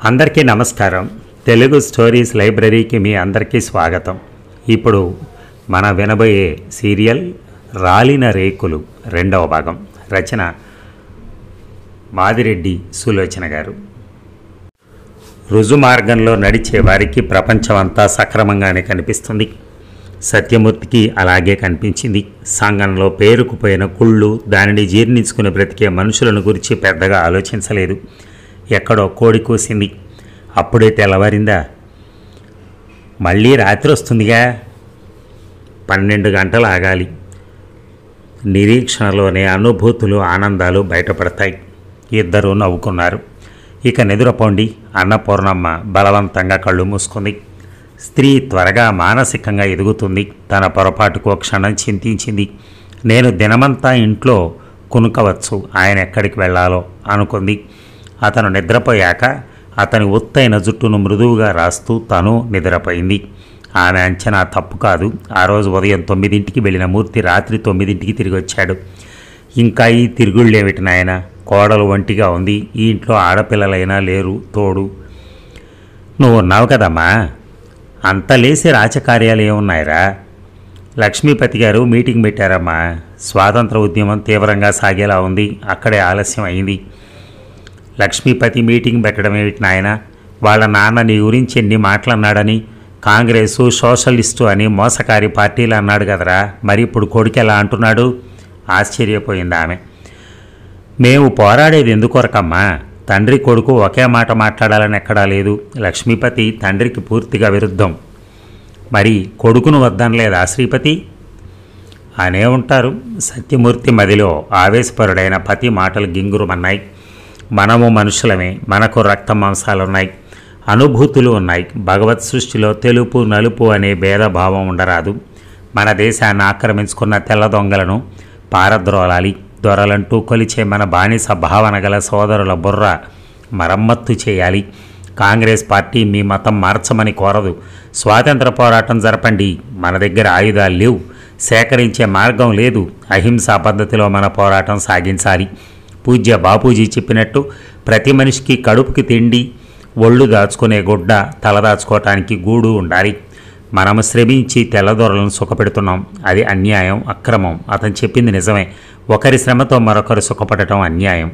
అందరికీ నమస్కారం. తెలుగు స్టోరీస్ లైబ్రరీకి మీ అందరికీ స్వాగతం. ఇప్పుడు మన వినబోయే సీరియల్ రాలిన రేకులు రెండవ భాగం. రచన మాదిరెడ్డి సులోచన గారు. రుజుమార్గంలో నడిచే వారికి ప్రపంచం అంతా సక్రమంగానే కనిపిస్తుంది. సత్యమూర్తికి అలాగే కనిపించింది. సంఘంలో పేరుకుపోయిన కుళ్ళు, దానిని జీర్ణించుకుని బ్రతికే మనుషులను గురించి పెద్దగా ఆలోచించలేదు. ఎక్కడో కోడి కూసింది. అప్పుడే తెల్లవారిందా? మళ్ళీ రాత్రి వస్తుందిగా. 12 గంటలు ఆగాలి. నిరీక్షణలోనే అనుభూతులు, ఆనందాలు బయటపడతాయి. ఇద్దరూ నవ్వుకున్నారు. ఇక నిద్రపోండి. అన్నపూర్ణమ్మ బలవంతంగా కళ్ళు మూసుకుంది. స్త్రీ త్వరగా మానసికంగా ఎదుగుతుంది. తన పొరపాటుకు ఒక క్షణం చింతించింది. నేను దినమంతా ఇంట్లో కునుకవచ్చు, ఆయన ఎక్కడికి వెళ్ళాలో అనుకుంది. అతను నిద్రపోయాక అతని ఒత్తైన జుట్టును మృదువుగా రాస్తూ తను నిద్రపోయింది. ఆమె అంచనా తప్పు కాదు. ఆ రోజు ఉదయం 9ంటికి వెళ్ళిన మూర్తి రాత్రి 9ంటికి తిరిగి వచ్చాడు. ఇంకా ఈ తిరుగుళ్ళేమిటి నాయన? కోడలు ఒంటిగా ఉంది. ఈ ఇంట్లో ఆడపిల్లలైనా లేరు తోడు. నువ్వు ఉన్నావు కదమ్మా. అంత లేసి రాజకార్యాలు ఏమున్నాయిరా? లక్ష్మీపతి గారు మీటింగ్ పెట్టారమ్మా. స్వాతంత్ర ఉద్యమం తీవ్రంగా సాగేలా ఉంది. అక్కడే ఆలస్యం అయింది. లక్ష్మీపతి మీటింగ్ పెట్టడం ఏమిటి నాయన? వాళ్ళ నాన్న నీ గురించి ఎన్ని మాటలన్నాడని, కాంగ్రెసు సోషలిస్టు అని మోసకారి పార్టీలు అన్నాడు కదరా. మరి ఇప్పుడు కొడుకు ఎలా అంటున్నాడు? ఆశ్చర్యపోయింది ఆమె. మేము పోరాడేది ఎందుకొరకమ్మా? తండ్రి కొడుకు ఒకే మాట మాట్లాడాలని ఎక్కడా లేదు. లక్ష్మీపతి తండ్రికి పూర్తిగా విరుద్ధం. మరి కొడుకును వద్దనలేదా శ్రీపతి? అనే ఉంటారు. సత్యమూర్తి మదిలో ఆవేశపరుడైన పతి మాటలు గింగురుమన్నాయి. మనము మనుషులమే. మనకు రక్త మాంసాలున్నాయి, అనుభూతులు ఉన్నాయి. భగవత్ సృష్టిలో తెలుపు నలుపు అనే భేదభావం ఉండరాదు. మన దేశాన్ని ఆక్రమించుకున్న తెల్ల దొంగలను పారద్రోలాలి. దొరలంటూ కొలిచే మన బానిస భావన గల సోదరుల బుర్ర మరమ్మత్తు చేయాలి. కాంగ్రెస్ పార్టీ మీ మతం మార్చమని కోరదు. స్వాతంత్ర పోరాటం జరపండి. మన దగ్గర ఆయుధాలు లేవు, సేకరించే మార్గం లేదు. అహింసా పద్ధతిలో మన పోరాటం సాగించాలి. పూజ్య బాపూజీ చెప్పినట్టు ప్రతి మనిషికి కడుపుకి తిండి, ఒళ్ళు దాచుకునే గుడ్డ, తల దాచుకోవటానికి గూడు ఉండాలి. మనము శ్రమించి తెల్లదొరలను సుఖపెడుతున్నాం. అది అన్యాయం, అక్రమం. అతను చెప్పింది నిజమే. ఒకరి శ్రమతో మరొకరు సుఖపడటం అన్యాయం.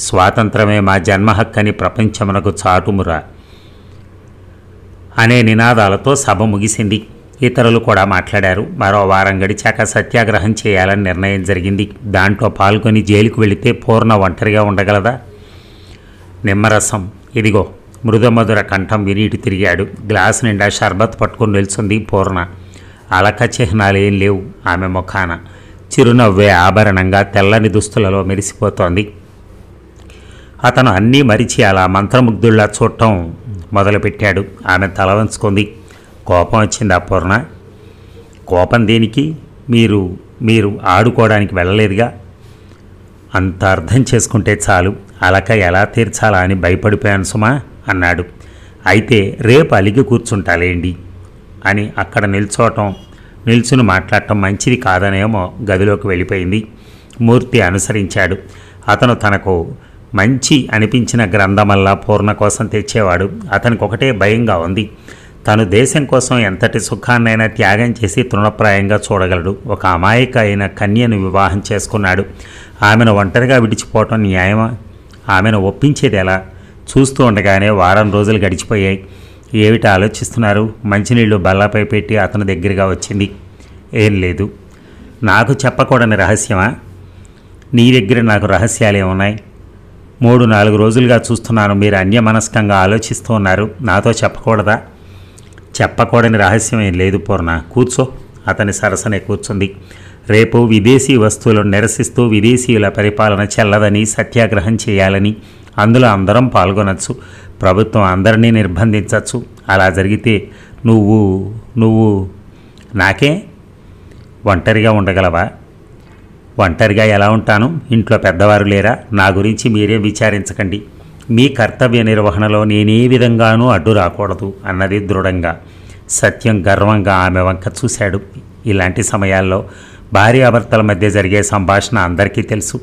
స్వాతంత్రమే మా జన్మహక్కని ప్రపంచమునకు చాటుమురా అనే నినాదాలతో సభ ముగిసింది. ఇతరులు కూడా మాట్లాడారు. మరో వారం గడిచాక సత్యాగ్రహం చేయాలని నిర్ణయం జరిగింది. దాంట్లో పాల్గొని జైలుకు వెళితే పూర్ణ ఒంటరిగా ఉండగలదా? నిమ్మరసం ఇదిగో. మృదుమధుర కంఠం విని ఇటు తిరిగాడు. గ్లాసు నిండా షర్బత్ పట్టుకుని నిల్చుంది పూర్ణ. అలక చిహ్నాలేం లేవు ఆమె ముఖాన. చిరునవ్వే ఆభరణంగా తెల్లని దుస్తులలో మెరిసిపోతోంది. అతను అన్నీ మరిచి అలా మంత్రముగ్ధుల్లా చూడటం మొదలుపెట్టాడు. ఆమె తల వంచుకుంది. కోపం వచ్చింది పూర్ణ. కోపం దేనికి? మీరు ఆడుకోవడానికి వెళ్ళలేదుగా. అంత అర్థం చేసుకుంటే చాలు. అలక ఎలా తీర్చాలా అని భయపడిపోయాను సుమా అన్నాడు. అయితే రేపు అలిగి కూర్చుంటాలేండి అని అక్కడ నిల్చుని మాట్లాడటం మంచిది కాదనేమో గదిలోకి వెళ్ళిపోయింది. మూర్తి అనుసరించాడు. అతను తనకు మంచి అనిపించిన గ్రంథమల్లా పూర్ణ కోసం తెచ్చేవాడు. అతనికి ఒకటే భయంగా ఉంది. తను దేశం కోసం ఎంతటి సుఖాన్నైనా త్యాగం చేసి తృణప్రాయంగా చూడగలడు. ఒక అమాయక అయిన కన్యను వివాహం చేసుకున్నాడు. ఆమెను ఒంటరిగా విడిచిపోవటం న్యాయమా? ఆమెను ఒప్పించేది ఎలా? చూస్తూ ఉండగానే వారం రోజులు గడిచిపోయాయి. ఏమిటి ఆలోచిస్తున్నారు? మంచినీళ్లు బల్లపై పెట్టి అతని దగ్గరగా వచ్చింది. ఏం లేదు. నాకు చెప్పకూడని రహస్యమా? నీ దగ్గర నాకు రహస్యాలు ఏమున్నాయి? 3-4 రోజులుగా చూస్తున్నాను. మీరు అన్యమనస్కంగా ఆలోచిస్తూ ఉన్నారు. నాతో చెప్పకూడదా? చెప్పకూడని రహస్యం ఏం లేదు పూర్ణ. కూర్చో. అతని సరసనే కూర్చుంది. రేపు విదేశీ వస్తువులను నిరసిస్తూ విదేశీయుల పరిపాలన చెల్లదని సత్యాగ్రహం చేయాలని, అందులో అందరం పాల్గొనవచ్చు. ప్రభుత్వం అందరినీ నిర్బంధించవచ్చు. అలా జరిగితే నువ్వు నాకే ఒంటరిగా ఉండగలవా? ఒంటరిగా ఎలా ఉంటాను? ఇంట్లో పెద్దవారు లేరా? నా గురించి మీరేం విచారించకండి. మీ కర్తవ్య నిర్వహణలో నేనే విధంగానూ అడ్డు రాకూడదు అన్నది దృఢంగా. సత్యం గర్వంగా ఆమె వంక చూశాడు. ఇలాంటి సమయాల్లో భార్యాభర్తల మధ్య జరిగే సంభాషణ అందరికీ తెలుసు.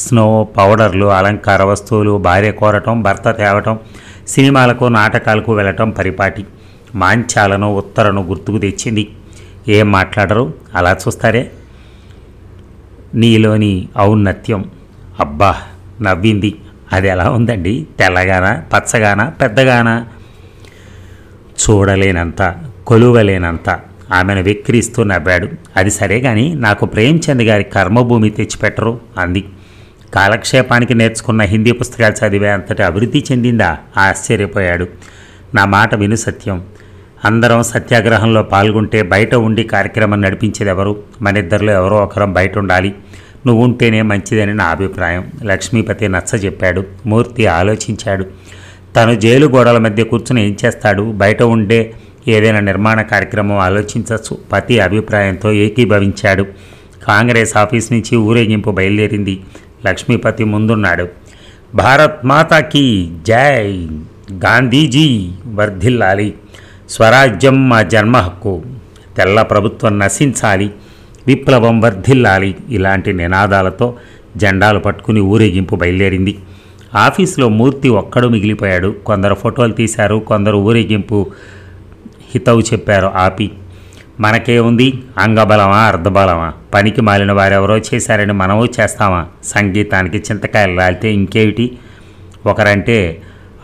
స్నో, పౌడర్లు, అలంకార వస్తువులు భార్య కోరటం, భర్త తేవటం, సినిమాలకు నాటకాలకు వెళ్ళటం పరిపాటి. మాంచాలను ఉత్తరను గుర్తుకు తెచ్చింది. ఏం మాట్లాడరు, అలా చూస్తారే. నీలోని ఔన్నత్యం. అబ్బా నవ్వింది. అది ఎలా ఉందండి? తెల్లగానా, పచ్చగానా, పెద్దగానా? చూడలేనంత, కొలువలేనంత. ఆమెను వెక్కిరిస్తూ నవ్వాడు. అది సరే గాని నాకు ప్రేమ్చంద్ గారి కర్మభూమి తెచ్చిపెట్టరు అంది. కాలక్షేపానికి నేర్చుకున్న హిందీ పుస్తకాలు చదివే అంతటి అభివృద్ధి చెందిందా? ఆశ్చర్యపోయాడు. నా మాట విను సత్యం. అందరం సత్యాగ్రహంలో పాల్గొంటే బయట ఉండి కార్యక్రమం నడిపించేది ఎవరు? మన ఇద్దరిలో ఎవరో ఒకరం బయట ఉండాలి. నువ్వు ఉంటేనే మంచిదని నా అభిప్రాయం. లక్ష్మీపతి నచ్చ చెప్పాడు. మూర్తి ఆలోచించాడు. తను జైలు గోడల మధ్య కూర్చుని ఏం చేస్తాడు? బయట ఉండే ఏదైనా నిర్మాణ కార్యక్రమం ఆలోచించవచ్చు. పతి అభిప్రాయంతో ఏకీభవించాడు. కాంగ్రెస్ ఆఫీస్ నుంచి ఊరేగింపు బయలుదేరింది. లక్ష్మీపతి ముందున్నాడు. భారత్ మాతాకి జై, గాంధీజీ వర్ధిల్లాలి, స్వరాజ్యం మా జన్మ హక్కు, తెల్ల ప్రభుత్వం నశించాలి, విప్లవం వర్ధిల్లాలి ఇలాంటి నినాదాలతో జెండాలు పట్టుకుని ఊరేగింపు బయలుదేరింది. ఆఫీసులో మూర్తి ఒక్కడు మిగిలిపోయాడు. కొందరు ఫోటోలు తీశారు, కొందరు ఊరేగింపు హితవు చెప్పారు ఆపి. మనకే ఉంది, అంగబలమా అర్ధబలమా? పనికి మాలిన వారెవరో చేశారని మనము చేస్తామా? సంగీతానికి చింతకాయలు రాలితే ఇంకేమిటి? ఒకరంటే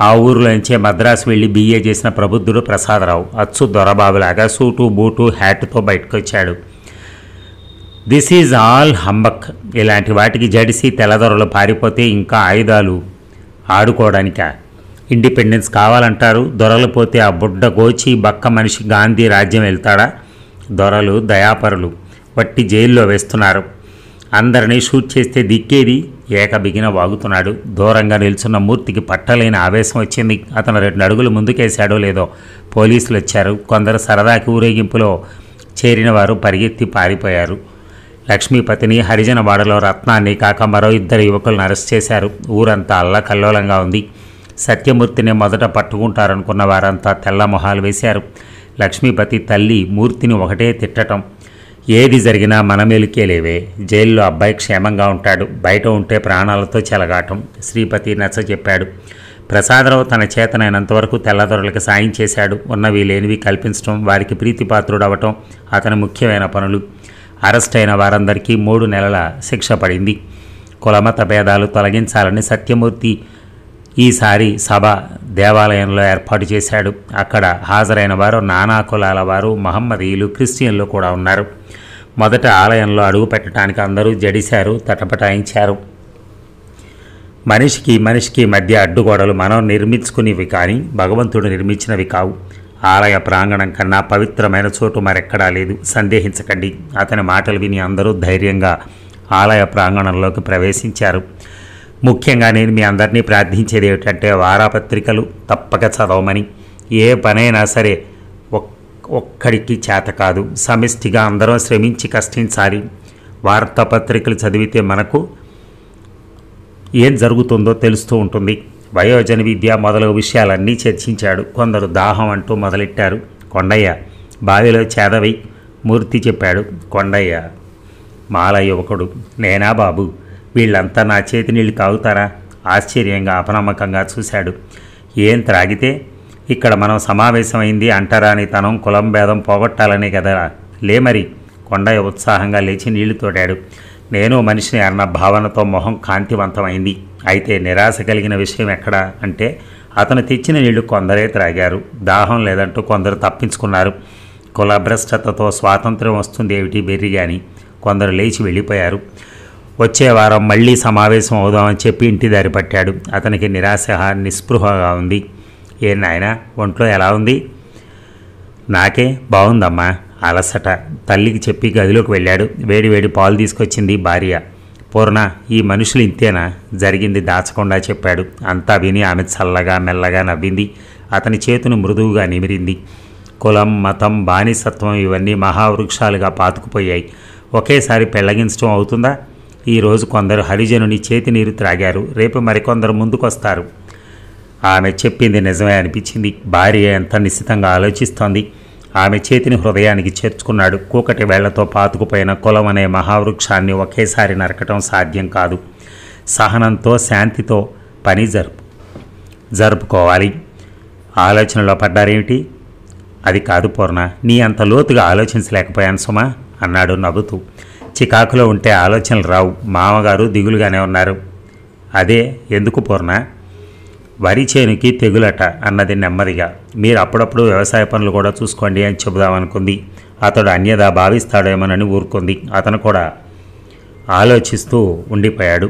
ఆ ఊరిలోంచే మద్రాసు వెళ్ళి బిఏ చేసిన ప్రబుద్ధుడు ప్రసాదరావు అచ్చు దొరబాబులాగా సూటు బూటు హ్యాట్తో బయటకు వచ్చాడు. This is all humbug. ఇలాంటి వాటికి జడిసి తెల్లదొరలు పారిపోతే ఇంకా ఆయుధాలు ఆడుకోవడానికా? ఇండిపెండెన్స్ కావాలంటారు. దొరలు పోతే ఆ బుడ్డ గోచి బక్క మనిషి గాంధీ రాజ్యం వెళ్తాడా? దొరలు దయాపరులు, వట్టి జైల్లో వేస్తున్నారు. అందరినీ షూట్ చేస్తే దిక్కేది? ఏకబిగిన వాగుతున్నాడు. దూరంగా నిల్చున్న మూర్తికి పట్టలేని ఆవేశం వచ్చింది. అతను 2 అడుగులు ముందుకేశాడో లేదో పోలీసులు వచ్చారు. కొందరు సరదాకి ఊరేగింపులో చేరిన వారు పరిగెత్తి పారిపోయారు. లక్ష్మీపతిని, హరిజనవాడలో రత్నాన్ని కాక మరో 2 యువకులను అరెస్ట్ చేశారు. ఊరంతా అల్లకల్లోలంగా ఉంది. సత్యమూర్తిని మొదట పట్టుకుంటారనుకున్న వారంతా తెల్ల మొహాలు వేశారు. లక్ష్మీపతి తల్లి మూర్తిని ఒకటే తిట్టటం. ఏది జరిగినా మన మేలుకే లేవే. జైల్లో అబ్బాయి క్షేమంగా ఉంటాడు, బయట ఉంటే ప్రాణాలతో చెలగాటం. శ్రీపతి నచ్చ చెప్పాడు. ప్రసాదరావు తన చేతనైనంతవరకు తెల్లదొరలకు సాయం చేశాడు. ఉన్నవి లేనివి కల్పించడం, వారికి ప్రీతిపాత్రుడు అవటం అతని ముఖ్యమైన పనులు. అరెస్ట్ అయిన వారందరికీ 3 నెలల శిక్ష పడింది. కులమత భేదాలు తొలగించాలని సత్యమూర్తి ఈసారి సభ దేవాలయంలో ఏర్పాటు చేశాడు. అక్కడ హాజరైన వారు నానా కులాల వారు, మహమ్మదీయులు, క్రిస్టియన్లు కూడా ఉన్నారు. మొదట ఆలయంలో అడుగు పెట్టడానికి అందరూ జడిశారు, తటపటాయించారు. మనిషికి మనిషికి మధ్య అడ్డుగోడలు మనం నిర్మించుకునేవి కానీ భగవంతుడు నిర్మించినవి కావు. ఆలయ ప్రాంగణం కన్నా పవిత్రమైన చోటు మరెక్కడా లేదు, సందేహించకండి. అతని మాటలు విని అందరూ ధైర్యంగా ఆలయ ప్రాంగణంలోకి ప్రవేశించారు. ముఖ్యంగా నేను మీ అందరినీ ప్రార్థించేది ఏమిటంటే వారపత్రికలు తప్పక చదవమని. ఏ పనైనా సరే ఒక్కడికి చేత కాదు, సమిష్టిగా అందరం శ్రమించి కష్టించాలి. వార్తాపత్రికలు చదివితే మనకు ఏం జరుగుతుందో తెలుస్తూ ఉంటుంది. వయోజన విద్య మొదలగు విషయాలన్నీ చర్చించాడు. కొందరు దాహం అంటూ మొదలెట్టారు. కొండయ్య బావిలో చేదవై మూర్తి చెప్పాడు. కొండయ్య మాల యువకుడు. నేనా బాబు, వీళ్ళంతా నా చేతి నీళ్ళు తాగుతారా? ఆశ్చర్యంగా అపనమ్మకంగా చూశాడు. ఏం త్రాగితే? ఇక్కడ మనం సమావేశమైంది అంటరాని తనం, కులం భేదం పోగొట్టాలనే కదా. లేమరి. కొండయ్య ఉత్సాహంగా లేచి నీళ్లు తోడాడు. నేను మనిషిని అన్న భావనతో మొహం కాంతివంతమైంది. అయితే నిరాశ కలిగిన విషయం ఎక్కడ అంటే అతను తెచ్చిన నీళ్లు కొందరే త్రాగారు. దాహం లేదంటూ కొందరు తప్పించుకున్నారు. కులభ్రష్టతతో స్వాతంత్ర్యం వస్తుంది ఏమిటి బెర్రిగాని. కొందరు లేచి వెళ్ళిపోయారు. వచ్చే వారం మళ్ళీ సమావేశం అవుదామని చెప్పి ఇంటి దారి పట్టాడు. అతనికి నిరాశ, నిస్పృహగా ఉంది. ఏ నాయనా, ఒంట్లో ఎలా ఉంది? నాకే బాగుందమ్మా. అలసట. తల్లికి చెప్పి గదిలోకి వెళ్ళాడు. వేడివేడి పాలు తీసుకొచ్చింది భార్య. పూర్ణ, ఈ మనుషులు ఇంతేనా? జరిగింది దాచకుండా చెప్పాడు. అంతా విని ఆమె చల్లగా మెల్లగా నవ్వింది. అతని చేతును మృదువుగా నిమిరింది. కులం, మతం, బానిసత్వం ఇవన్నీ మహావృక్షాలుగా పాతుకుపోయాయి. ఒకేసారి పెళ్లగించడం అవుతుందా? ఈరోజు కొందరు హరిజనుని చేతి నీరు త్రాగారు, రేపు మరికొందరు ముందుకొస్తారు. ఆమె చెప్పింది నిజమే అనిపించింది. భార్య ఎంత నిశ్చితంగా ఆలోచిస్తోంది. ఆమె చేతిని హృదయానికి చేర్చుకున్నాడు. కూకటి వేళ్లతో పాతుకుపోయిన కులం అనే మహావృక్షాన్ని ఒకేసారి నరకటం సాధ్యం కాదు. సహనంతో, శాంతితో పని జరుపుకోవాలి. ఆలోచనలో పడ్డారేమిటి? అది కాదు పూర్ణ, నీ అంత లోతుగా ఆలోచించలేకపోయాను సుమా అన్నాడు నవ్వుతూ. చికాకులో ఉంటే ఆలోచనలు రావు. మామగారు దిగులుగానే ఉన్నారు. అదే ఎందుకు పూర్ణ? వరి చేనుకి తెగులట అన్నది నెమ్మదిగా. మీరు అప్పుడప్పుడు వ్యవసాయ పనులు కూడా చూసుకోండి అని చెబుదామనుకుంది. అతడు అన్యదా భావిస్తాడేమోనని ఊరుకుంది. అతను కూడా ఆలోచిస్తూ ఉండిపోయాడు.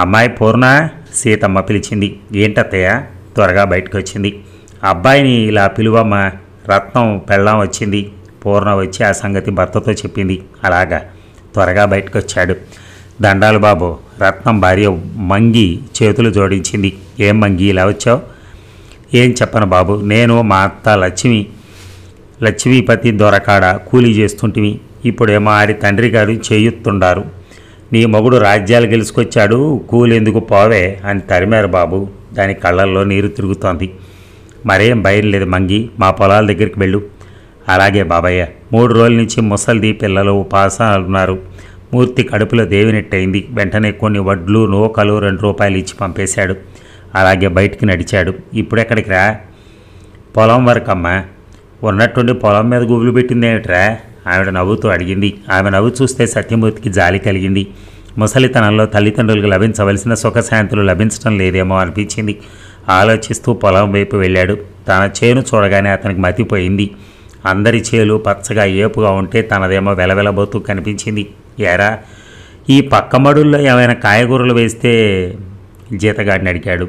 అమ్మాయి పూర్ణ, సీతమ్మ పిలిచింది. ఏంటత్తయ్య? త్వరగా బయటకు వచ్చింది. అబ్బాయిని ఇలా పిలువమ్మ, రత్నం పెళ్ళాం వచ్చింది. పూర్ణ వచ్చి ఆ సంగతి భర్తతో చెప్పింది. అలాగా, త్వరగా బయటకు వచ్చాడు. దండాలు బాబు. రత్నం భార్య మంగి చేతులు జోడించింది. ఏం మంగి ఇలా వచ్చావు? ఏం చెప్పను బాబు, నేను మా అత్త లక్ష్మీపతి దొరకాడ కూలీ చేస్తుంటివి. ఇప్పుడేమో ఆడి తండ్రి గారు చేయుత్తుండారు. నీ మొగుడు రాజ్యాలు గెలుచుకొచ్చాడు, కూలెందుకు పోవే అని తరిమారు బాబు. దాని కళ్ళల్లో నీరు తిరుగుతోంది. మరేం భయం లేదు మంగి, మా పొలాల దగ్గరికి వెళ్ళు. అలాగే బాబయ్య. 3 రోజుల నుంచి ముసల్ది పిల్లలు ఉపాసాలున్నారు. మూర్తి కడుపులో దేవినట్టయింది. వెంటనే కొన్ని వడ్లు, నూకలు 2 రూపాయలు ఇచ్చి పంపేశాడు. అలాగే బయటికి నడిచాడు. ఇప్పుడెక్కడికి రా? పొలం వరకమ్మా. ఉన్నట్టుండి పొలం మీద గుబులు పెట్టిందేమిట్రా? ఆవిడ నవ్వుతూ అడిగింది. ఆమె నవ్వు చూస్తే సత్యమూర్తికి జాలి కలిగింది. ముసలితనంలో తల్లిదండ్రులకు లభించవలసిన సుఖశాంతులు లభించడం లేదేమో అనిపించింది. ఆలోచిస్తూ పొలం వైపు వెళ్ళాడు. తన చేను చూడగానే అతనికి మతిపోయింది. అందరి చేలు పచ్చగా ఏపుగా ఉంటే తనదేమో వెలవెలబోతూ కనిపించింది. ఎరా, ఈ పక్క మడుల్లో ఏమైనా కాయగూరలు వేస్తే? జీతగాడిని అడిగాడు.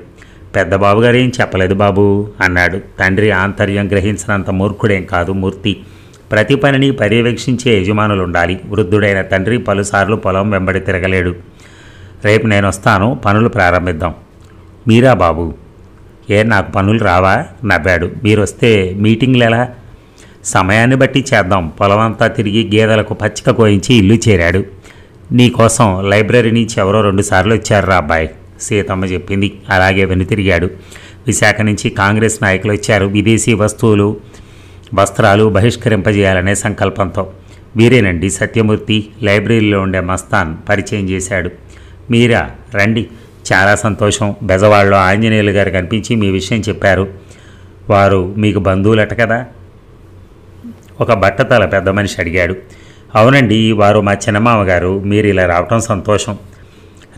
పెద్ద బాబుగారు ఏం చెప్పలేదు బాబు అన్నాడు. తండ్రి ఆంతర్యం గ్రహించినంత మూర్ఖుడేం కాదు మూర్తి. ప్రతి పనిని పర్యవేక్షించే యజమానులు ఉండాలి. వృద్ధుడైన తండ్రి పలుసార్లు పొలం వెంబడి తిరగలేడు. రేపు నేను వస్తాను, పనులు ప్రారంభిద్దాం. మీరా బాబు? ఏ, నాకు పనులు రావా? నవ్వాడు. మీరొస్తే మీటింగ్లు ఎలా? సమయాన్ని బట్టి చేద్దాం. పొలమంతా తిరిగి గేదెలకు పచ్చిక కోయించి ఇల్లు చేరాడు. నీకోసం లైబ్రరీ నుంచి ఎవరో 2 సార్లు వచ్చారు రా అబ్బాయి, సీతమ్మ చెప్పింది. అలాగే వెనుతిరిగాడు. విశాఖ నుంచి కాంగ్రెస్ నాయకులు వచ్చారు. విదేశీ వస్త్రాలు బహిష్కరింపజేయాలనే సంకల్పంతో. వీరేనండి సత్యమూర్తి, లైబ్రరీలో ఉండే మస్తాన్ పరిచయం చేశాడు. మీరా, రండి. చాలా సంతోషం. బెజవాడలో ఆంజనేయులు గారు కనిపించి మీ విషయం చెప్పారు. వారు మీకు బంధువులట కదా? ఒక బట్టతల పెద్ద మనిషి అడిగాడు. అవునండి, వారు మా చిన్నమామ గారు. మీరు ఇలా రావటం సంతోషం.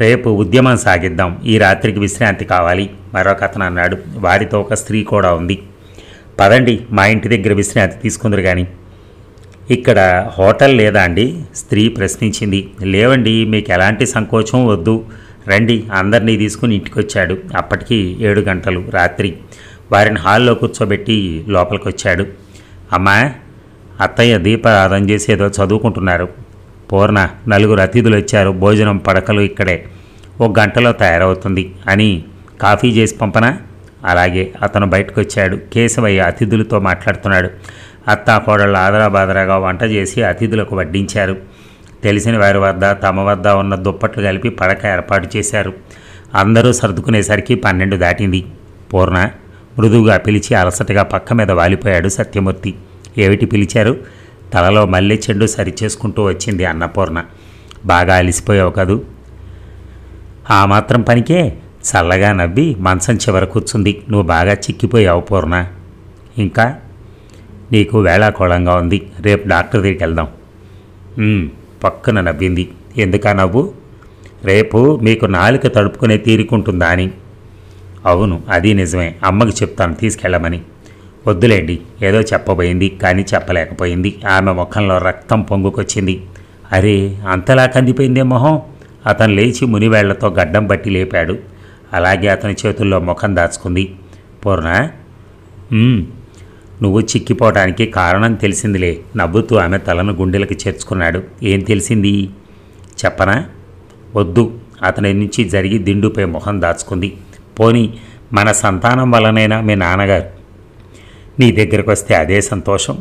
రేపు ఉద్యమం సాగిద్దాం. ఈ రాత్రికి విశ్రాంతి కావాలి, మరొక అతను అన్నాడు. వారితో ఒక స్త్రీ కూడా ఉంది. పదండి, మా ఇంటి దగ్గర విశ్రాంతి తీసుకుందరు కానీ. ఇక్కడ హోటల్ లేదా అండి? స్త్రీ ప్రశ్నించింది. లేవండి, మీకు ఎలాంటి సంకోచం వద్దు. రండి. అందరినీ తీసుకుని ఇంటికి వచ్చాడు. అప్పటికి 7 గంటలు రాత్రి. వారిని హాల్లో కూర్చోబెట్టి లోపలికి వచ్చాడు. అమ్మా, అత్తయ్య దీపారాధన చేసి ఏదో చదువుకుంటున్నారు. పూర్ణ, 4 అతిథులు వచ్చారు. భోజనం పడకలు ఇక్కడే, 1 గంటలో తయారవుతుంది అని కాఫీ చేసి పంపనా? అలాగే. అతను బయటకు వచ్చాడు. కేశవయ్య అతిథులతో మాట్లాడుతున్నాడు. అత్తా కోడళ్ళు ఆదరాబాదరాగా వంట చేసి అతిథులకు వడ్డించారు. తెలిసిన వారి వద్ద తమ వద్ద ఉన్న దుప్పట్లు కలిపి పడక ఏర్పాటు చేశారు. అందరూ సర్దుకునేసరికి 12 దాటింది. పూర్ణ మృదువుగా పిలిచి అలసటగా పక్క మీద వాలిపోయాడు సత్యమూర్తి. ఏమిటి పిలిచారు? తలలో మల్లె చెండు సరిచేసుకుంటూ వచ్చింది అన్నపూర్ణ. బాగా అలిసిపోయావు కదూ? ఆ మాత్రం పనికే చల్లగా నవ్వి మంచం చివర కూర్చుంది. నువ్వు బాగా చిక్కిపోయావు పూర్ణ. ఇంకా నీకు వేళాకోళంగా ఉంది. రేపు డాక్టర్ దగ్గరికి వెళ్దాం. పక్కన నవ్వింది. ఎందుకా నవ్వు? రేపు మీకు నాలుక తడుపుకునే తీరుకుంటుందా అని. అవును, అది నిజమే. అమ్మకి చెప్తాను తీసుకెళ్ళమని. వద్దులేండి, ఏదో చెప్పబోయింది కానీ చెప్పలేకపోయింది. ఆమె ముఖంలో రక్తం పొంగుకొచ్చింది. అరే, అంతలా కందిపోయిందే మొహం. అతను లేచి మునివేళ్లతో గడ్డం బట్టి లేపాడు. అలాగే అతని చేతుల్లో ముఖం దాచుకుంది. పూర్ణ, నువ్వు చిక్కిపోవడానికి కారణం తెలిసిందిలే. నవ్వుతూ ఆమె తలను గుండెలకు చేర్చుకున్నాడు. ఏం తెలిసింది చెప్పనా? వద్దు. అతని నుంచి జరిగి దిండుపై మొహం దాచుకుంది. పోనీ మన సంతానం వల్లనైనా మీ నాన్నగారు నీ దగ్గరకు వస్తే అదే సంతోషం.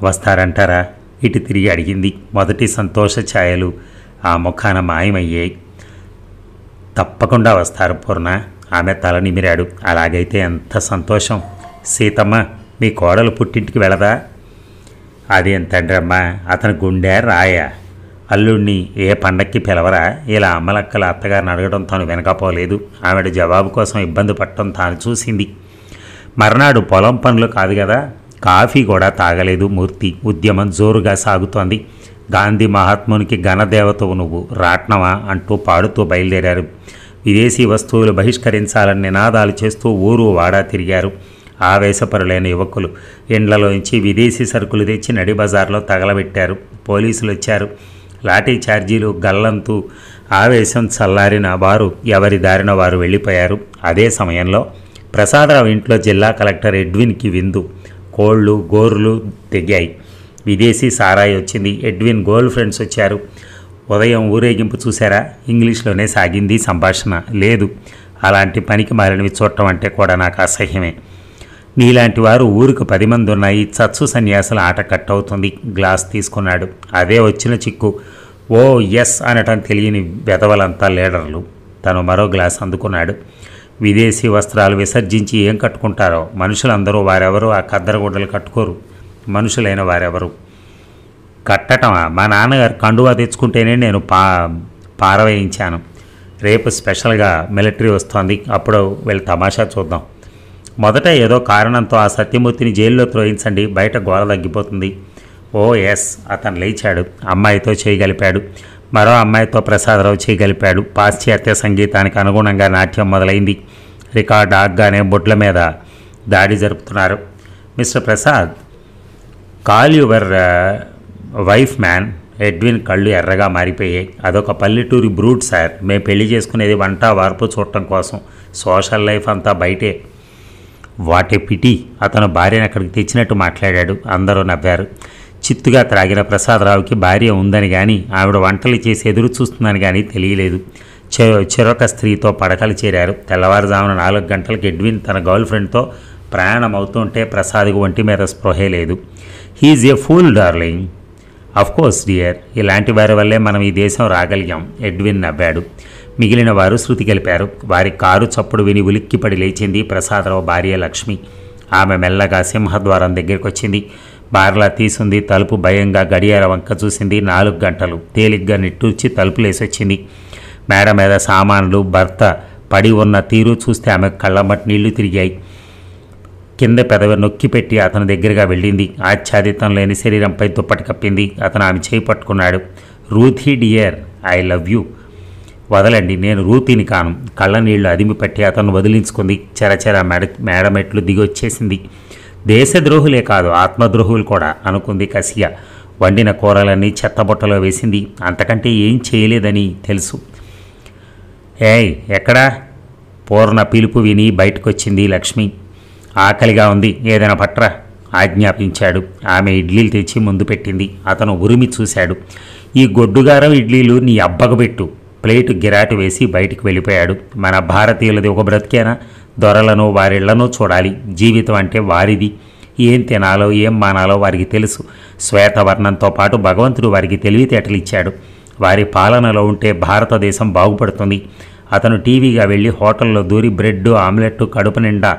వస్తారంటారా? ఇటు తిరిగి అడిగింది. మొదటి సంతోష ఛాయలు ఆ ముఖాన మాయమయ్యాయి. తప్పకుండా వస్తారు పూర్ణ. ఆమె తల నిమిరాడు. అలాగైతే ఎంత సంతోషం. సీతమ్మ, మీ కోడలు పుట్టింటికి వెళదా? అదేం తండ్రమ్మా, అతని గుండె రాయా. అల్లుడిని ఏ పండక్కి పిలవరా? ఇలా అమ్మలక్కల అత్తగారిని అడగడం తాను వెనకపోలేదు. ఆవిడ జవాబు కోసం ఇబ్బంది పడటం తాను చూసింది. మర్నాడు పొలం పనులు కాదు కదా, కాఫీ కూడా తాగలేదు మూర్తి. ఉద్యమం జోరుగా సాగుతోంది. గాంధీ మహాత్మునికి ఘనదేవతవు నువ్వు, రాట్నవా అంటూ పాడుతూ బయలుదేరారు. విదేశీ వస్తువులు బహిష్కరించాలని నినాదాలు చేస్తూ ఊరు వాడా తిరిగారు. ఆవేశపరులైన యువకులు ఇండ్లలోంచి విదేశీ సరుకులు తెచ్చి నడి బజార్లో తగలబెట్టారు. పోలీసులు వచ్చారు. లాఠీ ఛార్జీలు గల్లంతూ ఆవేశం చల్లారిన వారు ఎవరి దారిన వారు వెళ్ళిపోయారు. అదే సమయంలో ప్రసాదరావు ఇంట్లో జిల్లా కలెక్టర్ ఎడ్విన్కి విందు. కోళ్ళు గోర్లు తెగాయి. విదేశీ సారాయి వచ్చింది. ఎడ్విన్ గర్ల్ ఫ్రెండ్స్ వచ్చారు. ఉదయం ఊరేగింపు చూశారా? ఇంగ్లీష్లోనే సాగింది సంభాషణ. లేదు, అలాంటి పనికి మారినవి చూడటం అంటే కూడా నాకు అసహ్యమే. నీలాంటి వారు ఊరికి 10 మంది ఉన్నాయి. చచ్చు సన్యాసుల ఆట కట్ అవుతుంది. గ్లాస్ తీసుకున్నాడు. అదే వచ్చిన చిక్కు. ఓ ఎస్ అనటం తెలియని వెధవలంతా లీడర్లు. తను మరో గ్లాస్ అందుకున్నాడు. విదేశీ వస్త్రాలు విసర్జించి ఏం కట్టుకుంటారో మనుషులందరూ వారెవరు ఆ కద్దరగుడ్డలు కట్టుకోరు. మనుషులైన వారెవరు కట్టటమా? మా నాన్నగారు కండువా తెచ్చుకుంటేనే నేను పారవేయించాను. రేపు స్పెషల్గా మిలిటరీ వస్తోంది. అప్పుడు వెళ్ళి తమాషా చూద్దాం. మొదట ఏదో కారణంతో ఆ సత్యమూర్తిని జైల్లో త్రోయించండి, బయట గోల తగ్గిపోతుంది. ఓ ఎస్. అతను లేచాడు. అమ్మాయితో చేయగలిపాడు. మరో అమ్మాయితో ప్రసాదరావు చేయగలిపాడు. పాశ్చాత్య సంగీతానికి అనుగుణంగా నాట్యం మొదలైంది. రికార్డు ఆగ్గానే బొడ్ల మీద దాడి జరుపుతున్నారు. Mister Prasad, call your wife man. Edwin కళ్ళు ఎర్రగా మారిపోయాయి. అదొక పల్లెటూరి బ్రూడ్ సార్. మేము పెళ్లి చేసుకునేది వంట వార్పు చూడటం కోసం. సోషల్ లైఫ్ అంతా బయటే. What a pity. అతను భార్యను అక్కడికి తెచ్చినట్టు మాట్లాడాడు. అందరూ నవ్వారు. చిత్తుగా త్రాగిన ప్రసాదరావుకి భార్య ఉందని కానీ ఆవిడ వంటలు చేసి ఎదురు చూస్తుందని కానీ తెలియలేదు. చెరొక స్త్రీతో పడకలు చేరారు. తెల్లవారుజామున 4 గంటలకు ఎడ్విన్ తన గర్ల్ ఫ్రెండ్తో ప్రయాణం అవుతుంటే ప్రసాద్కు ఒంటి మీద స్పృహే లేదు. హీఈజ్ ఏ ఫూల్ డార్లింగ్. Of course dear. ఇలాంటి వారి వల్లే మనం ఈ దేశం రాగలిగాం. ఎడ్విన్ నవ్వాడు. మిగిలిన వారు శృతి కలిపారు. వారి కారు చప్పుడు విని ఉలిక్కిపడి లేచింది ప్రసాదరావు భార్య లక్ష్మి. ఆమె మెల్లగా సింహద్వారం దగ్గరికి వచ్చింది. బార్లా తీసుంది. తలుపు భయంగా గడియార వంక చూసింది. 4 గంటలు. తేలిగ్గా నిట్టూర్చి తలుపులేసొచ్చింది. మేడ మీద సామాన్లు భర్త పడి ఉన్న తీరు చూస్తే ఆమె కళ్ళమ్మటి నీళ్లు తిరిగాయి. కింద పెదవి నొక్కిపెట్టి అతని దగ్గరగా వెళ్ళింది. ఆచ్ఛాదితం లేని శరీరంపై దుప్పటి కప్పింది. అతను ఆమె చేయి పట్టుకున్నాడు. రూథీ డియర్, ఐ లవ్ యూ. వదలండి, నేను రూతిని కాను. కళ్ళ నీళ్లు అదిమి పట్టి అతను వదిలించుకుంది. చెరచెర మేడమెట్లు దిగొచ్చేసింది. దేశద్రోహులే కాదు, ఆత్మద్రోహులు కూడా అనుకుంది కసిగా. వండిన కూరలన్నీ చెత్తబుట్టలో వేసింది. అంతకంటే ఏం చేయలేదని తెలుసు. ఏయ్ ఎక్కడా? పూర్ణ పిలుపు విని బయటకొచ్చింది లక్ష్మి. ఆకలిగా ఉంది, ఏదైనా పట్రా ఆజ్ఞాపించాడు. ఆమె ఇడ్లీలు తెచ్చి ముందు పెట్టింది. అతను ఉరిమి చూశాడు. ఈ గొడ్డుగారం ఇడ్లీలు నీ అబ్బకు పెట్టు. ప్లేటు గిరాటు వేసి బయటికి వెళ్ళిపోయాడు. మన భారతీయులది ఒక బ్రతికేనా? దొరలను వారిళ్లను చూడాలి. జీవితం అంటే వారిది. ఏం తినాలో ఏం మానాలో వారికి తెలుసు. శ్వేతవర్ణంతో పాటు భగవంతుడు వారికి తెలివితేటలు ఇచ్చాడు. వారి పాలనలో ఉంటే భారతదేశం బాగుపడుతుంది. అతను టీవీగా వెళ్ళి హోటల్లో దూరి బ్రెడ్ ఆమ్లెట్ కడుపు నిండా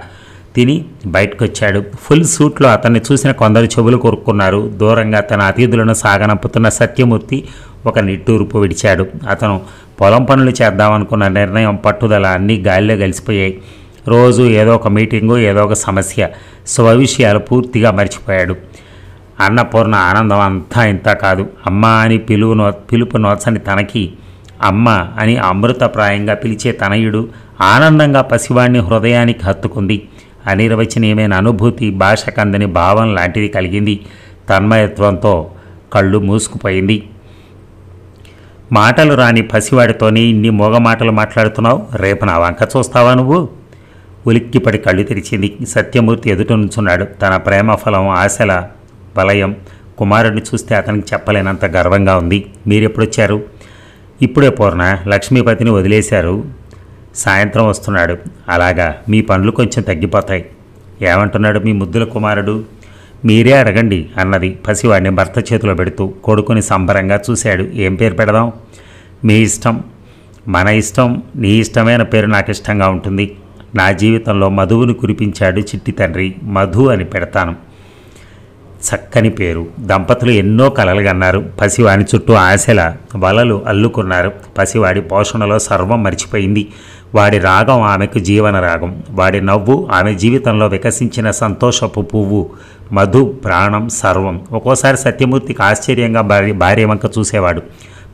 తిని బయటకొచ్చాడు. ఫుల్ సూట్లో అతన్ని చూసిన కొందరు చెవులు కొరుక్కున్నారు. దూరంగా తన అతిథులను సాగనంపుతున్న సత్యమూర్తి ఒక నిట్టూర్పు విడిచాడు. అతను పొలం పనులు చేద్దామనుకున్న నిర్ణయం, పట్టుదల అన్నీ గాలిలో కలిసిపోయాయి. రోజు ఏదో ఒక మీటింగు, ఏదో ఒక సమస్య. స్వవిషయాలు పూర్తిగా మర్చిపోయాడు. అన్నపూర్ణ ఆనందం అంతా ఇంత కాదు. అమ్మ అని పిలుపు నోచని తనకి అమ్మ అని అమృతప్రాయంగా పిలిచే తనయుడు ఆనందంగా పసివాణ్ణి హృదయానికి హత్తుకుంది. అనిర్వచనీయమైన అనుభూతి, భాషకందని భావం లాంటిది కలిగింది. తన్మయత్వంతో కళ్ళు మూసుకుపోయింది. మాటలు రాని పసివాడితోనే ఇన్ని మూగ మాటలు మాట్లాడుతున్నావు? రేపు నా వంక చూస్తావా నువ్వు? ఉలిక్కిపడి కళ్ళు తెరిచింది. సత్యమూర్తి ఎదుట నుంచున్నాడు. తన ప్రేమ ఫలం, ఆశల వలయం. కుమారుడిని చూస్తే అతనికి చెప్పలేనంత గర్వంగా ఉంది. మీరెప్పుడొచ్చారు? ఇప్పుడే పూర్ణ. లక్ష్మీపతిని వదిలేశారు, సాయంత్రం వస్తున్నాడు. అలాగా, మీ పనులు కొంచెం తగ్గిపోతాయి. ఏమంటున్నాడు మీ ముద్దుల కుమారుడు? మీరే అడగండి అన్నది పసివాడిని భర్త చేతిలో పెడుతూ. కొడుకుని సంబరంగా చూశాడు. ఏం పేరు పెడదాం? మీ ఇష్టం. మన ఇష్టం. నీ ఇష్టమైన పేరు నాకు ఇష్టంగా ఉంటుంది. నా జీవితంలో మధువును కురిపించాడు చిట్టి తండ్రి. మధు అని పెడతాను. చక్కని పేరు. దంపతులు ఎన్నో కలలు కన్నారు. పసివాడి చుట్టూ ఆశల వలలు అల్లుకున్నారు. పసివాడి పోషణలో సర్వం మర్చిపోయింది. వాడి రాగం ఆమెకు జీవన రాగం. వాడి నవ్వు ఆమె జీవితంలో వికసించిన సంతోషపు పువ్వు. మధు ప్రాణం సర్వం. ఒక్కోసారి సత్యమూర్తికి ఆశ్చర్యంగా భార్య వంక చూసేవాడు.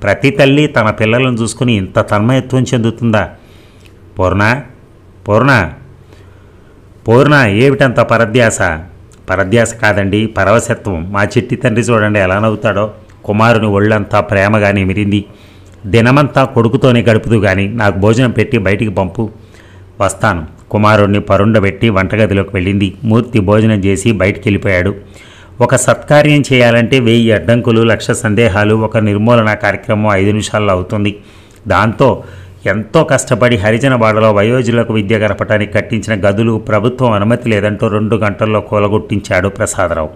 ప్రతి తల్లి తన పిల్లలను చూసుకుని ఇంత తన్మయత్వం చెందుతుందా? పూర్ణ పూర్ణ పూర్ణ ఏమిటంత పరధ్యాస? పరధ్యాస కాదండి, పరవశత్వం. మా చిట్టి తండ్రి చూడండి ఎలా నవ్వుతాడో. కుమారుని ఒళ్ళంతా ప్రేమగా నిమిరింది. దినమంతా కొడుకుతోనే గడుపుతూ కానీ నాకు భోజనం పెట్టి బయటికి పంపు. వస్తాను. కుమారుణ్ణి పరుండబెట్టి వంటగదిలోకి వెళ్ళింది. మూర్తి భోజనం చేసి బయటికి వెళ్ళిపోయాడు. ఒక సత్కార్యం చేయాలంటే 1000 అడ్డంకులు, 1,00,000 సందేహాలు. ఒక నిర్మూలన కార్యక్రమం 5 నిమిషాల్లో అవుతుంది. దాంతో ఎంతో కష్టపడి హరిజనవాడలో వయోజులకు విద్య గడపడానికి కట్టించిన గదులు ప్రభుత్వం అనుమతి లేదంటూ 2 గంటల్లో కూలగొట్టించాడు ప్రసాదరావు.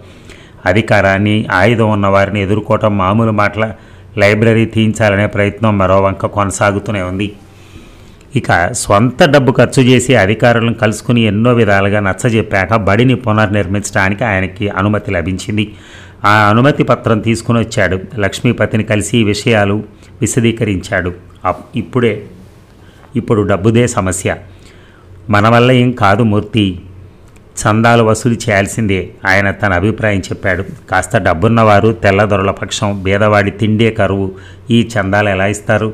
అధికారాన్ని, ఆయుధం ఉన్న వారిని ఎదుర్కోవటం మామూలు మాటల. లైబ్రరీ తీయించాలనే ప్రయత్నం మరో వంక కొనసాగుతూనే ఉంది. ఇక స్వంత డబ్బు ఖర్చు చేసి అధికారులను కలుసుకుని ఎన్నో విధాలుగా నచ్చజెప్పాక బడిని పునర్నిర్మించడానికి ఆయనకి అనుమతి లభించింది. ఆ అనుమతి పత్రం తీసుకుని వచ్చాడు. లక్ష్మీపతిని కలిసి ఈ విషయాలు విశదీకరించాడు. ఇప్పుడు డబ్బుదే సమస్య. మన వల్ల ఏం కాదు మూర్తి, చందాలు వసూలు చేయాల్సిందే ఆయన తన అభిప్రాయం చెప్పాడు. కాస్త డబ్బున్నవారు తెల్లదొరల పక్షం, బీదవాడి తిండే కరువు. ఈ చందాలు ఎలా ఇస్తారు?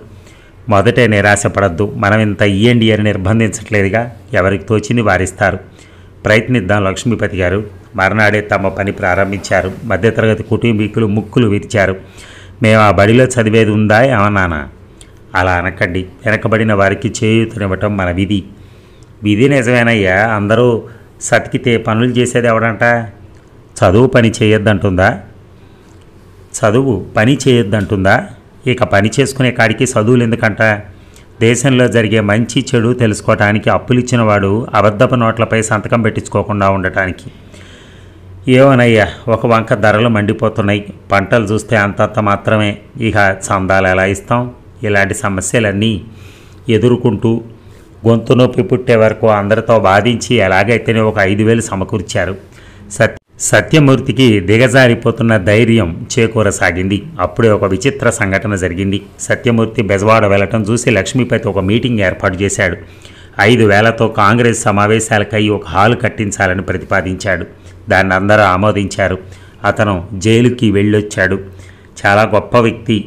మొదటే నిరాశపడద్దు. మనం ఇంత ఇయ్యండి అని నిర్బంధించట్లేదుగా. ఎవరికి తోచింది వారిస్తారు. ప్రయత్నిద్దాం లక్ష్మీపతి గారు. మర్నాడే తమ పని ప్రారంభించారు. మధ్యతరగతి కుటుంబీకులు ముక్కులు విరిచారు. మేము ఆ బడిలో చదివేది ఉందా ఏమన్నానా? అలా అనకండి. వెనకబడిన వారికి చేయూతనివ్వటం మన విధి. విధి నిజమేనయ్యా. అందరూ సతికితే పనులు చేసేది ఎవడంట? చదువు పని చేయొద్దంటుందా? ఇక పని చేసుకునే కాడికి చదువులు ఎందుకంట? దేశంలో జరిగే మంచి చెడు తెలుసుకోవటానికి, అప్పులిచ్చిన వాడు అబద్ధపు నోట్లపై సంతకం పెట్టించుకోకుండా ఉండటానికి. ఏమోనయ్యా, ఒక వంక ధరలు మండిపోతున్నాయి. పంటలు చూస్తే అంతంత మాత్రమే. ఇక చందాలు ఎలా ఇస్తాం? ఇలాంటి సమస్యలన్నీ ఎదుర్కొంటూ గొంతు నొప్పి పుట్టే వరకు అందరితో బాధించి ఎలాగైతేనే ఒక 5,000 సమకూర్చారు. సత్యమూర్తికి దిగజారిపోతున్న ధైర్యం చేకూరసాగింది. అప్పుడే ఒక విచిత్ర సంఘటన జరిగింది. సత్యమూర్తి బెజవాడ వెళ్లటం చూసి లక్ష్మీపతి ఒక మీటింగ్ ఏర్పాటు చేశాడు. 5,000తో కాంగ్రెస్ సమావేశాలకై ఒక హాలు కట్టించాలని ప్రతిపాదించాడు. దాన్ని అందరూ ఆమోదించారు. అతను జైలుకి వెళ్ళొచ్చాడు. చాలా గొప్ప వ్యక్తి.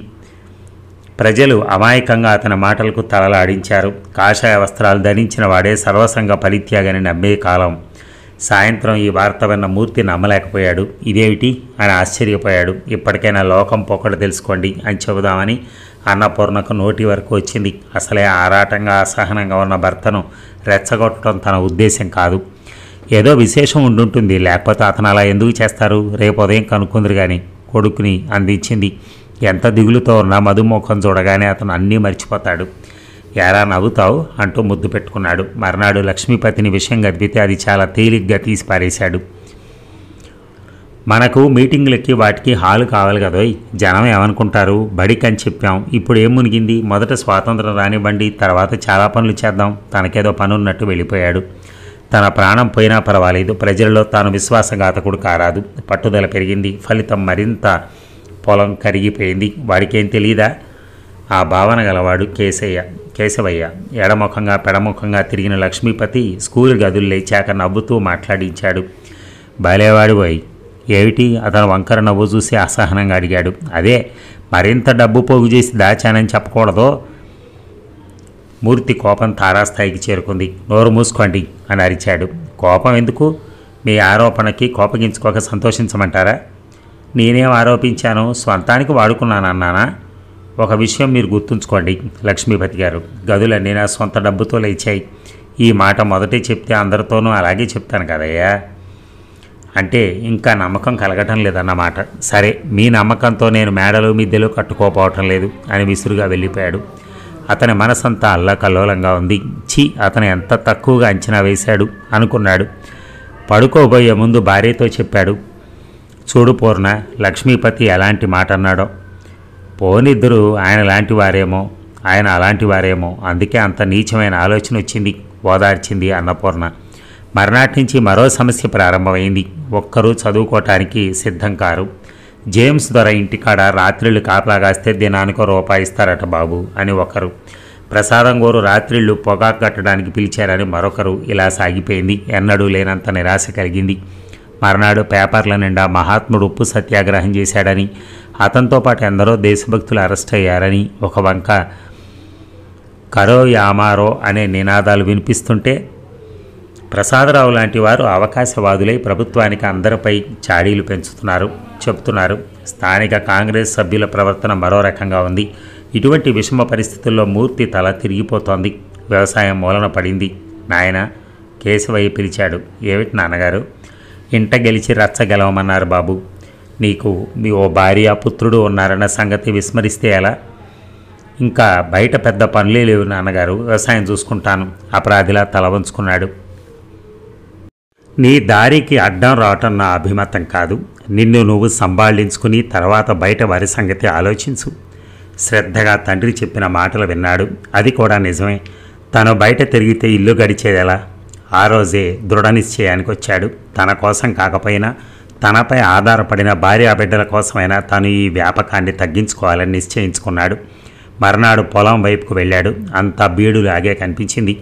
ప్రజలు అమాయకంగా అతని మాటలకు తలలాడించారు. కాషాయ వస్త్రాలు ధరించిన వాడే సర్వసంగ పరిత్యాగని నమ్మే కాలం. సాయంత్రం ఈ వార్త విన్న మూర్తి నమ్మలేకపోయాడు. ఇదేమిటి అని ఆశ్చర్యపోయాడు. ఇప్పటికైనా లోకం పొక్కడు తెలుసుకోండి అని చెబుదామని అన్నపూర్ణకు నోటి వరకు వచ్చింది. అసలే ఆరాటంగా అసహనంగా ఉన్న భర్తను రెచ్చగొట్టడం తన ఉద్దేశం కాదు. ఏదో విశేషం ఉండుంటుంది, లేకపోతే అతను అలా ఎందుకు చేస్తారు? రేపు ఉదయం కనుక్కుందరు కానీ కొడుకుని అందించింది. ఎంత దిగులుతో ఉన్నా మధుమోఖం చూడగానే అతను అన్నీ మర్చిపోతాడు. ఎరా నవ్వుతావు అంటూ ముద్దు పెట్టుకున్నాడు. మర్నాడు లక్ష్మీపతిని విషయం గదిపితే అది చాలా తేలిగ్గా తీసి పారేశాడు. మనకు మీటింగులకి వాటికి హాలు కావాలి కదోయ్. జనం ఏమనుకుంటారు? బడికి అని చెప్పాం. ఇప్పుడు ఏం మునిగింది? మొదట స్వాతంత్రం రానివ్వండి, తర్వాత చాలా పనులు చేద్దాం. తనకేదో పనున్నట్టు వెళ్ళిపోయాడు. తన ప్రాణం పోయినా పర్వాలేదు, ప్రజల్లో తాను విశ్వాసఘాతకుడు కారాదు. పట్టుదల పెరిగింది. ఫలితం మరింత పొలం కరిగిపోయింది. వాడికేం తెలీదా? ఆ భావన గలవాడు కేశవయ్య. ఎడముఖంగా పెడముఖంగా తిరిగిన లక్ష్మీపతి స్కూల్ గదులు లేచాక నవ్వుతూ మాట్లాడించాడు. బాలేవాడు పోయి ఏమిటి? అతను వంకర నవ్వు చూసి అసహనంగా అడిగాడు. అదే, మరింత డబ్బు పోగు చేసి దాచానని చెప్పకూడదో? మూర్తి కోపం తారాస్థాయికి చేరుకుంది. నోరు మూసుకోండి అని అరిచాడు. కోపం ఎందుకు? మీ ఆరోపణకి కోపగించుకోక సంతోషించమంటారా? నేనేం ఆరోపించాను? స్వంతానికి వాడుకున్నానన్నానా? ఒక విషయం మీరు గుర్తుంచుకోండి లక్ష్మీపతి గారు, గదులన్నీ నా సొంత డబ్బుతో లేచాయి. ఈ మాట మొదటే చెప్తే అందరితోనూ అలాగే చెప్తాను కదయ్యా. అంటే ఇంకా నమ్మకం కలగటం లేదన్నమాట. సరే, మీ నమ్మకంతో నేను మేడలు మిద్దెలు కట్టుకోపోవటం లేదు అని విసురుగా వెళ్ళిపోయాడు. అతని మనసంతా అల్లకల్లోలంగా ఉంది. అతను ఎంత తక్కువగా అంచనా వేశాడు అనుకున్నాడు. పడుకోబోయే ముందు భార్యతో చెప్పాడు. చూడు పూర్ణ, లక్ష్మీపతి ఎలాంటి మాట అన్నాడో. పోనిద్దరు ఆయన లాంటి వారేమో, ఆయన అలాంటి వారేమో, అందుకే అంత నీచమైన ఆలోచన వచ్చింది, ఓదార్చింది అన్నపూర్ణ. మర్నాటి నుంచి మరో సమస్య ప్రారంభమైంది. ఒక్కరూ చదువుకోవటానికి సిద్ధం కారు. జేమ్స్ దొర ఇంటికాడ రాత్రిళ్ళు కాపలాగాస్తే దినానికో రూపాయి ఇస్తారట బాబు అని ఒకరు, ప్రసాదం గోరు రాత్రిళ్ళు పొగాకు కట్టడానికి పిలిచారని మరొకరు. ఇలా సాగిపోయింది. ఎన్నడూ లేనంత నిరాశ కలిగింది. మర్నాడు పేపర్ల నిండా మహాత్ముడు ఉప్పు సత్యాగ్రహం చేశాడని, అతనితో పాటు ఎందరో దేశభక్తులు అరెస్ట్ అయ్యారని ఒక వంక కరో యామారో అనే నినాదాలు వినిపిస్తుంటే, ప్రసాదరావు లాంటి వారు అవకాశవాదులై ప్రభుత్వానికి అందరిపై చాడీలు చెబుతున్నారు. స్థానిక కాంగ్రెస్ సభ్యుల ప్రవర్తన మరో రకంగా ఉంది. ఇటువంటి విషమ పరిస్థితుల్లో మూర్తి తల తిరిగిపోతోంది. వ్యవసాయం మూలన పడింది. నాయన, కేశవయ్య పిలిచాడు. ఏమిటి నాన్నగారు? ఇంట గెలిచి రచ్చ గెలవమన్నారు బాబు. నీకు మీ ఓ భార్య పుత్రుడు ఉన్నారన్న సంగతి విస్మరిస్తే ఎలా? ఇంకా బయట పెద్ద పనులే లేవు నాన్నగారు, వ్యవసాయం చూసుకుంటాను అపరాధిలా తల వంచుకున్నాడు. నీ దారికి అడ్డం రావటం నా అభిమతం కాదు. నిన్ను నువ్వు సంభాళించుకుని తర్వాత బయట వారి సంగతి ఆలోచించు. శ్రద్ధగా తండ్రి చెప్పిన మాటలు విన్నాడు. అది కూడా నిజమే. తను బయట తిరిగితే ఇల్లు గడిచేదెలా? ఆ రోజే దృఢ నిశ్చయానికి వచ్చాడు. తన కోసం కాకపోయినా తనపై ఆధారపడిన భార్యాబిడ్డల కోసమైనా తను ఈ వ్యాపకాన్ని తగ్గించుకోవాలని నిశ్చయించుకున్నాడు. మర్నాడు పొలం వైపుకు వెళ్ళాడు. అంతా బీడులాగే కనిపించింది.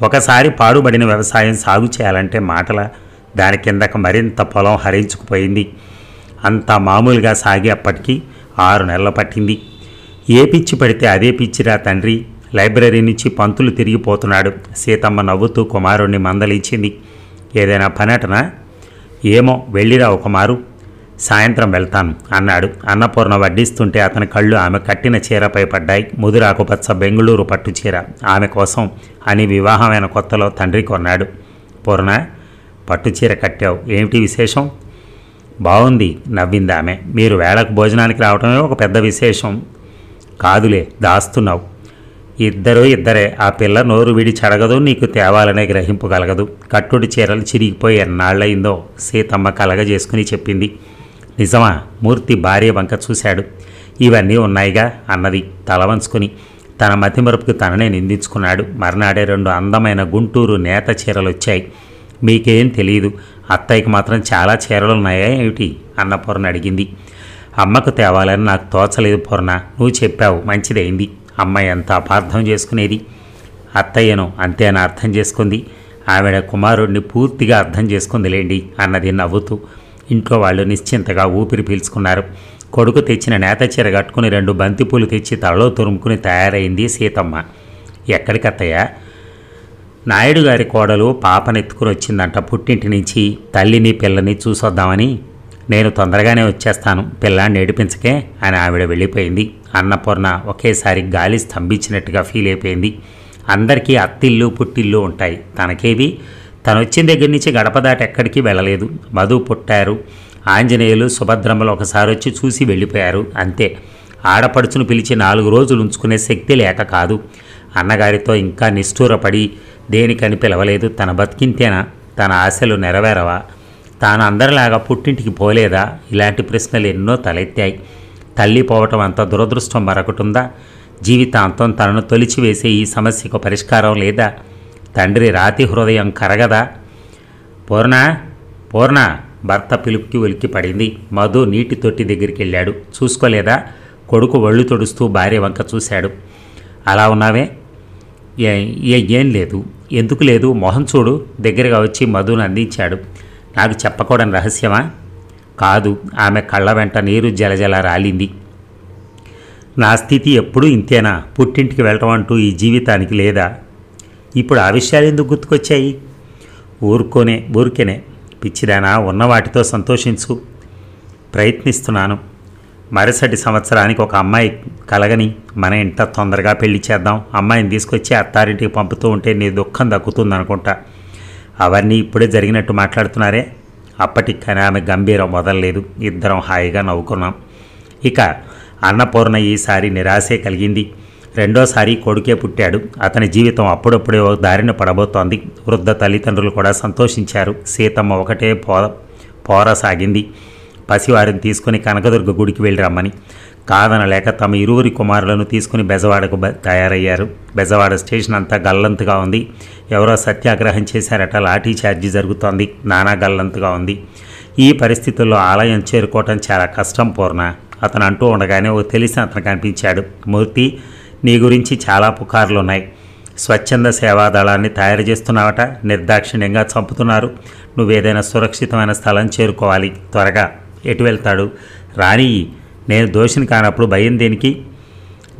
ఒకసారి పాడుబడిన వ్యవసాయం సాగు చేయాలంటే మాటల, దాని కిందకు మరింత పొలం హరించుకుపోయింది. అంతా మామూలుగా సాగి అప్పటికి 6 నెలలు పట్టింది. ఏ పిచ్చి పడితే అదే పిచ్చిరా తండ్రి. లైబ్రరీ నుంచి పంతులు తిరిగిపోతున్నాడు. సీతమ్మ నవ్వుతూ కుమారుణ్ణి మందలించింది. ఏదైనా పనటనా? ఏమో, వెళ్ళిరావు కుమారు, సాయంత్రం వెళ్తాను అన్నాడు. అన్నపూర్ణ వడ్డిస్తుంటే అతని కళ్ళు ఆమె కట్టిన చీరపై పడ్డాయి. ముదురాకుపచ్చ బెంగుళూరు పట్టు చీర ఆమె కోసం అని వివాహమైన కొత్తలో తండ్రి కొన్నాడు. పూర్ణ, పట్టు చీర కట్టావు, ఏమిటి విశేషం? బాగుంది, నవ్వింది ఆమె. మీరు వేళకు భోజనానికి రావటమే ఒక పెద్ద విశేషం. కాదులే, దాస్తున్నావు. ఇద్దరే. ఆ పిల్ల నోరు విడి చెడగదు, నీకు తేవాలనే గ్రహింపగలగదు. కట్టుడి చీరలు చిరిగిపోయి ఎన్నాళ్ళయిందో సీతమ్మ కలగజేసుకుని చెప్పింది. నిజమా? మూర్తి భార్య వంక చూశాడు. ఇవన్నీ ఉన్నాయిగా అన్నది తల వంచుకుని. తన మతిమరుపుకు తననే నిందించుకున్నాడు. మర్నాడే 2 అందమైన గుంటూరు నేత చీరలు వచ్చాయి. మీకేం తెలియదు, అత్తయ్యకి మాత్రం చాలా చీరలున్నాయా ఏమిటి? అన్నపూర్ణ అడిగింది. అమ్మకు తేవాలని నాకు తోచలేదు పూర్ణ, నువ్వు చెప్పావు, మంచిదైంది. అమ్మ ఎంత అపార్థం చేసుకునేది. అత్తయ్యను అంతేనా అర్థం చేసుకుంది? ఆవిడ కుమారుడిని పూర్తిగా అర్థం చేసుకుందిలేండి అన్నది నవ్వుతూ. ఇంట్లో వాళ్ళు నిశ్చింతగా ఊపిరి పీల్చుకున్నారు. కొడుకు తెచ్చిన నేత చీర కట్టుకుని 2 బంతిపూలు తెచ్చి తలలో తురుముకుని తయారైంది సీతమ్మ. ఎక్కడికత్తయ్య? నాయుడు గారి కోడలు పాపనెత్తుకుని వచ్చిందంట పుట్టింటి నుంచి. తల్లిని పిల్లని చూసొద్దామని. నేను తొందరగానే వచ్చేస్తాను, పిల్లాన్ని ఏడిపించకే అని ఆవిడ వెళ్ళిపోయింది. అన్నపూర్ణ ఒకేసారి గాలి స్తంభించినట్టుగా ఫీల్ అయిపోయింది. అందరికీ అత్తిల్లు పుట్టిల్లు ఉంటాయి, తనకేవి? తను వచ్చిన దగ్గర నుంచి గడప దాటి ఎక్కడికి వెళ్ళలేదు. మధు పుట్టారు, ఆంజనేయులు సుభద్రమ్మలు ఒకసారి వచ్చి చూసి వెళ్ళిపోయారు, అంతే. ఆడపడుచును పిలిచి 4 రోజులు ఉంచుకునే శక్తి లేక కాదు. అన్నగారితో ఇంకా నిష్ఠూరపడి దేనికని పిలవలేదు. తన బతికింతేనా? తన ఆశలు నెరవేరవా? తాను అందరిలాగా పుట్టింటికి పోలేదా? ఇలాంటి ప్రశ్నలు ఎన్నో తలెత్తాయి. తల్లి పోవటం అంత దురదృష్టం మరొకటుందా? జీవితాంతం తనను తొలిచివేసే ఈ సమస్యకు పరిష్కారం లేదా? తండ్రి రాతి హృదయం కరగదా? పూర్ణ భర్త పిలుపుకి ఉలిక్కి పడింది. మధు నీటి తొట్టి దగ్గరికి వెళ్ళాడు. చూసుకోలేదా? కొడుకు ఒళ్ళు తొడుస్తూ భార్య వంక చూశాడు. అలా ఉన్నావే? ఏం లేదు. ఎందుకు లేదు? మొహం చూడు. దగ్గరగా వచ్చి మధును అందించాడు. నాకు చెప్పకూడని రహస్యమా? కాదు. ఆమె కళ్ళ వెంట నీరు జలజల రాలింది. నా స్థితి ఎప్పుడూ ఇంతేనా? పుట్టింటికి వెళ్ళటం అంటూ ఈ జీవితానికి లేదా? ఇప్పుడు ఆ విషయాలు ఎందుకు గుర్తుకొచ్చాయి? ఊరికేనే పిచ్చిదానా, ఉన్న వాటితో సంతోషించు. ప్రయత్నిస్తున్నాను. మరుసటి సంవత్సరానికి ఒక అమ్మాయి కలగని మన ఇంట తొందరగా పెళ్లి చేద్దాం. అమ్మాయిని తీసుకొచ్చి అత్తారింటికి పంపుతూ ఉంటే నీ దుఃఖం దక్కుతుందనుకుంటా. అవన్నీ ఇప్పుడే జరిగినట్టు మాట్లాడుతున్నారే. అప్పటికి కానీ ఆమె గంభీరం వదలలేదు. ఇద్దరం హాయిగా నవ్వుకున్నాం. ఇక అన్నపూర్ణ ఈసారి నిరాశే కలిగింది. రెండోసారి కొడుకే పుట్టాడు. అతని జీవితం అప్పుడప్పుడే ఒక దారిన పడబోతోంది. వృద్ధ తల్లిదండ్రులు కూడా సంతోషించారు. సీతమ్మ ఒకటే పోర సాగింది. పసివారిని తీసుకుని కనకదుర్గ గుడికి వెళ్ళి రమ్మని. కాదనలేక తమ ఇరువురి కుమారులను తీసుకుని బెజవాడకు తయారయ్యారు. బెజవాడ స్టేషన్ అంతా గల్లంతుగా ఉంది. ఎవరో సత్యాగ్రహం చేశారట, లాఠీ ఛార్జీ జరుగుతోంది, నానా గల్లంతుగా ఉంది. ఈ పరిస్థితుల్లో ఆలయం చేరుకోవటం చాలా కష్టం పూర్ణ. అతను అంటూ ఉండగానే ఓ తెలిసిన అతను కనిపించాడు. మూర్తి, నీ గురించి చాలా పుకార్లున్నాయి. స్వచ్ఛంద సేవాదళాన్ని తయారు చేస్తున్నావట, నిర్దాక్షిణ్యంగా చంపుతున్నారు. నువ్వేదైనా సురక్షితమైన స్థలం చేరుకోవాలి, త్వరగా. ఎటు వెళ్తాడు? రాని, నేను దోషిని కానప్పుడు భయం దేనికి?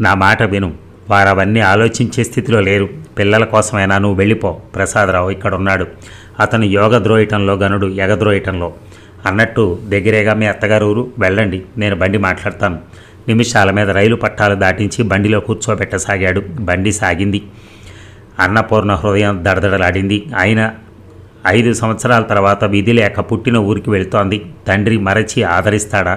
నా మాట విను, వారు అవన్నీ ఆలోచించే స్థితిలో లేరు. పిల్లల కోసమైనా నువ్వు వెళ్ళిపో. ప్రసాదరావు ఇక్కడ ఉన్నాడు. అతను యోగ ద్రోయటంలో గనుడు, ఎగద్రోయటంలో. అన్నట్టు దగ్గరేగా మీ అత్తగారు ఊరు, వెళ్ళండి, నేను బండి మాట్లాడతాను. నిమిషాల మీద రైలు పట్టాలు దాటించి బండిలో కూర్చోబెట్టసాగాడు. బండి సాగింది. అన్నపూర్ణ హృదయం దడదడలాడింది. ఆయన 5 సంవత్సరాల తర్వాత విధి లేక పుట్టిన ఊరికి వెళుతోంది. తండ్రి మరచి ఆదరిస్తాడా?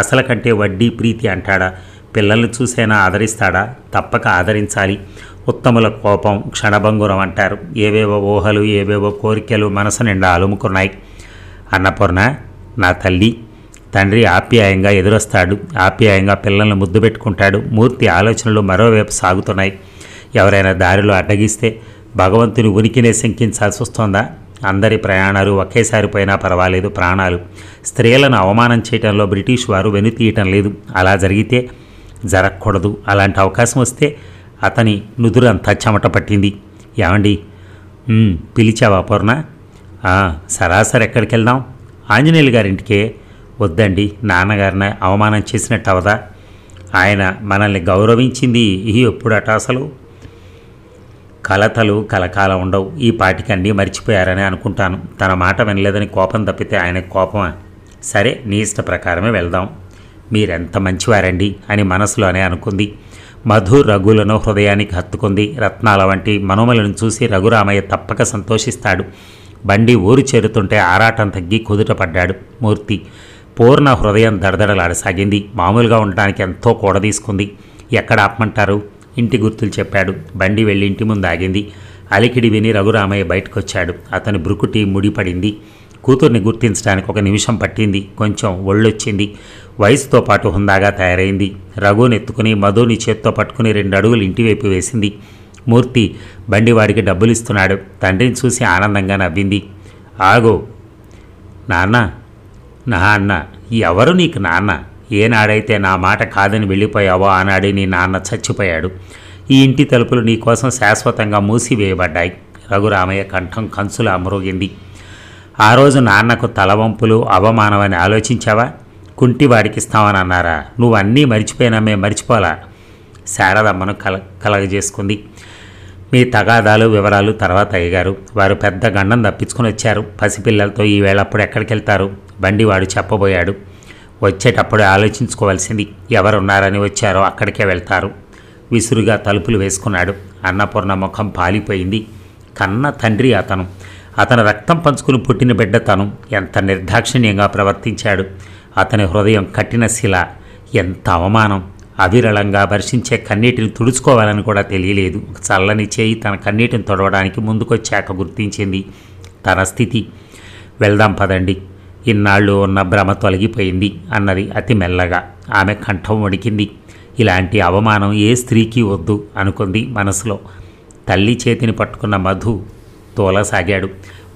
అసలు కంటే వడ్డీ ప్రీతి అంటాడా? పిల్లల్ని చూసైనా ఆదరిస్తాడా? తప్పక ఆదరించాలి. ఉత్తముల కోపం క్షణభంగురం అంటారు. ఏవేవో ఊహలు, ఏవేవో కోరికలు మనసు నిండా అలుముకున్నాయి. అన్నపూర్ణ, నా తల్లి. తండ్రి ఆప్యాయంగా ఎదురొస్తాడు. ఆప్యాయంగా పిల్లల్ని ముద్దు పెట్టుకుంటాడు. మూర్తి ఆలోచనలు మరోవైపు సాగుతున్నాయి. ఎవరైనా దారిలో అడ్డగిస్తే భగవంతుని ఉనికినే శంకించాల్సి వస్తోందా? అందరి ప్రయాణాలు ఒకేసారి పోయినా పర్వాలేదు, ప్రాణాలు. స్త్రీలను అవమానం చేయటంలో బ్రిటిష్ వారు వెనుతీయటం లేదు. అలా జరిగితే జరగకూడదు. అలాంటి అవకాశం వస్తే అతని నుదురంతా చెమట పట్టింది. ఏమండి, పిలిచావా పూర్ణ? సరాసరి ఎక్కడికి వెళ్దాం? ఆంజనేయులు గారింటికే. వద్దండి, నాన్నగారిని అవమానం చేసినట్టు అవదా? ఆయన మనల్ని గౌరవించింది ఎప్పుడట అసలు? కలతలు కలకాలం ఉండవు. ఈ పాటికన్నీ మర్చిపోయారని అనుకుంటాను. తన మాట వినలేదని కోపం తప్పితే ఆయనకు కోపమా? సరే, నీ ఇష్ట ప్రకారమే వెళ్దాం. మీరెంత మంచివారండి అని మనసులోనే అనుకుంది. మధు రఘులను హృదయానికి హత్తుకుంది. రత్నాల వంటి మనుమలను చూసి రఘురామయ్య తప్పక సంతోషిస్తాడు. బండి ఊరు చేరుతుంటే ఆరాటం తగ్గి కుదుటపడ్డాడు మూర్తి. పూర్ణ హృదయం దడదడలాడసాగింది. మామూలుగా ఉండడానికి ఎంతో కూడదీసుకుంది. ఎక్కడ ఆపమంటారు? ఇంటి గుర్తులు చెప్పాడు. బండి వెళ్ళి ఇంటి ముందు ఆగింది. అలికిడి విని రఘురామయ్య బయటకొచ్చాడు. అతని బ్రుకుటి ముడిపడింది. కూతుర్ని గుర్తించడానికి 1 నిమిషం పట్టింది. కొంచెం ఒళ్ళొచ్చింది. వయసుతో పాటు హుందాగా తయారైంది. రఘునెత్తుకుని మధుని చేత్తో పట్టుకుని 2 అడుగులు ఇంటివైపు వేసింది. మూర్తి బండివాడికి డబ్బులు ఇస్తున్నాడు. తండ్రిని చూసి ఆనందంగా నవ్వింది. ఆగో నాన్న. నాన్న? ఎవరు నీకు నాన్న? ఏనాడైతే నా మాట కాదని వెళ్ళిపోయావో ఆనాడే నీ నాన్న చచ్చిపోయాడు. ఈ ఇంటి తలుపులు నీకోసం శాశ్వతంగా మూసివేయబడ్డాయి. రఘురామయ్య కంఠం కంచులా మ్రోగింది. ఆ రోజు నాన్నకు తలవంపులు అవమానమని ఆలోచించావా? కుంటివాడికిస్తామని అన్నారా? నువ్వన్నీ మర్చిపోయినా మేము మర్చిపోలా. శారదమ్మను కలగజేసుకుంది. మీ తగాదాలు వివరాలు తర్వాత అయ్యగారు. వారు పెద్ద గండం తప్పించుకొని వచ్చారు. పసిపిల్లలతో ఈవేళ అప్పుడు ఎక్కడికి వెళ్తారు? బండివాడు చెప్పబోయాడు. వచ్చేటప్పుడే ఆలోచించుకోవాల్సింది. ఎవరున్నారని వచ్చారో అక్కడికే వెళ్తారు. విసురుగా తలుపులు వేసుకున్నాడు. అన్నపూర్ణ ముఖం పాలిపోయింది. కన్న తండ్రి అతను. అతని రక్తం పంచుకుని పుట్టిన బిడ్డ తను. ఎంత నిర్దాక్షిణ్యంగా ప్రవర్తించాడు. అతని హృదయం కట్టిన శిల. ఎంత అవమానం! అవిరళంగా వర్షించే కన్నీటిని తుడుచుకోవాలని కూడా తెలియలేదు. ఒక చల్లని చేయి తన కన్నీటిని తొడవడానికి ముందుకొచ్చాక గుర్తించింది తన స్థితి. వెళ్దాం పదండి. ఇన్నాళ్ళు ఉన్న భ్రమ తొలగిపోయింది అన్నది అతి మెల్లగా. ఆమె కంఠం వణికింది. ఇలాంటి అవమానం ఏ స్త్రీకి వద్దు అనుకుంది మనసులో. తల్లి చేతిని పట్టుకున్న మధు తోలసాగాడు.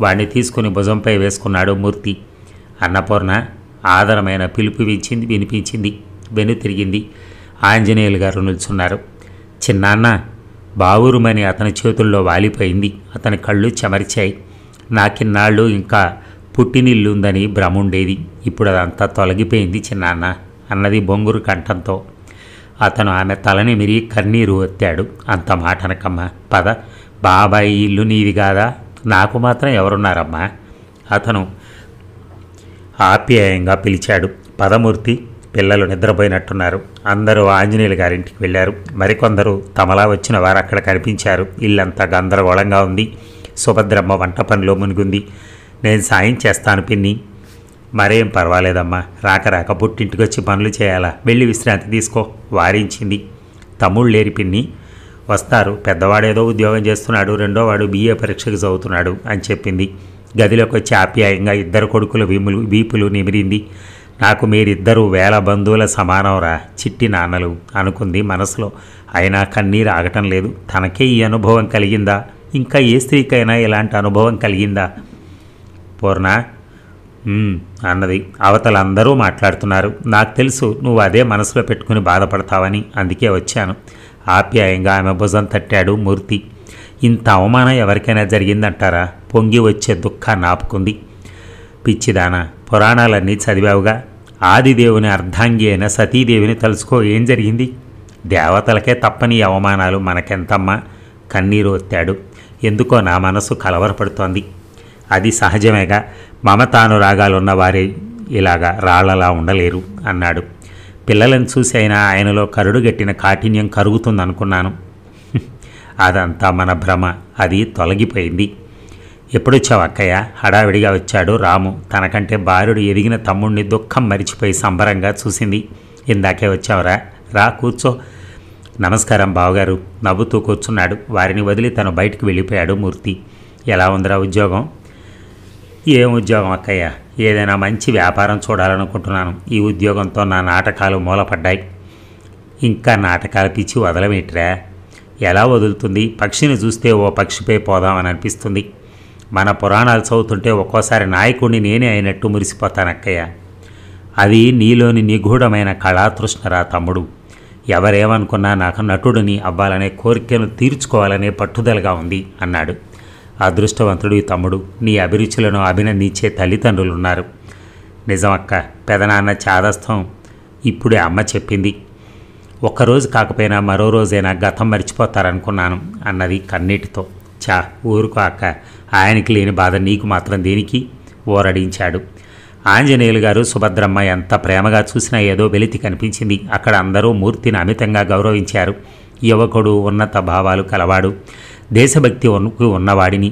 వాడిని తీసుకుని భుజంపై వేసుకున్నాడు మూర్తి. అన్నపూర్ణ ఆదరమైన పిలుపు వినిపించింది. వెనుతిరిగింది. ఆంజనేయులు గారు నిల్చున్నారు. చిన్నాన్న. బావురుమని అతని చేతుల్లో వాలిపోయింది. అతని కళ్ళు చెమర్చాయి. నాకిన్నాళ్ళు ఇంకా పుట్టినిల్లుందని భ్రముండేది. ఇప్పుడు అదంతా తొలగిపోయింది చిన్నాన్న అన్నది బొంగురు కంఠంతో. అతను ఆమె తలని మిరి కన్నీరు ఒత్తాడు. అంత మాటనకమ్మా, పద. బాబాయి ఇల్లు నీది కాదా? నాకు మాత్రం ఎవరున్నారమ్మా? అతను ఆప్యాయంగా పిలిచాడు. పదమూర్తి. పిల్లలు నిద్రపోయినట్టున్నారు. అందరూ ఆంజనేయులు గారింటికి వెళ్ళారు. మరికొందరు తమలా వచ్చిన వారు అక్కడ కనిపించారు. ఇల్లంతా గందరగోళంగా ఉంది. సుభద్రమ్మ వంట పనిలో మునిగుంది. నేను సాయం చేస్తాను పిన్ని. మరేం పర్వాలేదమ్మా, రాక పుట్టింటికి వచ్చి పనులు చేయాలా? వెళ్ళి విశ్రాంతి తీసుకో వారించింది. తమ్ముళ్ళేరి పిన్ని. వస్తారు. పెద్దవాడేదో ఉద్యోగం చేస్తున్నాడు, రెండోవాడు BA పరీక్షకు చదువుతున్నాడు అని చెప్పింది. గదిలోకి వచ్చి ఆప్యాయంగా 2 కొడుకుల వీపులు నిమిరింది. నాకు మీరిద్దరూ వేల బంధువుల సమానంరా చిట్టి నాన్నలు అనుకుంది మనసులో. అయినా కన్నీరు ఆగటం లేదు. తనకే ఈ అనుభవం కలిగిందా? ఇంకా ఏ స్త్రీకైనా ఇలాంటి అనుభవం కలిగిందా? పూర్ణ అన్నది. అవతల అందరూ మాట్లాడుతున్నారు. నాకు తెలుసు నువ్వు అదే మనసులో పెట్టుకుని బాధపడతావని, అందుకే వచ్చాను. ఆప్యాయంగా ఆమె భుజం తట్టాడు మూర్తి. ఇంత అవమానం ఎవరికైనా జరిగిందంటారా? పొంగి వచ్చే దుఃఖాన్ని ఆపుకుంది. పిచ్చిదానా, పురాణాలన్నీ చదివావుగా. ఆదిదేవుని అర్ధాంగి అయిన సతీదేవిని తలుసుకో. ఏం జరిగింది? దేవతలకే తప్పని అవమానాలు మనకెంతమ్మా? కన్నీరు ఒత్తాడు. ఎందుకో నా మనసు కలవరపడుతోంది. అది సహజమేగా. మమతానురాగాలున్న వారే ఇలాగా రాళ్లలా ఉండలేరు అన్నాడు. పిల్లలను చూసి అయినా ఆయనలో కరుడుగట్టిన కాఠిన్యం కరుగుతుందనుకున్నాను. అదంతా మన భ్రమ. అది తొలగిపోయింది. ఎప్పుడొచ్చావు అక్కయ్య? హడావిడిగా వచ్చాడు రాము. తనకంటే బాలుడు ఎదిగిన తమ్ముడిని దుఃఖం మరిచిపోయి సంబరంగా చూసింది. ఇందాకే వచ్చావురా, రా కూర్చో. నమస్కారం బావగారు. నవ్వుతూ కూర్చున్నాడు. వారిని వదిలి తను బయటికి వెళ్ళిపోయాడు మూర్తి. ఎలా ఉందిరా ఉద్యోగం? ఏం ఉద్యోగం అక్కయ్య? ఏదైనా మంచి వ్యాపారం చూడాలనుకుంటున్నాను. ఈ ఉద్యోగంతో నా నాటకాలు మూలపడ్డాయి. ఇంకా నాటకాల పిచ్చి వదలమేట్రా? ఎలా వదులుతుంది? పక్షిని చూస్తే ఓ పక్షిపై పోదామని అనిపిస్తుంది. మన పురాణాలు చదువుతుంటే ఒక్కోసారి నాయకుడిని నేనే అయినట్టు మురిసిపోతాను అక్కయ్య. అది నీలోని నిగూఢమైన కళాతృష్ణరా తమ్ముడు. ఎవరేమనుకున్నా నాకు నటుడిని అవ్వాలనే కోరికను తీర్చుకోవాలనే పట్టుదలగా ఉంది అన్నాడు. అదృష్టవంతుడు ఈ తమ్ముడు. నీ అభిరుచులను అభినందించే తల్లిదండ్రులున్నారు. నిజమక్క, పెదనాన్న చాదస్థం ఇప్పుడే అమ్మ చెప్పింది. ఒక్కరోజు కాకపోయినా మరో రోజైనా గతం మర్చిపోతారనుకున్నాను అన్నది కన్నీటితో. చా ఊరుకో అక్క, ఆయనకి లేని బాధ నీకు మాత్రం దేనికి? ఓరడించాడు. ఆంజనేయులు గారు సుభద్రమ్మ ఎంత ప్రేమగా చూసినా ఏదో వెలితి కనిపించింది. అక్కడ అందరూ మూర్తిని అమితంగా గౌరవించారు. యువకుడు, ఉన్నత భావాలు కలవాడు, దేశభక్తి ఉన్నవాడిని.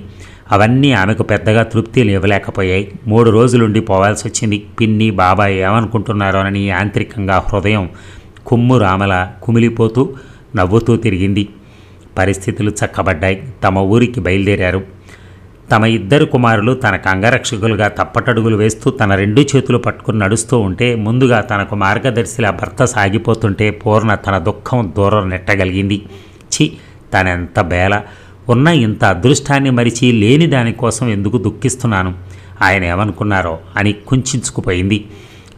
అవన్నీ ఆమెకు పెద్దగా తృప్తిని ఇవ్వలేకపోయాయి. 3 రోజులుండి పోవాల్సి వచ్చింది. పిన్ని, బాబాయ్ ఏమనుకుంటున్నారోనని యాంత్రికంగా హృదయం కుమ్ము రామల కుమిలిపోతూ నవ్వుతూ తిరిగింది. పరిస్థితులు చక్కబడ్డాయి. తమ ఊరికి బయలుదేరారు. తమ 2 కుమారులు తనకు అంగరక్షకులుగా తప్పటడుగులు వేస్తూ తన 2 చేతులు పట్టుకుని నడుస్తూ ఉంటే, ముందుగా తనకు మార్గదర్శిలా భర్త సాగిపోతుంటే పూర్ణ తన దుఃఖం దూరం నెట్టగలిగింది. తనెంత బేల! ఉన్న ఇంత అదృష్టాన్ని మరిచి లేని దానికోసం ఎందుకు దుఃఖిస్తున్నాను? ఆయన ఏమనుకున్నారో అని కుంచుకుపోయింది.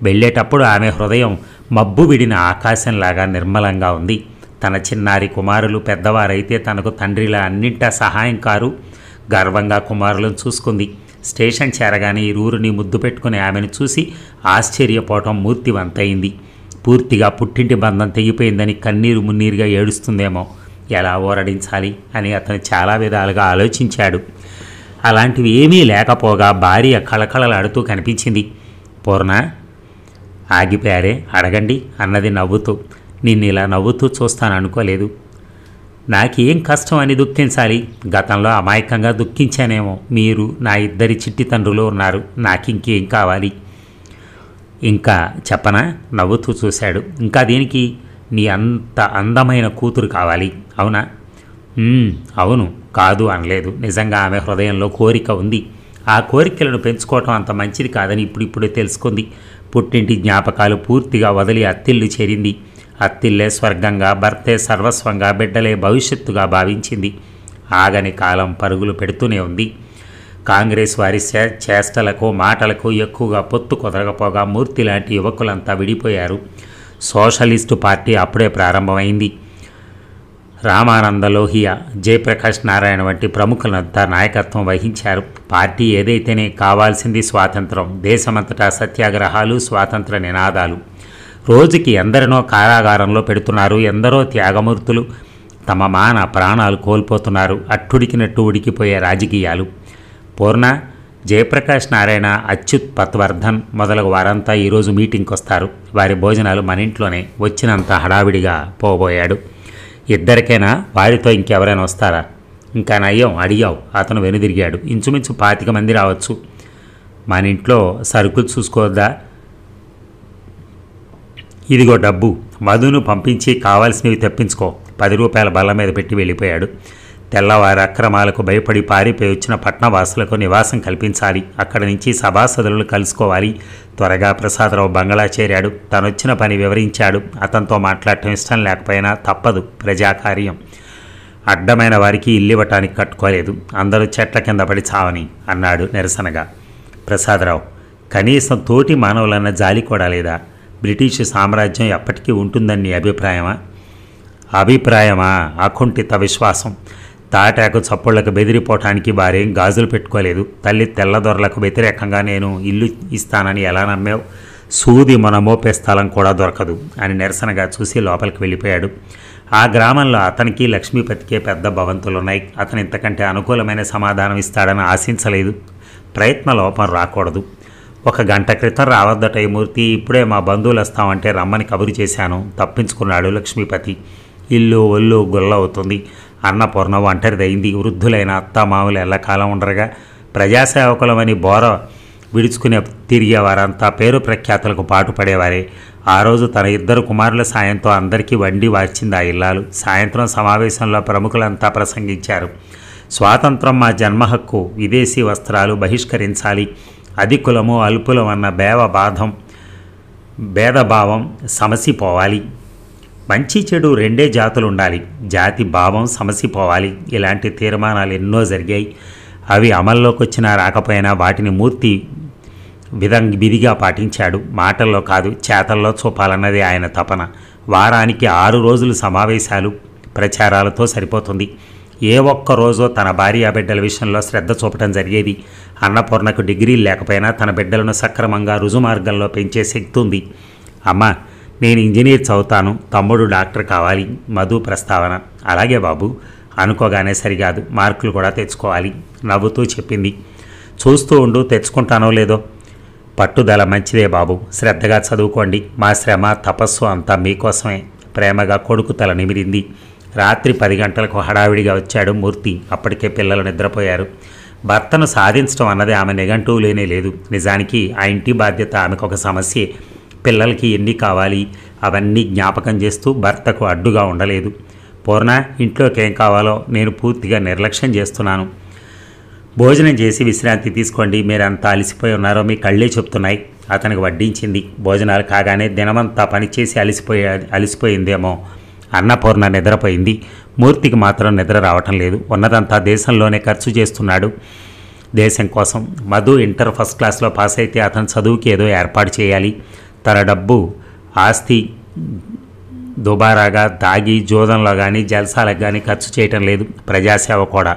వెళ్ళేటప్పుడు ఆమె హృదయం మబ్బు విడిన ఆకాశంలాగా నిర్మలంగా ఉంది. తన చిన్నారి కుమారులు పెద్దవారైతే తనకు తండ్రిలా అన్నింటా సహాయం కారు. గర్వంగా కుమారులను చూసుకుంది. స్టేషన్ చేరగానే ఇరువురిని ముద్దు పెట్టుకుని ఆమెను చూసి ఆశ్చర్యపోవటం మూర్తివంతయింది. పూర్తిగా పుట్టింటి బంధం తెగిపోయిందని కన్నీరు మున్నీరుగా ఏడుస్తుందేమో. ఎలా ఓరడించాలి అని అతను చాలా విధాలుగా ఆలోచించాడు. అలాంటివి ఏమీ లేకపోగా భార్య కళకళలాడుతూ కనిపించింది. పూర్ణ ఆగిపోయారే, అడగండి అన్నది నవ్వుతూ. నిన్ను ఇలా నవ్వుతూ చూస్తాను అనుకోలేదు. నాకేం కష్టం అని దుఃఖించాలి? గతంలో అమాయకంగా దుఃఖించానేమో. మీరు నా 2 చిట్టి తండ్రులు ఉన్నారు. నాకింకేం కావాలి? ఇంకా చెప్పనా? నవ్వుతూ చూశాడు. ఇంకా దేనికి? నీ అంత అందమైన కూతురు కావాలి, అవునా? అవును, కాదు అనలేదు. నిజంగా ఆమె హృదయంలో కోరిక ఉంది. ఆ కోరికలను పెంచుకోవటం అంత మంచిది కాదని ఇప్పుడిప్పుడే తెలుసుకుంది. పుట్టింటి జ్ఞాపకాలు పూర్తిగా వదిలి అత్తిల్లు చేరింది. అత్తిల్లే స్వర్గంగా, భర్తే సర్వస్వంగా, బిడ్డలే భవిష్యత్తుగా భావించింది. ఆగని కాలం పరుగులు పెడుతూనే ఉంది. కాంగ్రెస్ వారి చేష్టలకు మాటలకు ఎక్కువగా పొత్తు కుదరకపోగా మూర్తి లాంటి యువకులంతా విడిపోయారు. సోషలిస్టు పార్టీ అప్పుడే ప్రారంభమైంది. రామానంద లోహియా, జయప్రకాష్ నారాయణ వంటి ప్రముఖులంతా నాయకత్వం వహించారు. పార్టీ ఏదైతేనే కావాల్సింది స్వాతంత్రం. దేశమంతటా సత్యాగ్రహాలు, స్వాతంత్ర నినాదాలు. రోజుకి ఎందరినో కారాగారంలో పెడుతున్నారు. ఎందరో త్యాగమూర్తులు తమ ప్రాణాలు కోల్పోతున్నారు. అట్టుడికినట్టు ఉడికిపోయే రాజకీయాలు. పూర్ణ, జయప్రకాష్ నారాయణ, అచ్యుత్ పత్వర్ధన్ మొదలగు వారంతా ఈరోజు మీటింగ్కి వస్తారు. వారి భోజనాలు మన ఇంట్లోనే. వచ్చినంత హడావిడిగా పోబోయాడు. 2 వారితో ఇంకెవరైనా వస్తారా? ఇంకా నయ్యం, అడిగావు. అతను వెనుదిరిగాడు. ఇంచుమించు 25 మంది రావచ్చు. మన ఇంట్లో సరుకులు చూసుకోవద్దా? ఇదిగో డబ్బు, మధును పంపించి కావాల్సినవి తెప్పించుకో. 10 రూపాయల బల్ల మీద పెట్టి వెళ్ళిపోయాడు. తెల్లవారి అక్రమాలకు భయపడి పారిపోయి వచ్చిన పట్నవాసులకు నివాసం కల్పించాలి. అక్కడి నుంచి సభాసదులను కలుసుకోవాలి. త్వరగా ప్రసాదరావు బంగళా చేరాడు. తనొచ్చిన పని వివరించాడు. అతనితో మాట్లాడటం ఇష్టం లేకపోయినా తప్పదు, ప్రజాకార్యం. అడ్డమైన వారికి ఇల్లివ్వటానికి కట్టుకోలేదు. అందరూ చెట్ల కింద పడి చావని అన్నాడు నిరసనగా. ప్రసాదరావు, కనీసం తోటి మానవులన్న జాలి కూడా లేదా? బ్రిటిష్ సామ్రాజ్యం ఎప్పటికీ ఉంటుందని నీ అభిప్రాయమా? అకుంఠిత విశ్వాసం. తాటాకు చప్పుళ్లకు బెదిరిపోవటానికి వారేం గాజులు పెట్టుకోలేదు. తల్లి తెల్లదొరలకు వ్యతిరేకంగా నేను ఇల్లు ఇస్తానని ఎలా నమ్మావు? సూది మన మోపే స్థలం కూడా దొరకదు అని నిరసనగా చూసి లోపలికి వెళ్ళిపోయాడు. ఆ గ్రామంలో అతనికి లక్ష్మీపతికే పెద్ద భవంతులున్నాయి. అతను ఇంతకంటే అనుకూలమైన సమాధానం ఇస్తాడని ఆశించలేదు. ప్రయత్న లోపం రాకూడదు. 1 గంట క్రితం రావద్దట ఈ మూర్తి. ఇప్పుడే మా బంధువులు వస్తామంటే రమ్మని కబురు చేశాను. తప్పించుకున్నాడు లక్ష్మీపతి. ఇల్లు ఒళ్ళు గుల్ల అవుతుంది. అన్నపూర్ణ ఒంటరిదైంది. వృద్ధులైన అత్తామామలు ఎల్లకాలం ఉండరుగా. ప్రజాసేవకులమని బోర విడుచుకునే తిరిగేవారంతా పేరు ప్రఖ్యాతులకు పాటుపడేవారే. ఆ రోజు తన 2 కుమారుల సాయంతో అందరికీ వండి వార్చింది ఆ ఇల్లాలు. సాయంత్రం సమావేశంలో ప్రముఖులంతా ప్రసంగించారు. స్వాతంత్రం మా జన్మహక్కు, విదేశీ వస్త్రాలు బహిష్కరించాలి, అధికులము అల్పులం అన్న భేదభావం సమసిపోవాలి, మంచి చెడు 2 జాతులు ఉండాలి, జాతి భావం సమసిపోవాలి. ఇలాంటి తీర్మానాలు ఎన్నో జరిగాయి. అవి అమల్లోకి వచ్చినా రాకపోయినా వాటిని మూర్తి విధిగా పాటించాడు. మాటల్లో కాదు, చేతల్లో చూపాలన్నది ఆయన తపన. వారానికి 6 రోజులు సమావేశాలు ప్రచారాలతో సరిపోతుంది. ఏ ఒక్క రోజో తన భార్యాబిడ్డల విషయంలో శ్రద్ధ చూపటం జరిగేది. అన్నపూర్ణకు డిగ్రీలు లేకపోయినా తన బిడ్డలను సక్రమంగా రుజుమార్గంలో పెంచే శక్తి ఉంది. అమ్మా, నేను ఇంజనీర్ చదువుతాను, తమ్ముడు డాక్టర్ కావాలి. మధు ప్రస్తావన. అలాగే బాబు అనుకోగానే సరికాదు, మార్కులు కూడా తెచ్చుకోవాలి నవ్వుతూ చెప్పింది. చూస్తూ ఉండు, తెచ్చుకుంటానో లేదో. పట్టుదల మంచిదే బాబు, శ్రద్ధగా చదువుకోండి. మా శ్రమ తపస్సు అంతా మీకోసమే. ప్రేమగా కొడుకు తల నిమిరింది. రాత్రి 10 గంటలకు హడావిడిగా వచ్చాడు మూర్తి. అప్పటికే పిల్లలు నిద్రపోయారు. భర్తను సాధించడం అన్నది ఆమె నిఘంటువులేనే లేదు. నిజానికి ఆ ఇంటి బాధ్యత ఆమెకు ఒక సమస్యే. పిల్లలకి ఎన్ని కావాలి అవన్నీ జ్ఞాపకం చేస్తూ భర్తకు అడ్డుగా ఉండలేదు. పూర్ణ, ఇంట్లోకి ఏం కావాలో నేను పూర్తిగా నిర్లక్ష్యం చేస్తున్నాను. భోజనం చేసి విశ్రాంతి తీసుకోండి. మీరంతా అలసిపోయి ఉన్నారో మీ కళ్ళే చెప్తున్నాయి. అతనికి వడ్డించింది. భోజనాలు కాగానే దినమంతా పనిచేసి అలసిపోయిందేమో. అన్నపూర్ణ నిద్రపోయింది. మూర్తికి మాత్రం నిద్ర రావటం లేదు. ఉన్నదంతా దేశంలోనే ఖర్చు చేస్తున్నాడు, దేశం కోసం. మధు ఇంటర్ ఫస్ట్ క్లాస్లో పాస్ అయితే అతని చదువుకి ఏదో ఏర్పాటు చేయాలి. తన డబ్బు ఆస్తి దుబారాగా తాగి జూదంలో కానీ జల్సాలకు కానీ ఖర్చు చేయటం లేదు. ప్రజాసేవ కూడా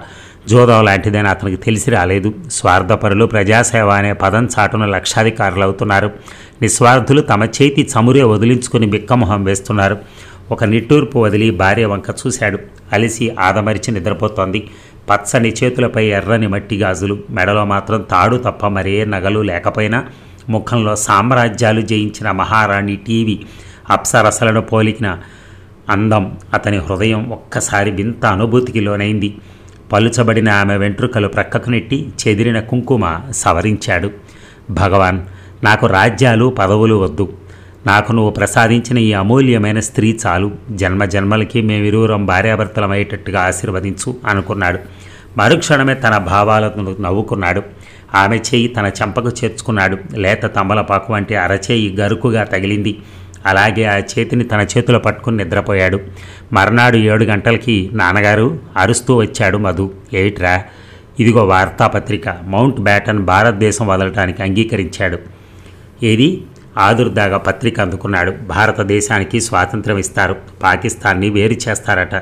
జూదం లాంటిదని అతనికి తెలిసి రాలేదు. స్వార్థపరులు ప్రజాసేవ అనే పదం చాటున లక్షాధికారులు అవుతున్నారు. నిస్వార్థులు తమ చేతి చమురే వదిలించుకుని బిక్కమొహం వేస్తున్నారు. ఒక నిట్టూర్పు వదిలి భార్య వంక చూశాడు. అలిసి ఆదమరిచి నిద్రపోతోంది. పచ్చని చేతులపై ఎర్రని మట్టి గాజులు, మెడలో మాత్రం తాడు తప్ప మరే నగలు లేకపోయినా ముఖంలో సామ్రాజ్యాలు జయించిన మహారాణి టీవీ అప్సరసలను పోలికిన అందం. అతని హృదయం ఒక్కసారి వింత అనుభూతికి లోనైంది. పలుచబడిన ఆమె వెంట్రుకలు ప్రక్కకు నెట్టి చెదిరిన కుంకుమ సవరించాడు. భగవాన్, నాకు రాజ్యాలు పదవులు వద్దు. నాకు నువ్వు ప్రసాదించిన ఈ అమూల్యమైన స్త్రీ చాలు. జన్మ జన్మలకి మేమిరువురం భార్యాభర్తలమయ్యేటట్టుగా ఆశీర్వదించు అనుకున్నాడు. మరుక్షణమే తన భావాలను నవ్వుకున్నాడు. ఆమె చేయి తన చెంపకు చేర్చుకున్నాడు. లేత తమలపాకు వంటి అరచేయి గరుకుగా తగిలింది. అలాగే ఆ చేతిని తన చేతిలో పట్టుకుని నిద్రపోయాడు. మర్నాడు 7 గంటలకి నాన్నగారు అరుస్తూ వచ్చాడు మధు. ఏమిట్రా? ఇదిగో వార్తాపత్రిక. మౌంట్ బ్యాటన్ భారతదేశం వదలటానికి అంగీకరించాడు. ఏది? ఆదుర్దాగా పత్రిక అందుకున్నాడు. భారతదేశానికి స్వాతంత్రం ఇస్తారు, పాకిస్తాన్ని వేరు చేస్తారట.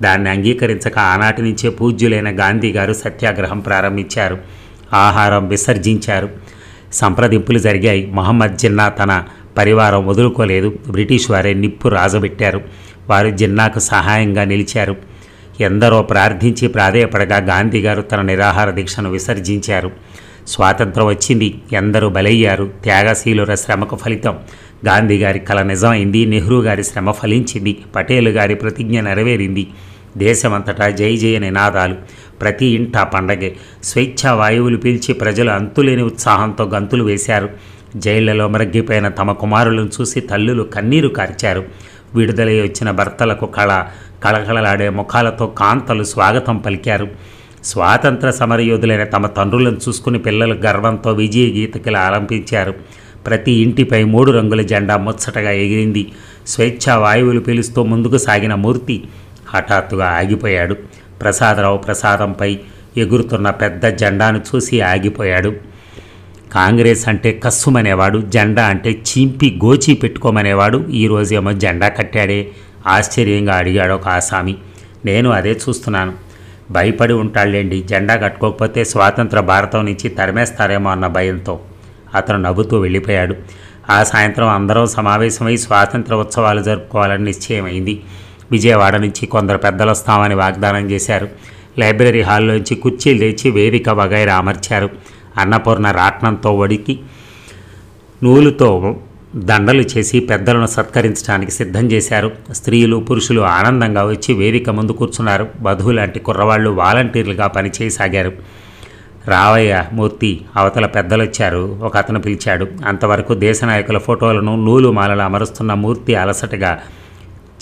దాన్ని అంగీకరించక ఆనాటి నుంచే పూజ్యులైన గాంధీ గారు సత్యాగ్రహం ప్రారంభించారు. ఆహారం విసర్జించారు. సంప్రదింపులు జరిగాయి. మహమ్మద్ జిన్నా తన పరివారం వదులుకోలేదు. బ్రిటిష్ వారే నిప్పు రాజబెట్టారు. వారు జిన్నాకు సహాయంగా నిలిచారు. ఎందరో ప్రార్థించి ప్రాధేయపడగా గాంధీ గారు తన నిరాహార దీక్షను విసర్జించారు. స్వాతంత్రం వచ్చింది. ఎందరూ బలయ్యారు. త్యాగశీలుర శ్రమకు ఫలితం. గాంధీ గారి కల నిజమైంది. నెహ్రూ గారి శ్రమ ఫలించింది. పటేల్ గారి ప్రతిజ్ఞ నెరవేరింది. దేశమంతటా జై జయ నినాదాలు. ప్రతి ఇంటా పండగే. స్వేచ్ఛా వాయువులు పీల్చి ప్రజలు అంతులేని ఉత్సాహంతో గంతులు వేశారు. జైళ్లలో మరగ్గిపోయిన తమ కుమారులను చూసి తల్లులు కన్నీరు కార్చారు. విడుదలై వచ్చిన భర్తలకు కళకళలాడే ముఖాలతో కాంతలు స్వాగతం పలికారు. స్వాతంత్ర సమరయోధులైన తమ తండ్రులను చూసుకుని పిల్లలు గర్వంతో విజయ గీతకిలా ఆలంపించారు. ప్రతి ఇంటిపై 3 రంగుల జెండా ముచ్చటగా ఎగిరింది. స్వేచ్ఛా వాయువులు పీలుస్తూ ముందుకు సాగిన మూర్తి హఠాత్తుగా ఆగిపోయాడు. ప్రసాదరావు ప్రసాదంపై ఎగురుతున్న పెద్ద జెండాను చూసి ఆగిపోయాడు. కాంగ్రెస్ అంటే కస్సుమనేవాడు, జెండా అంటే చింపి గోచి పెట్టుకోమనేవాడు. ఈరోజేమో జెండా కట్టాడే, ఆశ్చర్యంగా అడిగాడు ఒక ఆసామి. నేను అదే చూస్తున్నాను. భయపడి ఉంటాళ్ళేండి, జెండా కట్టుకోకపోతే స్వాతంత్ర భారతం నుంచి తరిమేస్తారేమో అన్న భయంతో. అతను నవ్వుతూ వెళ్ళిపోయాడు. ఆ సాయంత్రం అందరం సమావేశమై స్వాతంత్ర ఉత్సవాలు జరుపుకోవాలని నిశ్చయమైంది. విజయవాడ నుంచి కొందరు పెద్దలు వస్తామని వాగ్దానం చేశారు. లైబ్రరీ హాల్లోంచి కుర్చీలు తెచ్చి వేదిక వగైరా అమర్చారు. అన్నపూర్ణ రాట్నంతో వడికి నూలుతో దండలు చేసి పెద్దలను సత్కరించడానికి సిద్ధం చేశారు. స్త్రీలు పురుషులు ఆనందంగా వచ్చి వేదిక ముందు కూర్చున్నారు. వధువు లాంటి కుర్రవాళ్లు వాలంటీర్లుగా పనిచేయసాగారు. రావయ్య మూర్తి, అవతల పెద్దలొచ్చారు, ఒక అతను పిలిచాడు. అంతవరకు దేశ నాయకుల ఫోటోలను నూలు మాలలు అమరుస్తున్న మూర్తి అలసటగా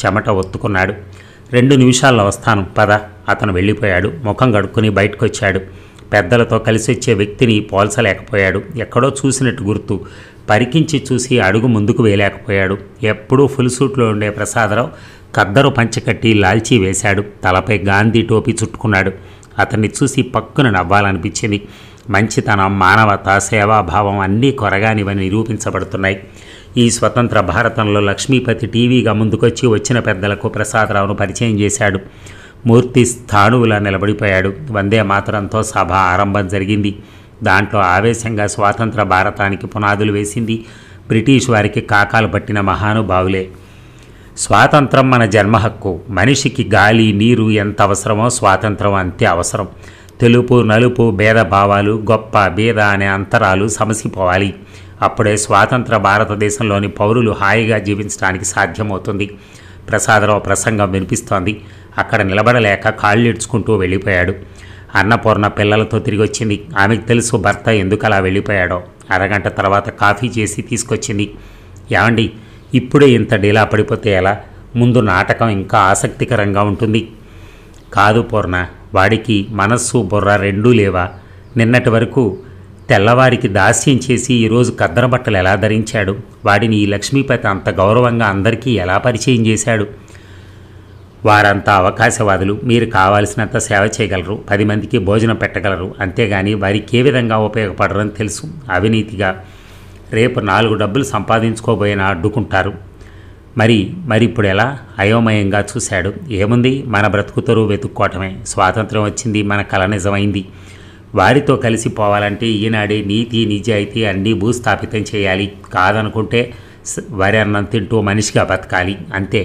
చెమట ఒత్తుకున్నాడు. 2 నిమిషాల్లో వస్తాను పద. అతను వెళ్ళిపోయాడు. ముఖం కడుక్కుని బయటకు వచ్చాడు. పెద్దలతో కలిసి వచ్చే వ్యక్తిని పోల్చలేకపోయాడు. ఎక్కడో చూసినట్టు గుర్తు. పరికించి చూసి అడుగు ముందుకు వేయలేకపోయాడు. ఎప్పుడూ ఫుల్ సూట్లో ఉండే ప్రసాదరావు కద్దరు పంచకట్టి లాల్చీ వేశాడు. తలపై గాంధీ టోపీ చుట్టుకున్నాడు. అతన్ని చూసి పక్కున నవ్వాలనిపించింది. మంచితనం, మానవత, సేవాభావం అన్నీ కొరగానివని నిరూపించబడుతున్నాయి. ఈ స్వతంత్ర భారతంలో లక్ష్మీపతి టీవీగా ముందుకొచ్చి వచ్చిన పెద్దలకు ప్రసాదరావును పరిచయం చేశాడు. మూర్తి స్థాణువులా నిలబడిపోయాడు. వందే మాతరంతో సభ ఆరంభం జరిగింది. దాంట్లో ఆవేశంగా స్వాతంత్ర భారతానికి పునాదులు వేసింది బ్రిటిష్ వారికి కాకాలు పట్టిన మహానుభావులే. స్వాతంత్రం మన జన్మ హక్కు. మనిషికి గాలి, నీరు ఎంత అవసరమో స్వాతంత్రం అంతే అవసరం. తెలుపు నలుపు భేదభావాలు, గొప్ప బీద అనే అంతరాలు సమసిపోవాలి. అప్పుడే స్వాతంత్ర భారతదేశంలోని పౌరులు హాయిగా జీవించడానికి సాధ్యమవుతుంది. ప్రసాదరావు ప్రసంగం వినిపిస్తోంది. అక్కడ నిలబడలేక కాళ్ళిడ్చుకుంటూ వెళ్ళిపోయాడు. అన్నపూర్ణ పిల్లలతో తిరిగి వచ్చింది. ఆమెకు తెలుసు భర్త ఎందుకు అలా వెళ్ళిపోయాడో. అరగంట తర్వాత కాఫీ చేసి తీసుకొచ్చింది. ఏమండి, ఇప్పుడే ఇంత డీలా పడిపోతే ఎలా? ముందు నాటకం ఇంకా ఆసక్తికరంగా ఉంటుంది. కాదు పూర్ణ, వాడికి మనస్సు బుర్ర రెండూ లేవా? నిన్నటి వరకు తెల్లవారికి దాస్యం చేసి ఈరోజు కద్దర బట్టలు ఎలా ధరించాడు? వాడిని ఈ లక్ష్మీపతి అంత గౌరవంగా అందరికీ ఎలా పరిచయం చేశాడు? వారంతా అవకాశవాదులు. మీరు కావాల్సినంత సేవ చేయగలరు, 10 మందికి భోజనం పెట్టగలరు. అంతేగాని వారికి ఏ విధంగా ఉపయోగపడరని తెలుసు. అవినీతిగా రేపు 4 డబ్బులు సంపాదించుకోబోయినా అడ్డుకుంటారు. మరి ఇప్పుడు ఎలా? అయోమయంగా చూశాడు. ఏముంది, మన బ్రతుకుతరు వెతుక్కోవటమే. స్వాతంత్రం వచ్చింది, మన కల నిజమైంది. వారితో కలిసిపోవాలంటే ఈనాడే నీతి నిజాయితీ అన్నీ భూస్థాపితం చేయాలి. కాదనుకుంటే వరి అన్నం తింటూ మనిషిగా బతకాలి, అంతే.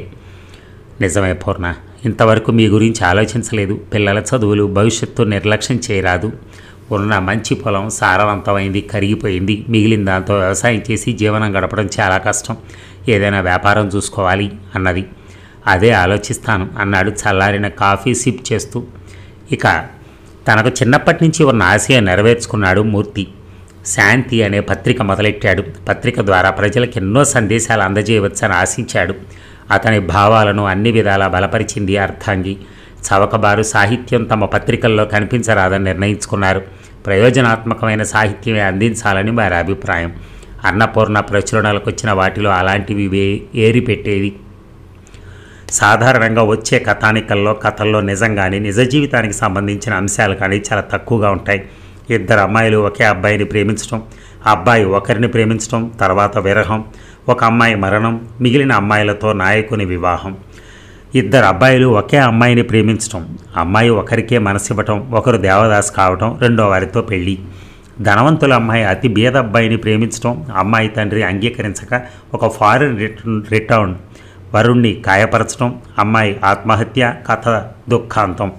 నిజమే పూర్ణ, ఇంతవరకు మీ గురించి ఆలోచించలేదు. పిల్లల చదువులు, భవిష్యత్తు నిర్లక్ష్యం చేయరాదు. ఉన్న మంచి పొలం సారవంతమైంది, కరిగిపోయింది. మిగిలిన దాంతో వ్యవసాయం చేసి జీవనం గడపడం చాలా కష్టం. ఏదైనా వ్యాపారం చూసుకోవాలి అన్నది. అదే ఆలోచిస్తాను అన్నాడు చల్లారిన కాఫీ సిప్ చేస్తూ. ఇక తనకు చిన్నప్పటి నుంచి ఉన్న ఆశయం నెరవేర్చుకున్నాడు మూర్తి. శాంతి అనే పత్రిక మొదలెట్టాడు. పత్రిక ద్వారా ప్రజలకు ఎన్నో సందేశాలు అందజేయవచ్చని ఆశించాడు. అతని భావాలను అన్ని విధాలా బలపరిచింది అర్థాంగి. చవకబారు సాహిత్యం తమ పత్రికల్లో కనిపించరాదని నిర్ణయించుకున్నారు. ప్రయోజనాత్మకమైన సాహిత్యమే అందించాలని వారి అభిప్రాయం. అన్నపూర్ణ ప్రచురణలకు వచ్చిన వాటిలో అలాంటివి ఏరిపెట్టేది. సాధారణంగా వచ్చే కథానికల్లో కథల్లో నిజంగానే నిజ జీవితానికి సంబంధించిన అంశాలు కానీ చాలా తక్కువగా ఉంటాయి. 2 అమ్మాయిలు ఒకే అబ్బాయిని ప్రేమించడం, అబ్బాయి ఒకరిని ప్రేమించడం, తర్వాత విరహం, ఒక అమ్మాయి మరణం, మిగిలిన అమ్మాయిలతో నాయకుని వివాహం. 2 అబ్బాయిలు ఒకే అమ్మాయిని ప్రేమించడం, అమ్మాయి ఒకరికే మనసివ్వటం, ఒకరు దేవదాస్ కావటం, రెండో వారితో పెళ్ళి. ధనవంతుల అమ్మాయి అతి బీద అబ్బాయిని ప్రేమించడం, అమ్మాయి తండ్రి అంగీకరించక ఒక ఫారిన్ రిటర్న్ వరుణ్ణి కాయపరచడం, అమ్మాయి ఆత్మహత్య, కథ దుఃఖాంతం.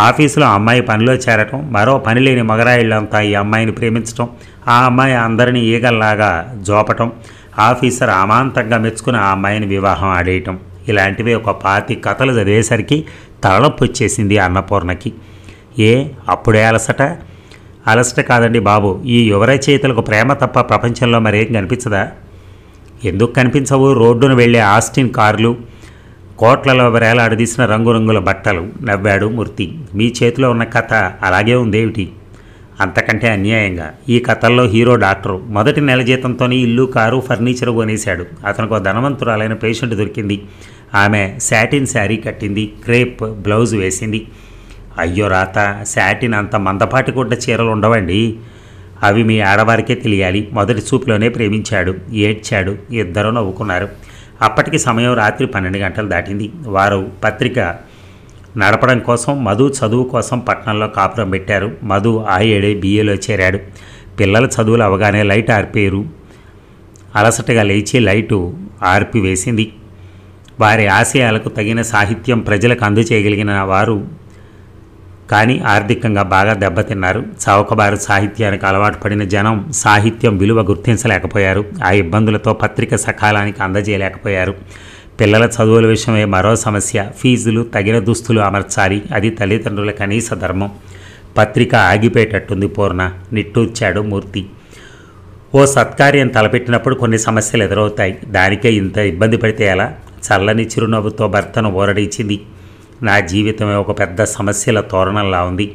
ఆఫీసులో అమ్మాయి పనిలో చేరటం, మరో పని లేని మగరాయిళ్ళంతా ఈ అమ్మాయిని ప్రేమించడం, ఆ అమ్మాయి అందరినీ ఈగల్లాగా జోపటం, ఆఫీసర్ అమాంతంగా మెచ్చుకుని ఆ అమ్మాయిని వివాహం ఆడేయటం. ఇలాంటివి ఒక 5 కథలు చదివేసరికి తలనొప్పి వచ్చేసింది అన్నపూర్ణకి. అప్పుడే అలసట కాదండి బాబు, ఈ యువ రచయితలకు ప్రేమ తప్ప ప్రపంచంలో మరేం కనిపించదా? ఎందుకు కనిపించవు? రోడ్డును వెళ్ళే ఆస్టిన్ కార్లు, కోట్లలో వేలాడదీసిన రంగురంగుల బట్టలు. నవ్వాడు మూర్తి. మీ చేతిలో ఉన్న కథ అలాగే ఉందేమిటి? అంతకంటే అన్యాయంగా ఈ కథల్లో హీరో డాక్టరు మొదటి నెల జీతంతోనే ఇల్లు, కారు, ఫర్నిచర్ కొనేశాడు. అతనికి ఒక ధనవంతురాలైన పేషెంట్ దొరికింది. ఆమె శాటిన్ శారీ కట్టింది, క్రేప్ బ్లౌజ్ వేసింది. అయ్యో రాత, శాటిన్ అంత మందపాటి గుడ్డ చీరలు ఉండవండి. అవి మీ ఆడవారికే తెలియాలి. మొదటి చూపులోనే ప్రేమించాడు, ఏడ్చాడు. ఇద్దరూ నవ్వుకున్నారు. అప్పటికి సమయం రాత్రి 12 గంటలు దాటింది. వారు పత్రిక నడపడం కోసం, మధు చదువు కోసం పట్టణంలో కాపురం పెట్టారు. మధు ఆ ఏడే బిఏలో చేరాడు. పిల్లల చదువులు అవగానే లైట్ ఆర్పేరు. అలసటగా లేచి లైటు ఆర్పివేసింది. వారి ఆశయాలకు తగిన సాహిత్యం ప్రజలకు అందజేయగలిగిన వారు కానీ ఆర్థికంగా బాగా దెబ్బతిన్నారు. చౌకబారు సాహిత్యానికి అలవాటు పడిన జనం సాహిత్యం విలువ గుర్తించలేకపోయారు. ఆ ఇబ్బందులతో పత్రిక సకాలానికి అందజేయలేకపోయారు. పిల్లల చదువుల విషయమే మరో సమస్య. ఫీజులు, తగిన దుస్తులు అమర్చాలి. అది తల్లిదండ్రుల కనీస ధర్మం. పత్రిక ఆగిపోయేటట్టుంది పూర్ణ, నిట్టూర్చాడు మూర్తి. ఓ సత్కార్యం తలపెట్టినప్పుడు కొన్ని సమస్యలు ఎదురవుతాయి. దానికే ఇంత ఇబ్బంది పడితే ఎలా? చల్లని చిరునవ్వుతో భర్తను ఊరడించింది. నా జీవితమే ఒక పెద్ద సమస్యల తోరణంలా ఉంది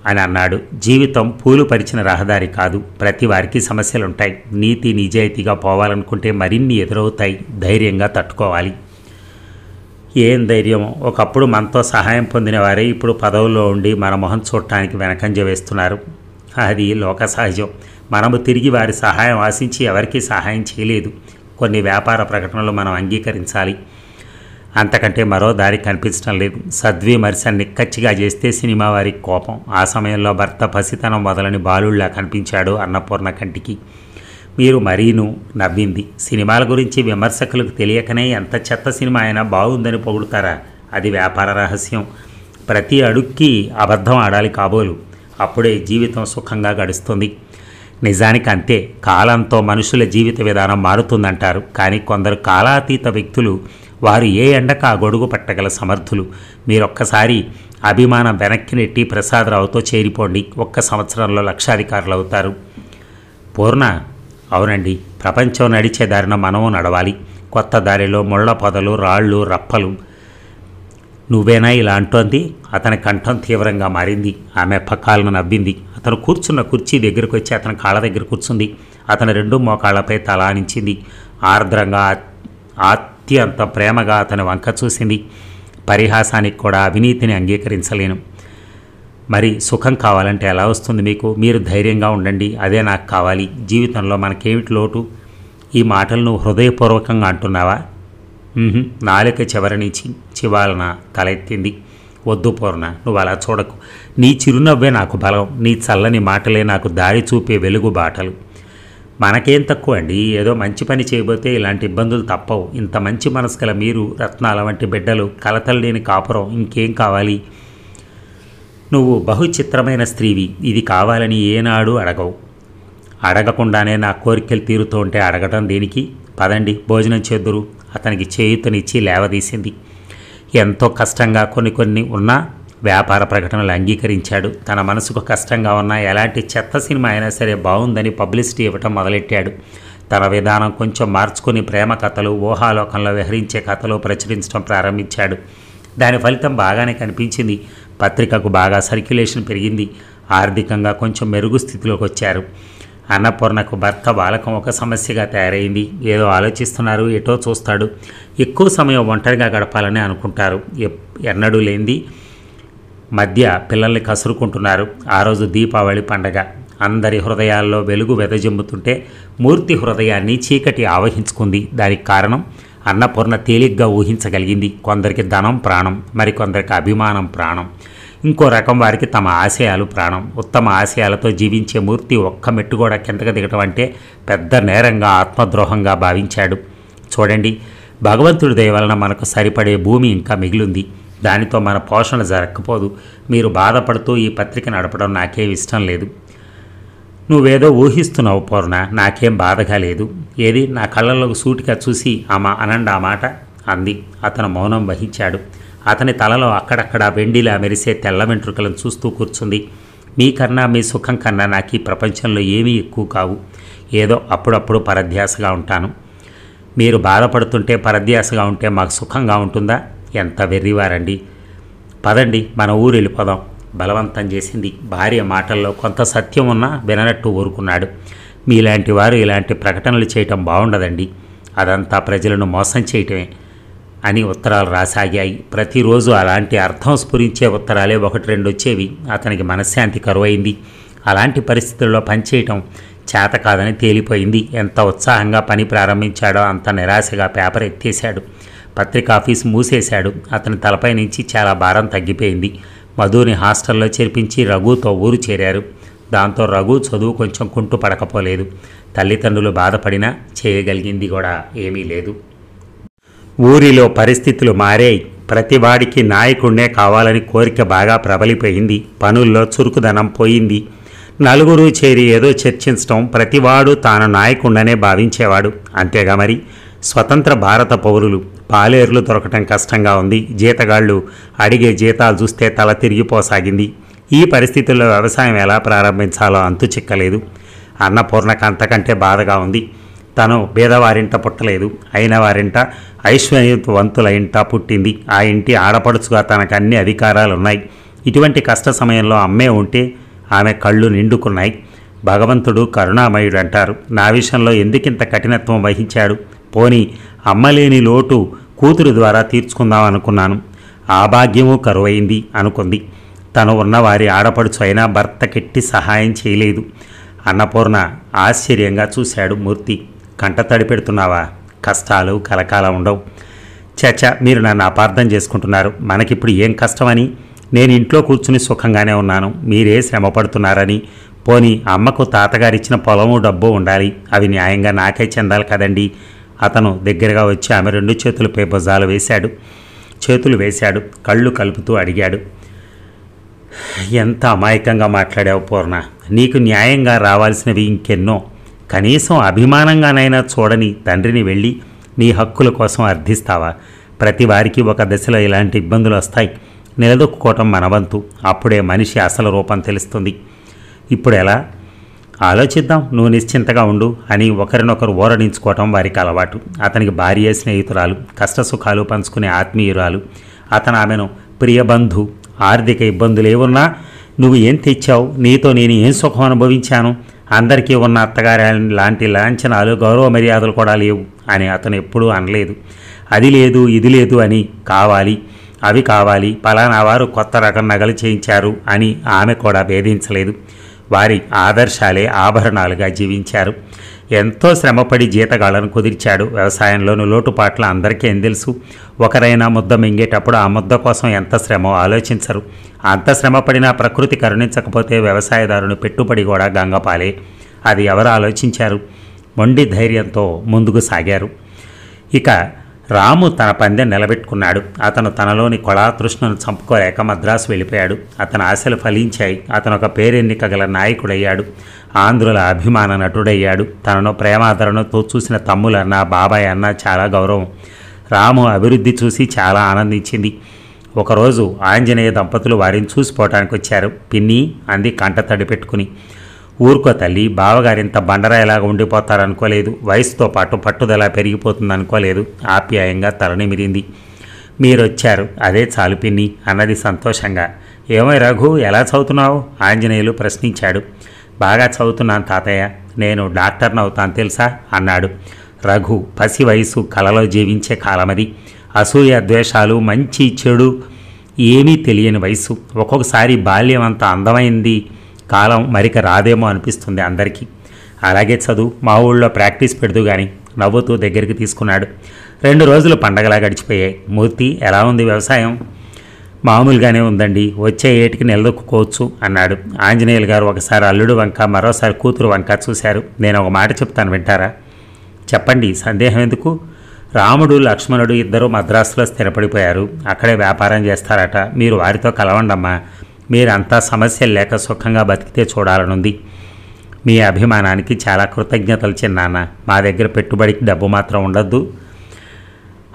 అని అన్నాడు. జీవితం పూలు పరిచిన రహదారి కాదు. ప్రతి వారికి సమస్యలుంటాయి. నీతి నిజాయితీగా పోవాలనుకుంటే మరిన్ని ఎదురవుతాయి. ధైర్యంగా తట్టుకోవాలి. ఏం ధైర్యమో! ఒకప్పుడు మనతో సహాయం పొందిన వారే ఇప్పుడు పదవుల్లో ఉండి మన మొహం చూడటానికి వెనకంజ వేస్తున్నారు. అది లోక సహజం. మనము తిరిగి వారి సహాయం ఆశించి ఎవరికీ సహాయం చేయలేదు. కొన్ని వ్యాపార ప్రకటనలు మనం అంగీకరించాలి. అంతకంటే మరో దారి కనిపించడం లేదు. సద్విమర్శని నిక్కచ్చిగా చేస్తే సినిమా వారికి కోపం. ఆ సమయంలో భర్త పసితనం మొదలని బాలుళ్లా కనిపించాడు అన్నపూర్ణ కంటికి. మీరు మరీను నవ్వింది. సినిమాల గురించి విమర్శకులకు తెలియకనే ఎంత చెత్త సినిమా అయినా బాగుందని పొగుడుతారా? అది వ్యాపార రహస్యం. ప్రతి అడుక్కి అబద్ధం ఆడాలి కాబోలు. అప్పుడే జీవితం సుఖంగా గడుస్తుంది. నిజానికి అంతే. కాలంతో మనుషుల జీవిత విధానం మారుతుందంటారు. కానీ కొందరు కాలాతీత వ్యక్తులు, వారు ఏ ఎండక ఆ గొడుగు పట్టగల సమర్థులు. మీరొక్కసారి అభిమానం వెనక్కి నెట్టి ప్రసాదరావుతో చేరిపోండి. 1 సంవత్సరంలో లక్షాధికారులు అవుతారు. పూర్ణ, అవునండి. ప్రపంచం నడిచే దారిన మనము నడవాలి. కొత్త దారిలో ముళ్ళ పొదలు, రాళ్ళు, రప్పలు. నువ్వేనా ఇలా అంటోంది? అతని కంఠం తీవ్రంగా మారింది. ఆమె పక్కాలను నవ్వింది. అతను కూర్చున్న కుర్చీ దగ్గరకు వచ్చి అతని కాళ్ళ దగ్గర కూర్చుంది. అతని 2 మోకాళ్లపై తలానించింది. ఆర్ద్రంగా, అత్యంత ప్రేమగా అతని వంక చూసింది. పరిహాసానికి కూడా అవినీతిని అంగీకరించలేను. మరి సుఖం కావాలంటే ఎలా వస్తుంది మీకు? మీరు ధైర్యంగా ఉండండి. అదే నాకు కావాలి. జీవితంలో మనకేమిటి లోటు? ఈ మాటలు నువ్వు హృదయపూర్వకంగా అంటున్నావా? నాలుక చివరి నుంచి చివాలన తలెత్తింది. వద్దు పూర్ణ, నువ్వు అలా చూడకు. నీ చిరునవ్వే నాకు బలం. నీ చల్లని మాటలే నాకు దారి చూపే వెలుగు బాటలు. మనకేం తక్కువ అండి? ఏదో మంచి పని చేయబోతే ఇలాంటి ఇబ్బందులు తప్పవు. ఇంత మంచి మనసు గల మీరు, రత్నాల వంటి బిడ్డలు, కలతలు లేని కాపురం, ఇంకేం కావాలి? నువ్వు బహుచిత్రమైన స్త్రీవి. ఇది కావాలని ఏనాడు అడగవు. అడగకుండానే నా కోరికలు తీరుతూ ఉంటే అడగటం దేనికి? పదండి, భోజనం చేద్దురు. అతనికి చేయూతనిచ్చి లేవదీసింది. ఎంతో కష్టంగా కొన్ని ఉన్నా వ్యాపార ప్రకటనలు అంగీకరించాడు. తన మనసుకు కష్టంగా ఉన్నా ఎలాంటి చెత్త సినిమా అయినా సరే బాగుందని పబ్లిసిటీ ఇవ్వటం మొదలెట్టాడు. తన విధానం కొంచెం మార్చుకుని ప్రేమ కథలు, ఊహాలోకంలో విహరించే కథలు ప్రచురించడం ప్రారంభించాడు. దాని ఫలితం బాగానే కనిపించింది. పత్రికకు బాగా సర్క్యులేషన్ పెరిగింది. ఆర్థికంగా కొంచెం మెరుగు స్థితిలోకి వచ్చారు. అన్నపూర్ణకు భర్త బాలకం ఒక సమస్యగా తయారైంది. ఏదో ఆలోచిస్తున్నారు, ఎటో చూస్తాడు. ఎక్కువ సమయం ఒంటరిగా గడపాలని అనుకుంటారు. ఎన్నడూ లేనిది మధ్య పిల్లల్ని కసురుకుంటున్నారు. ఆ రోజు దీపావళి పండగ. అందరి హృదయాల్లో వెలుగు వెదజమ్ముతుంటే మూర్తి హృదయాన్ని చీకటి ఆవహించుకుంది. దానికి కారణం అన్నపూర్ణ తేలిగ్గా ఊహించగలిగింది. కొందరికి ధనం ప్రాణం, మరికొందరికి అభిమానం ప్రాణం, ఇంకో రకం వారికి తమ ఆశయాలు ప్రాణం. ఉత్తమ ఆశయాలతో జీవించే మూర్తి ఒక్క మెట్టు కూడా కిందకు దిగటం అంటే పెద్ద నేరంగా, ఆత్మద్రోహంగా భావించాడు. చూడండి, భగవంతుడి దయ వలన మనకు సరిపడే భూమి ఇంకా మిగిలింది. దానితో మన పోషణ జరగకపోదు. మీరు బాధపడుతూ ఈ పత్రిక నడపడం నాకేం ఇష్టం లేదు. నువ్వేదో ఊహిస్తున్నావు పూర్ణ, నాకేం బాధగా లేదు. ఏది? నా కళ్ళల్లోకి సూటిగా చూసి అనండి ఆ మాట అంది. అతను మౌనం వహించాడు. అతని తలలో అక్కడక్కడ వెండిలా మెరిసే తెల్ల వెంట్రుకలను చూస్తూ కూర్చుంది. మీకన్నా, మీ సుఖం కన్నా నాకు ఈ ప్రపంచంలో ఏమీ ఎక్కువ కావు. ఏదో అప్పుడప్పుడు పరధ్యాసగా ఉంటాను. మీరు బాధపడుతుంటే పరధ్యాసగా ఉంటే మాకు సుఖంగా ఉంటుందా? ఎంత వెర్రివారండి. పదండి మన ఊరు వెళ్ళిపోదాం బలవంతం చేసింది. భార్య మాటల్లో కొంత సత్యం ఉన్నా విననట్టు ఊరుకున్నాడు. మీలాంటి వారు ఇలాంటి ప్రకటనలు చేయటం బాగుండదండి, అదంతా ప్రజలను మోసం చేయటమే అని ఉత్తరాలు రాసాగాయి. ప్రతిరోజు అలాంటి అర్థం స్ఫురించే ఉత్తరాలే ఒకటి రెండు వచ్చేవి. అతనికి మనశ్శాంతి కరువైంది. అలాంటి పరిస్థితుల్లో పనిచేయటం చేత కాదని తేలిపోయింది. ఎంత ఉత్సాహంగా పని ప్రారంభించాడో అంత నిరాశగా పేపర్ ఎత్తేశాడు. పత్రికాఫీసు మూసేశాడు. అతని తలపై నుంచి చాలా భారం తగ్గిపోయింది. మధుని హాస్టల్లో చేర్పించి రఘుతో ఊరు చేరారు. దాంతో రఘు చదువు కొంచెం కుంటు పడకపోలేదు. తల్లిదండ్రులు బాధపడినా చేయగలిగింది కూడా ఏమీ లేదు. ఊరిలో పరిస్థితులు మారాయి. ప్రతివాడికి నాయకుడినే కావాలని కోరిక బాగా ప్రబలిపోయింది. పనుల్లో చురుకుదనం పోయింది. నలుగురు చేరి ఏదో చర్చించడం, ప్రతివాడు తాను నాయకుడినే భావించేవాడు. అంతేగా మరి. స్వతంత్ర భారత పౌరులు పాలేరులు దొరకటం కష్టంగా ఉంది. జీతగాళ్లు అడిగే జీతాలు చూస్తే తల తిరిగిపోసాగింది. ఈ పరిస్థితుల్లో వ్యవసాయం ఎలా ప్రారంభించాలో అంతు చిక్కలేదు. అన్నపూర్ణకు అంతకంటే బాధగా ఉంది. తను పేదవారింట పుట్టలేదు, అయిన వారింట ఐశ్వర్యవంతుల ఇంట పుట్టింది. ఆ ఇంటి ఆడపడుచుగా తనకు అన్ని అధికారాలున్నాయి. ఇటువంటి కష్ట సమయంలో అమ్మే ఉంటే ఆమె కళ్ళు నిండుకున్నాయి. భగవంతుడు కరుణామయుడు అంటారు. నా విషయంలో ఎందుకింత కఠినత్వం వహించాడు? పోనీ అమ్మలేని లోటు కూతురు ద్వారా తీర్చుకుందాం అనుకున్నాను. ఆ భాగ్యము కరువైంది అనుకుంది. తను ఉన్నవారి ఆడపడుచు అయినా భర్తకెట్టి సహాయం చేయలేదు. అన్నపూర్ణ ఆశ్చర్యంగా చూశాడు. మూర్తి, కంట తడి పెడుతున్నావా? కష్టాలు కలకాలం ఉండవు. చచ, మీరు నన్ను అపార్థం చేసుకుంటున్నారు. మనకిప్పుడు ఏం కష్టమని? నేను ఇంట్లో కూర్చుని సుఖంగానే ఉన్నాను. మీరే శ్రమ పడుతున్నారని. పోనీ అమ్మకు తాతగారిచ్చిన పొలము డబ్బు ఉండాలి, అవి న్యాయంగా నాకే చెందాలి కదండి. అతను దగ్గరగా వచ్చి ఆమె రెండు చేతులపై చేతులు వేశాడు. కళ్ళు కలుపుతూ అడిగాడు, ఎంత అమాయకంగా మాట్లాడావు పూర్ణ. నీకు న్యాయంగా రావాల్సినవి ఇంకెన్నో. కనీసం అభిమానంగానైనా చూడని తండ్రిని వెళ్ళి నీ హక్కుల కోసం అర్థిస్తావా? ప్రతి వారికి ఒక దశలో ఇలాంటి ఇబ్బందులు వస్తాయి. నిలదొక్కుకోవటం మన వంతు. అప్పుడే మనిషి అసలు రూపం తెలుస్తుంది. ఇప్పుడు ఎలా? ఆలోచిద్దాం, నువ్వు నిశ్చింతగా ఉండు అని ఒకరినొకరు ఊరడించుకోవటం వారికి అలవాటు. అతనికి భార్య స్నేహితురాలు, కష్టసుఖాలు పంచుకునే ఆత్మీయురాలు. అతను ఆమెను ప్రియబంధు. ఆర్థిక ఇబ్బందులు ఏమున్నా నువ్వు ఏం తెచ్చావు, నీతో నేను ఏం సుఖం అనుభవించాను, అందరికీ ఉన్న అత్తగారి లాంటి లాంఛనాలు గౌరవ మర్యాదలు కూడా లేవు అని అతను ఎప్పుడూ అనలేదు. అది లేదు ఇది లేదు అని, కావాలి అవి కావాలి, పలానా వారు కొత్త రకం నగలు చేయించారు అని ఆమె కూడా వేధించలేదు. వారి ఆదర్శాలే ఆభరణాలుగా జీవించారు. ఎంతో శ్రమపడి జీతగాళ్లను కుదిర్చాడు. వ్యవసాయంలోని లోటుపాట్లు అందరికీ ఏం తెలుసు? ఒకరైనా ముద్ద మింగేటప్పుడు ఆ ముద్ద కోసం ఎంత శ్రమో ఆలోచించరు. అంత శ్రమపడినా ప్రకృతి కరుణించకపోతే వ్యవసాయదారుని పెట్టుబడి కూడా గంగపాలే. అది ఎవరు ఆలోచించారు? మొండి ధైర్యంతో ముందుకు సాగారు. ఇక రాము తన పందెం నిలబెట్టుకున్నాడు. అతను తనలోని కొళాతృష్ణను చంపుకోలేక మద్రాసు వెళ్ళిపోయాడు. అతని ఆశలు ఫలించాయి. అతను ఒక పేరెన్నిక గల నాయకుడయ్యాడు. ఆంధ్రుల అభిమాన నటుడయ్యాడు. తనను ప్రేమాదరణతో చూసిన తమ్ములన్నా బాబాయ్ అన్నా చాలా గౌరవం. రాము అభివృద్ధి చూసి చాలా ఆనందించింది. ఒకరోజు ఆంజనేయ దంపతులు వారిని చూసిపోవటానికి వచ్చారు. పిన్ని అంది కంట తడి పెట్టుకుని. ఊరుకో తల్లి, బావగారింత బండరాయిలాగా ఉండిపోతారనుకోలేదు. వయసుతో పాటు పట్టుదల పెరిగిపోతుంది అనుకోలేదు. ఆప్యాయంగా తలనిమిరింది. మీరొచ్చారు, అదే చాలు పిన్ని అన్నది సంతోషంగా. ఏమై రఘు, ఎలా చదువుతున్నావు? ఆంజనేయులు ప్రశ్నించాడు. బాగా చదువుతున్నాను తాతయ్య, నేను డాక్టర్ని అవుతాను తెలుసా అన్నాడు. రఘు పసి వయసు కలలో జీవించే కాలమది. అసూయ ద్వేషాలు మంచి చెడు ఏమీ తెలియని వయసు. ఒక్కొక్కసారి బాల్యం అంత అందమైంది కాలం మరిక రాదేమో అనిపిస్తుంది అందరికీ. అలాగే చదువు, మా ఊళ్ళో ప్రాక్టీస్ పెడుతూ కానీ నవ్వుతూ దగ్గరికి తీసుకున్నాడు. 2 రోజులు పండగలా గడిచిపోయాయి. మూర్తి, ఎలా ఉంది వ్యవసాయం? మామూలుగానే ఉందండి, వచ్చే ఏటికి నిలదొక్కుకోవచ్చు అన్నాడు. ఆంజనేయులు గారు ఒకసారి అల్లుడు వంక మరోసారి కూతురు వంక చూశారు. నేను ఒక మాట చెప్తాను, వింటారా? చెప్పండి, సందేహం ఎందుకు? రాముడు లక్ష్మణుడు ఇద్దరు మద్రాసులో స్థిరపడిపోయారు. అక్కడే వ్యాపారం చేస్తారట. మీరు వారితో కలవండమ్మా. మీరంతా సమస్యలు లేక సుఖంగా బతికితే చూడాలనుంది. మీ అభిమానానికి చాలా కృతజ్ఞతలు చిన్నాన్న. మా దగ్గర పెట్టుబడికి డబ్బు మాత్రం ఉండద్దు.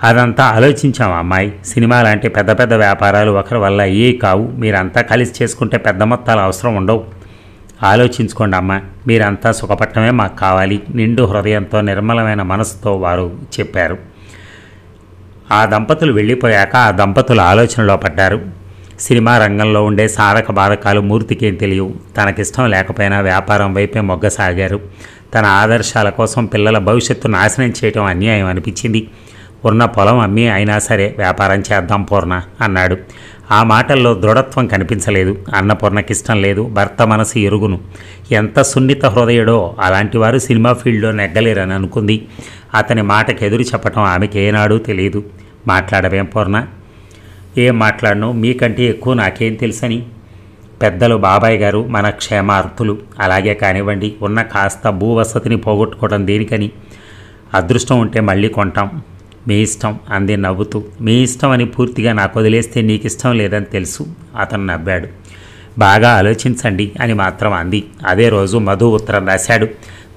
అదంతా ఆలోచించాం అమ్మాయి. సినిమా లాంటి పెద్ద పెద్ద వ్యాపారాలు ఒకరి వల్ల అయ్యే కావు. మీరంతా కలిసి చేసుకుంటే పెద్ద మొత్తాలు అవసరం ఉండవు. ఆలోచించుకోండి అమ్మ, మీరంతా సుఖపట్టమే మాకు కావాలి, నిండు హృదయంతో నిర్మలమైన మనసుతో వారు చెప్పారు. ఆ దంపతులు వెళ్ళిపోయాక ఆ దంపతులు ఆలోచనలో పడ్డారు. సినిమా రంగంలో ఉండే సాధక బాధకాలు మూర్తికేం తెలియవు. తనకిష్టం లేకపోయినా వ్యాపారం వైపే మొగ్గసాగారు. తన ఆదర్శాల కోసం పిల్లల భవిష్యత్తు నాశనం చేయటం అన్యాయం అనిపించింది. ఉన్న పొలం అమ్మి అయినా సరే వ్యాపారం చేద్దాం పూర్ణ అన్నాడు. ఆ మాటల్లో దృఢత్వం కనిపించలేదు. అన్నపూర్ణకిష్టం లేదు. భర్త మనసు ఎరుగును. ఎంత సున్నిత హృదయుడో అలాంటి వారు సినిమా ఫీల్డ్లో నెగ్గలేరని అనుకుంది. అతని మాటకు ఎదురు చెప్పటం ఆమెకి ఏనాడూ తెలియదు. మాట్లాడవేం పూర్ణ? ఏం మాట్లాడను, మీకంటే ఎక్కువ నాకేం తెలుసని. పెద్దలు బాబాయ్ గారు మన క్షేమార్థులు. అలాగే కానివ్వండి. ఉన్న కాస్త భూవసతిని పోగొట్టుకోవడం దేనికని? అదృష్టం ఉంటే మళ్ళీ కొంటాం. మీ ఇష్టం అంది నవ్వుతూ. మీ ఇష్టం అని పూర్తిగా నాకు వదిలేస్తే నీకు ఇష్టం లేదని తెలుసు. అతను నవ్వాడు. బాగా ఆలోచించండి అని మాత్రం అంది. అదే రోజు మధు ఉత్తరం రాశాడు.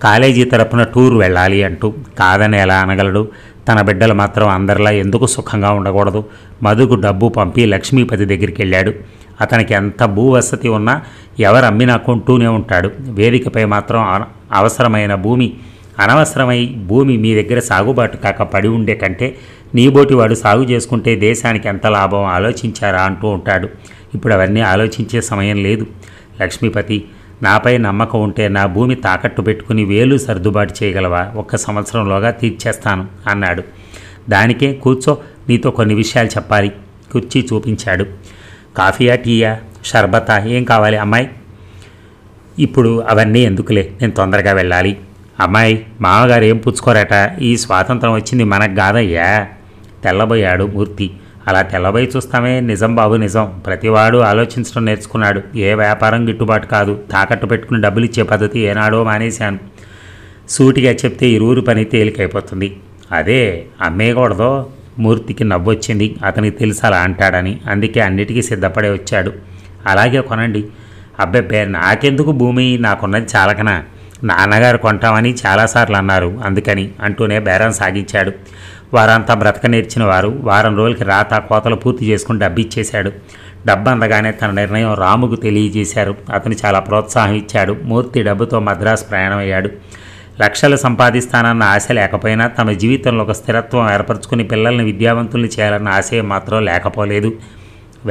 కాలేజీ తరపున టూర్ వెళ్ళాలి అంటూ. కాదని ఎలా అనగలడు? తన బిడ్డలు మాత్రం అందరిలా ఎందుకు సుఖంగా ఉండకూడదు? మధుకు డబ్బు పంపి లక్ష్మీపతి దగ్గరికి వెళ్ళాడు. అతనికి ఎంత భూవసతి ఉన్నా ఎవరు అమ్మినా కొంటూనే ఉంటాడు. వేదికపై మాత్రం అవసరమైన భూమి అనవసరమై భూమి మీ దగ్గర సాగుబాటు కాక పడి ఉండే కంటే నీబోటి వాడు సాగు చేసుకుంటే దేశానికి ఎంత లాభం ఆలోచించారా అంటూ ఉంటాడు. ఇప్పుడు అవన్నీ ఆలోచించే సమయం లేదు. లక్ష్మీపతి, నాపై నమ్మకం ఉంటే నా భూమి తాకట్టు పెట్టుకుని వేలు సర్దుబాటు చేయగలవా? 1 సంవత్సరంలోగా తీర్చేస్తాను అన్నాడు. దానికే కూర్చో, నీతో కొన్ని విషయాలు చెప్పాలి. కుర్చీ చూపించాడు. కాఫీయా, టీయా, షర్బతా, ఏం కావాలి అమ్మాయి? ఇప్పుడు అవన్నీ ఎందుకులే, నేను తొందరగా వెళ్ళాలి. అమ్మాయి, మామగారు ఏం పుచ్చుకోరట. ఈ స్వాతంత్రం వచ్చింది మనకు కాదయ్యా. తెల్లబోయాడు మూర్తి. అలా తెల్లబోయి చూస్తామే. నిజం బాబు, నిజం. ప్రతివాడు ఆలోచించడం నేర్చుకున్నాడు. ఏ వ్యాపారం గిట్టుబాటు కాదు. తాకట్టు పెట్టుకుని డబ్బులు ఇచ్చే పద్ధతి ఏనాడో మానేశాను. సూటిగా చెప్తే ఇరువురు పని తేలికైపోతుంది. అదే అమ్మేయకూడదో? మూర్తికి నవ్వొచ్చింది. అతనికి తెలుసు అలా అంటాడని. అందుకే అన్నిటికీ సిద్ధపడే వచ్చాడు. అలాగే కొనండి. అబ్బెబ్బే, నాకెందుకు భూమి, నాకున్నది చాలకనా? నాన్నగారు కొంటామని చాలాసార్లు అన్నారు, అందుకని అంటూనే బేరం సాగించాడు. వారంతా బ్రతక నేర్చిన వారు. వారం రోజులకి రాత కోతలు పూర్తి చేసుకుని డబ్బు ఇచ్చేశాడు. డబ్బు అందగానే తన నిర్ణయం రాముకు తెలియజేశారు. అతను చాలా ప్రోత్సాహం ఇచ్చాడు. మూర్తి డబ్బుతో మద్రాసు ప్రయాణమయ్యాడు. లక్షలు సంపాదిస్తానన్న ఆశ లేకపోయినా తమ జీవితంలో ఒక స్థిరత్వం ఏర్పరచుకుని పిల్లల్ని విద్యావంతుల్ని చేయాలన్న ఆశయం మాత్రం లేకపోలేదు.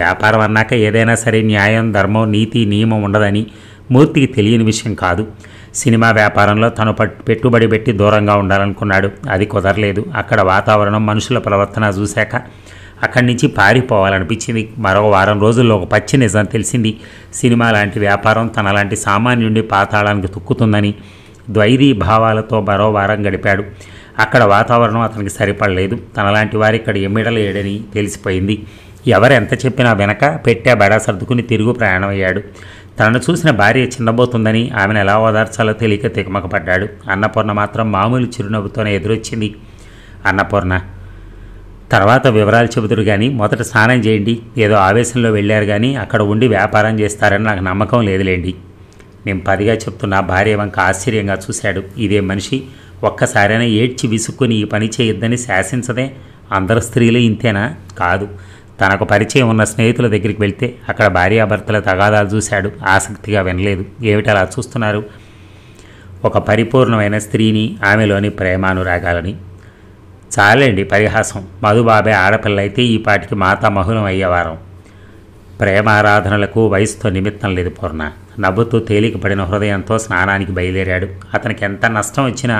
వ్యాపారం అన్నాక ఏదైనా సరే న్యాయం, ధర్మం, నీతి, నియమం ఉండదని మూర్తికి తెలియని విషయం కాదు. సినిమా వ్యాపారంలో తను పెట్టుబడి పెట్టి దూరంగా ఉండాలనుకున్నాడు. అది కుదరలేదు. అక్కడ వాతావరణం, మనుషుల ప్రవర్తన చూశాక అక్కడి నుంచి పారిపోవాలనిపించింది. మరో వారం రోజుల్లో ఒక పచ్చి నిజం తెలిసింది. సినిమా లాంటి వ్యాపారం తనలాంటి సామాన్యుడి పాతాళానికి తొక్కుతుందని. ద్వైరీ భావాలతో మరో వారం గడిపాడు. అక్కడ వాతావరణం అతనికి సరిపడలేదు. తనలాంటి వారి ఇక్కడ ఎమ్మిడలేడని తెలిసిపోయింది. ఎవరు ఎంత చెప్పినా వెనక పెట్టే బడా సర్దుకుని తిరుగు ప్రయాణం అయ్యాడు. తనను చూసిన భార్య చిన్నబోతుందని ఆమెను ఎలా ఓదార్చాలో తెలియక తికమకపడ్డాడు. అన్నపూర్ణ మాత్రం మామూలు చిరునవ్వుతోనే ఎదురొచ్చింది. అన్నపూర్ణ, తర్వాత వివరాలు చెబుతురు కానీ మొదట స్నానం చేయండి. ఏదో ఆవేశంలో వెళ్ళారు కానీ అక్కడ ఉండి వ్యాపారం చేస్తారని నాకు నమ్మకం లేదులేండి. నేను 10గా చెప్తున్నా. భార్య వంక ఆశ్చర్యంగా చూశాడు. ఇదే మనిషి ఒక్కసారైనా ఏడ్చి విసుక్కుని ఈ పని చేయొద్దని శాసించదే? అందరు స్త్రీలు ఇంతేనా? కాదు. తనకు పరిచయం ఉన్న స్నేహితుల దగ్గరికి వెళ్తే అక్కడ భార్యాభర్తల తగాదాలు చూశాడు. ఆసక్తిగా వినలేదు. ఏమిటలా చూస్తున్నారు? ఒక పరిపూర్ణమైన స్త్రీని, ఆమెలోని ప్రేమానురాగాలని. చాలండి పరిహాసం. మధుబాబే ఆడపిల్ల అయితే ఈ పాటికి మాతామహులం అయ్యేవారం. ప్రేమారాధనలకు వయసుతో నిమిత్తం లేదు పూర్ణ. నవ్వుతూ తేలికపడిన హృదయంతో స్నానానికి బయలుదేరాడు. అతనికి ఎంత నష్టం వచ్చినా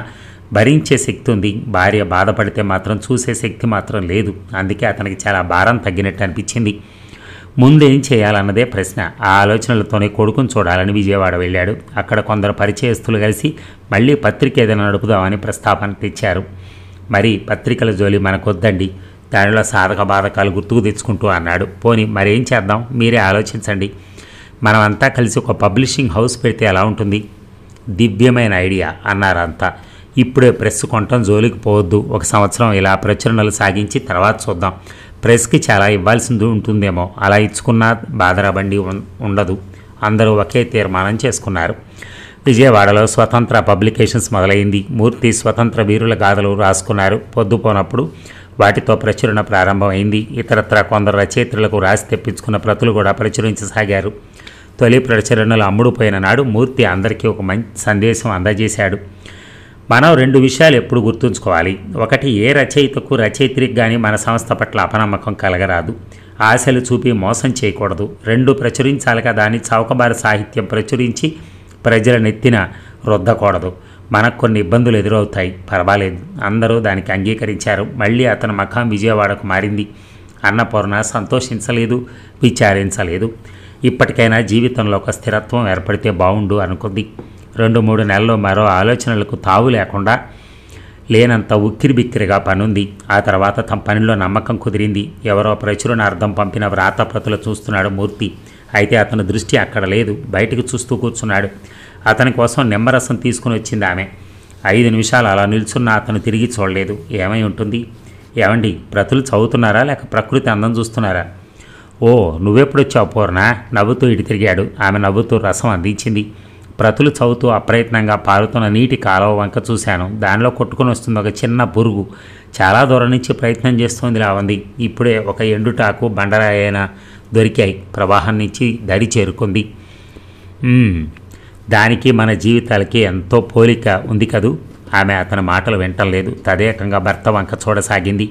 భరించే శక్తి ఉంది. భార్య బాధపడితే మాత్రం చూసే శక్తి మాత్రం లేదు. అందుకే అతనికి చాలా భారం తగ్గినట్టు అనిపించింది. ముందేం చేయాలన్నదే ప్రశ్న. ఆ ఆలోచనలతోనే కొడుకుని చూడాలని విజయవాడ వెళ్ళాడు. అక్కడ కొందరు పరిచయస్తులు కలిసి మళ్ళీ పత్రిక ఏదైనా నడుపుదామని ప్రస్తావన తెచ్చారు. మరి పత్రికల జోలి మనకొద్దండి, దానిలో సాధక బాధకాలు గుర్తుకు తెచ్చుకుంటూ అన్నాడు. పోనీ మరేం చేద్దాం, మీరే ఆలోచించండి. మనమంతా కలిసి ఒక పబ్లిషింగ్ హౌస్ పెడితే ఎలా ఉంటుంది? దివ్యమైన ఐడియా అన్నారంతా. ఇప్పుడే ప్రెస్ కొనటం జోలికి పోవద్దు. 1 సంవత్సరం ఇలా ప్రచురణలు సాగించి తర్వాత చూద్దాం. ప్రెస్కి చాలా ఇవ్వాల్సింది ఉంటుందేమో. అలా ఇచ్చుకున్నా బాధరబండి ఉండదు. అందరూ ఒకే తీర్మానం చేసుకున్నారు. విజయవాడలో స్వతంత్ర పబ్లికేషన్స్ మొదలైంది. మూర్తి స్వతంత్ర వీరుల గాథలు రాసుకున్నారు. పొద్దుపోనప్పుడు వాటితో ప్రచురణ ప్రారంభమైంది. ఇతరత్ర కొందరు రచయిత్రులకు రాసి తెప్పించుకున్న ప్రతులు కూడా ప్రచురించసాగారు. తొలి ప్రచురణలు అమ్ముడుపోయిన నాడు మూర్తి అందరికీ ఒక మంచి సందేశం అందజేశాడు. మనం 2 విషయాలు ఎప్పుడు గుర్తుంచుకోవాలి. ఒకటి, ఏ రచయితకు రచయిత్రికి కానీ మన సంస్థ పట్ల అపనమ్మకం కలగరాదు. ఆశలు చూపి మోసం చేయకూడదు. 2, ప్రచురించాలిగా దాన్ని చౌకబారు సాహిత్యం ప్రచురించి ప్రజల నెత్తిన రుద్దకూడదు. మనకు కొన్ని ఇబ్బందులు ఎదురవుతాయి, పర్వాలేదు. అందరూ దానికి అంగీకరించారు. మళ్ళీ అతని మఖం విజయవాడకు మారింది. అన్నపూర్ణ సంతోషించలేదు, విచారించలేదు. ఇప్పటికైనా జీవితంలో ఒక స్థిరత్వం ఏర్పడితే బాగుండు అనుకుంది. 2-3 నెలల్లో మరో ఆలోచనలకు తావు లేకుండా లేనంత ఉక్కిరిబిక్కిరిగా పనుంది. ఆ తర్వాత తమ పనిలో నమ్మకం కుదిరింది. ఎవరో ప్రచురణార్థం పంపిన వ్రాతప్రతులు చూస్తున్నాడు మూర్తి. అయితే అతని దృష్టి అక్కడ లేదు, బయటకు చూస్తూ కూర్చున్నాడు. అతని కోసం నిమ్మరసం తీసుకుని వచ్చింది ఆమె. 5 నిమిషాలు అలా నిల్చున్న అతను తిరిగి చూడలేదు. ఏమై ఉంటుంది? ఏమండి, ప్రతులు చదువుతున్నారా లేక ప్రకృతి అందం చూస్తున్నారా? ఓ, నువ్వెప్పుడొచ్చావు పూర్ణ? నవ్వుతూ ఇటు తిరిగాడు. ఆమె నవ్వుతూ రసం అందించింది. ప్రతులు చదువుతూ అప్రయత్నంగా పారుతున్న నీటి కాలువ వంక చూశాను. దానిలో కొట్టుకుని వస్తుంది ఒక చిన్న పురుగు. చాలా దూరం నుంచి ప్రయత్నం చేస్తోందిలా ఉంది. ఇప్పుడే ఒక ఎండుటాకు బండరాయైనా దొరికాయి. ప్రవాహం నుంచి దరి చేరుకుంది. దానికి మన జీవితాలకి ఎంతో పోలిక ఉంది కదూ. ఆమె అతని మాటలు వింటలేదు. తదేకంగా భర్త వంక చూడసాగింది.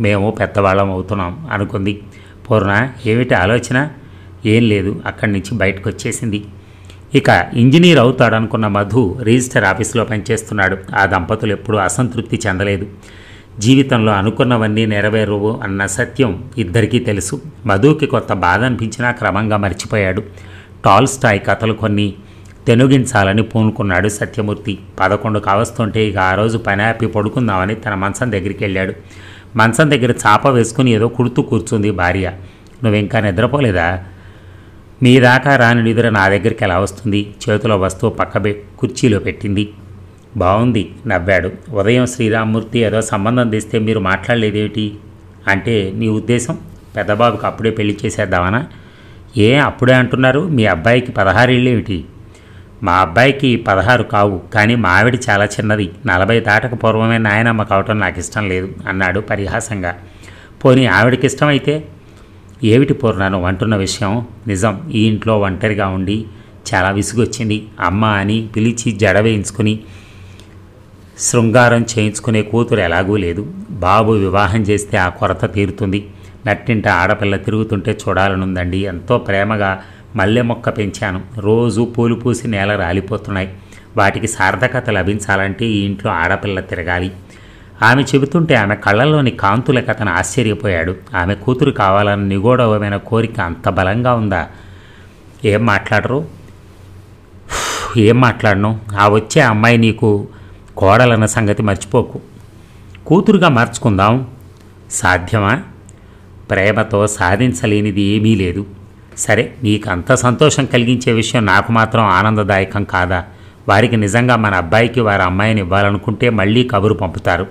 మేము పెద్దవాళ్ళం అవుతున్నాం అనుకుంది. పూర్ణ, ఏమిటి ఆలోచన? ఏం లేదు. అక్కడి నుంచి బయటకు వచ్చేసింది. ఇక ఇంజనీర్ అవుతాడనుకున్న మధు రిజిస్టర్ ఆఫీసులో పనిచేస్తున్నాడు. ఆ దంపతులు ఎప్పుడూ అసంతృప్తి చెందలేదు. జీవితంలో అనుకున్నవన్నీ నెరవేరువు అన్న సత్యం ఇద్దరికీ తెలుసు. మధుకి కొత్త బాధ అనిపించినా క్రమంగా మర్చిపోయాడు. టాల్స్టాయ్ కథలు కొన్ని తెనుగించాలని పూనుకున్నాడు సత్యమూర్తి. 11 కావస్తుంటే ఇక ఆ రోజు పని ఆపి పడుకుందామని తన మంచం దగ్గరికి వెళ్ళాడు. మంచం దగ్గర చాప వేసుకుని ఏదో కుడుతూ కూర్చుంది భార్య. నువ్వింకా నిద్రపోలేదా? మీ దాకా రాని నిద్ర నా దగ్గరికి ఎలా వస్తుంది? చేతిలో వస్తువు కుర్చీలో పెట్టింది. బాగుంది, నవ్వాడు. ఉదయం శ్రీరామ్మూర్తి ఏదో సంబంధం తెస్తే మీరు మాట్లాడలేదేమిటి? అంటే నీ ఉద్దేశం పెద్దబాబుకి అప్పుడే పెళ్లి చేసేద్దామనా? అప్పుడే అంటున్నారు? మీ అబ్బాయికి 16 ఏళ్ళేమిటి? మా అబ్బాయికి 16 కావు, కానీ మా ఆవిడ చాలా చిన్నది. 40 దాటక పూర్వమే నాయనమ్మ కావటం నాకు ఇష్టం లేదు అన్నాడు పరిహాసంగా. పోనీ ఆవిడకి ఇష్టమైతే? ఏమిటి పూర్ణ నువ్వు అంటున్న విషయం? నిజం. ఈ ఇంట్లో ఒంటరిగా ఉండి చాలా విసుగొచ్చింది. అమ్మ అని పిలిచి జడ వేయించుకుని శృంగారం చేయించుకునే కూతురు ఎలాగూ లేదు. బాబు వివాహం చేస్తే ఆ కొరత తీరుతుంది. నట్టింట ఆడపిల్ల తిరుగుతుంటే చూడాలనుందండి. ఎంతో ప్రేమగా మల్లె మొక్క పెంచాను. రోజు పూలు పూసి నేల రాలిపోతున్నాయి. వాటికి సార్థకత లభించాలంటే ఈ ఇంట్లో ఆడపిల్ల తిరగాలి. ఆమె చెబుతుంటే ఆమె కళ్ళల్లోని కాంతులకు అతను ఆశ్చర్యపోయాడు. ఆమె కూతురు కావాలని నిగూఢమైన కోరిక అంత బలంగా ఉందా? ఏం మాట్లాడను? ఆ వచ్చే అమ్మాయి నీకు కోడలన్న సంగతి మర్చిపోకు. కూతురుగా మార్చుకుందాం. సాధ్యమా? ప్రేమతో సాధించలేనిది ఏమీ లేదు. సరే, నీకు అంత సంతోషం కలిగించే విషయం నాకు మాత్రం ఆనందదాయకం కాదా? వారికి నిజంగా మన అబ్బాయికి వారి అమ్మాయిని ఇవ్వాలనుకుంటే మళ్ళీ కబురు పంపుతారు.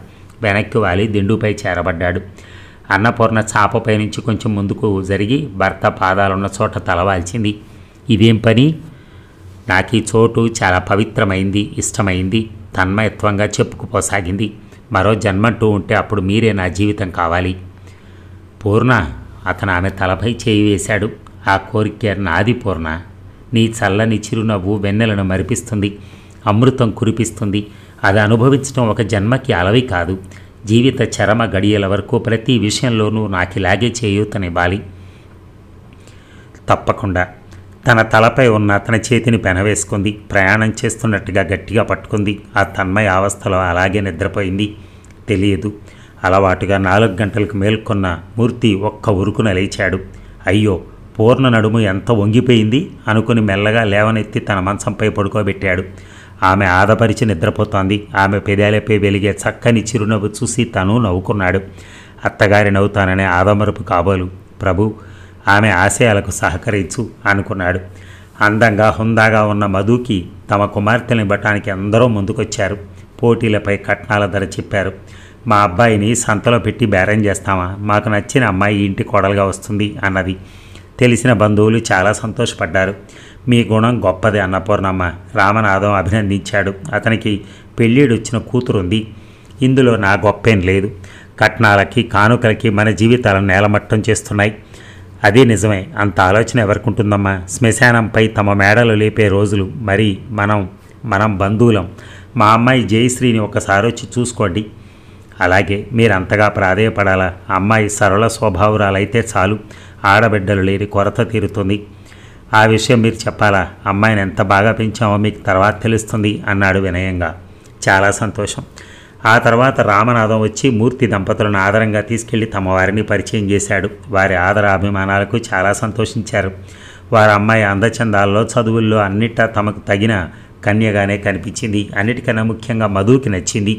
వెనక్కి వాలి దిండుపై చేరబడ్డాడు. అన్నపూర్ణ చాపపై నుంచి కొంచెం ముందుకు జరిగి భర్త పాదాలున్న చోట తలవాల్చింది. ఇదేం పని? నాకు ఈ చోటు చాలా పవిత్రమైంది, ఇష్టమైంది. తన్మయత్వంగా చెప్పుకుపోసాగింది. మరో జన్మంటూ ఉంటే అప్పుడు మీరే నా జీవితం కావాలి. పూర్ణ, అతను ఆమె తలపై చేయి వేశాడు. ఆ కోరిక నాది పూర్ణ. నీ చల్లని చిరునవ్వు వెన్నెలను మరిపిస్తుంది, అమృతం కురిపిస్తుంది. అది అనుభవించడం ఒక జన్మకి అలవి కాదు. జీవిత చరమ గడియల వరకు ప్రతి విషయంలోనూ నాకిలాగే చేయూతనివ్వాలి. తప్పకుండా. తన తలపై ఉన్న అతని చేతిని పెనవేసుకుంది. ప్రయాణం చేస్తున్నట్టుగా గట్టిగా పట్టుకుంది. ఆ తన్మయ అవస్థలో అలాగే నిద్రపోయింది. తెలియదు. అలవాటుగా 4 గంటలకు మేల్కొన్న మూర్తి ఒక్క ఉరుకున లేచాడు. అయ్యో, పూర్ణ నడుము ఎంత వంగిపోయింది అనుకుని మెల్లగా లేవనెత్తి తన మంచంపై పడుకోబెట్టాడు. ఆమె ఆదపరిచి నిద్రపోతోంది. ఆమె పెదాలపై వెలిగే చక్కని చిరునవ్వు చూసి తను నవ్వుకున్నాడు. అత్తగారి నవ్వుతాననే ఆదమరుపు కాబోలు. ప్రభు, ఆమె ఆశయాలకు సహకరించు అనుకున్నాడు. అందంగా హుందాగా ఉన్న మధుకి తమ కుమార్తెని ఇవ్వటానికి అందరూ ముందుకొచ్చారు. పోటీలపై కట్నాల ధర చెప్పారు. మా అబ్బాయిని సంతలో పెట్టి బేరం చేస్తామా? మాకు నచ్చిన అమ్మాయి ఇంటి కోడలుగా వస్తుంది అన్నది. తెలిసిన బంధువులు చాలా సంతోషపడ్డారు. మీ గుణం గొప్పది అన్నపూర్ణమ్మ. రామనాథం అభినందించాడు. అతనికి పెళ్ళిడొచ్చిన కూతురుంది. ఇందులో నా గొప్పేం లేదు. కట్నాలకి కానుకలకి మన జీవితాలను నేలమట్టం చేస్తున్నాయి. అది నిజమే. అంత ఆలోచన ఎవరికి ఉంటుందమ్మా? శ్మశానంపై తమ మేడలు లేపే రోజులు. మరి మనం మనం బంధువులం. మా అమ్మాయి జయశ్రీని ఒకసారి వచ్చి చూసుకోండి. అలాగే మీరంతగా ప్రాధేయపడాలా? అమ్మాయి సరళ స్వభావురాలైతే చాలు, ఆడబిడ్డలు లేని కొరత తీరుతుంది. ఆ విషయం మీరు చెప్పాలా? అమ్మాయిని ఎంత బాగా పెంచామో మీకు తర్వాత తెలుస్తుంది అన్నాడు వినయంగా. చాలా సంతోషం. ఆ తర్వాత రామనాథం వచ్చి మూర్తి దంపతులను ఆదరంగా తీసుకెళ్లి తమ వారిని పరిచయం చేశాడు. వారి ఆదర అభిమానాలకు చాలా సంతోషించారు. వారి అమ్మాయి అందచందాల్లో, చదువుల్లో అన్నిటా తమకు తగిన కన్యగానే కనిపించింది. అన్నిటికన్నా ముఖ్యంగా మధుకి నచ్చింది.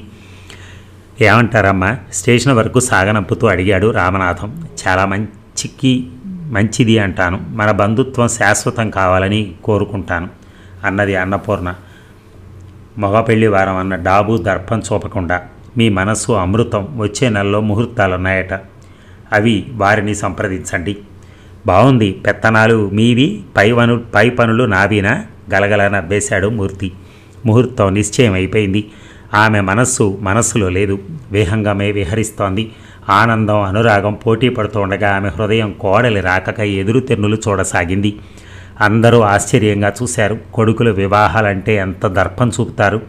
ఏమంటారమ్మా? స్టేషన్ వరకు సాగనంపుతూ అడిగాడు రామనాథం. చాలా మంచిది అంటాను. మన బంధుత్వం శాశ్వతం కావాలని కోరుకుంటాను అన్నది అన్నపూర్ణ మగ పెళ్లి వారం అన్న డాబు దర్పం చూపకుండా. మీ మనస్సు అమృతం. వచ్చే నెలలో ముహూర్తాలున్నాయట, అవి వారిని సంప్రదించండి. బాగుంది. పెత్తనాలు మీవి, పై పనులు నావీనా? గలగల నవ్వేశాడు మూర్తి. ముహూర్తం నిశ్చయం అయిపోయింది. ఆమె మనస్సులో లేదు, విహంగమే విహరిస్తోంది. ఆనందం, అనురాగం పోటీ పడుతూ ఉండగా ఆమె హృదయం కోడలి రాకకై ఎదురు తెన్నులు చూడసాగింది. అందరూ ఆశ్చర్యంగా చూశారు. కొడుకుల వివాహాలంటే ఎంత దర్పం చూపుతారు.